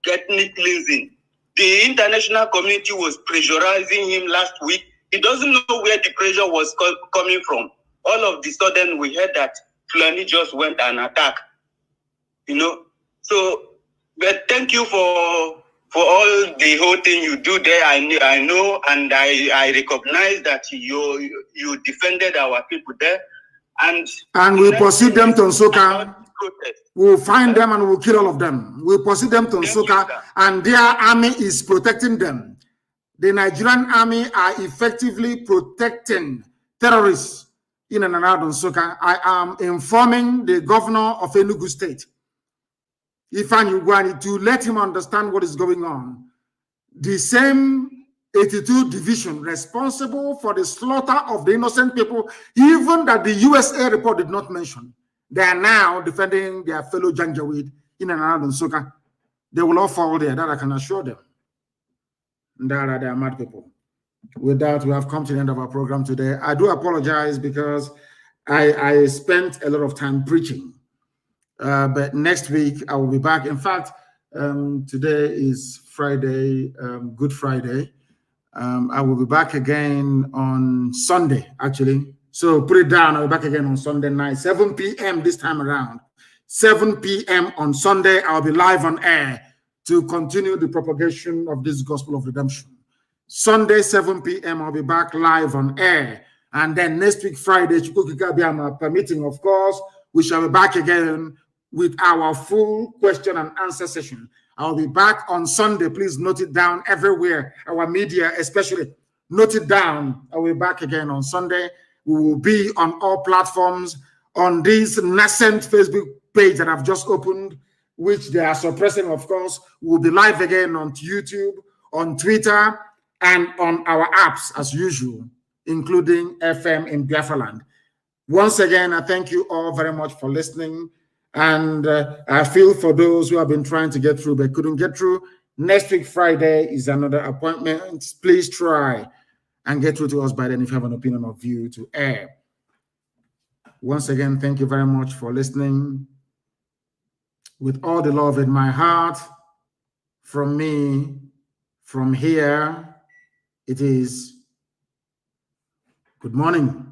ethnic cleansing. The international community was pressurizing him last week. He doesn't know where the pressure was coming from. All of the sudden, we heard that Fulani just went and attacked. You know, so, but thank you for all the whole thing you do there. I know, and I recognize that you defended our people there, and we pursue them to Nsukka. We'll find them and we'll kill all of them. We'll pursue them to Nsukka, and their army is protecting them. The Nigerian army are effectively protecting terrorists in and around Nsukka. I am informing the governor of Enugu State, Ifeanyi Ugwuanyi, to let him understand what is going on. The same 82 division responsible for the slaughter of the innocent people, even that the USA report did not mention, they are now defending their fellow Janjaweed in and around Nsukka. They will all fall there, that I can assure them. They are mad people. With that, we have come to the end of our program today. I do apologize because I spent a lot of time preaching. But next week, I will be back. In fact, today is Friday, Good Friday. I will be back again on Sunday, actually. So put it down. I'll be back again on Sunday night, 7 p.m. this time around. 7 p.m. on Sunday, I'll be live on air to continue the propagation of this gospel of redemption. Sunday, 7 p.m., I'll be back live on air. And then next week, Friday, permitting, of course, we shall be back again with our full question and answer session. I'll be back on Sunday. Please note it down everywhere. Our media, especially, note it down. I'll be back again on Sunday. We will be on all platforms on this nascent Facebook page that I've just opened, which they are suppressing, of course. We'll be live again on YouTube, on Twitter, and on our apps as usual, including FM in Biafra land. Once again, I thank you all very much for listening. And I feel for those who have been trying to get through but couldn't get through. Next week, Friday, is another appointment. Please try and get through to us by then if you have an opinion or view to air. Once again, thank you very much for listening. With all the love in my heart, from me, from here, it is good morning.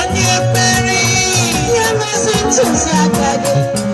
Onye mmeri, ya mezi ntụziaka gị.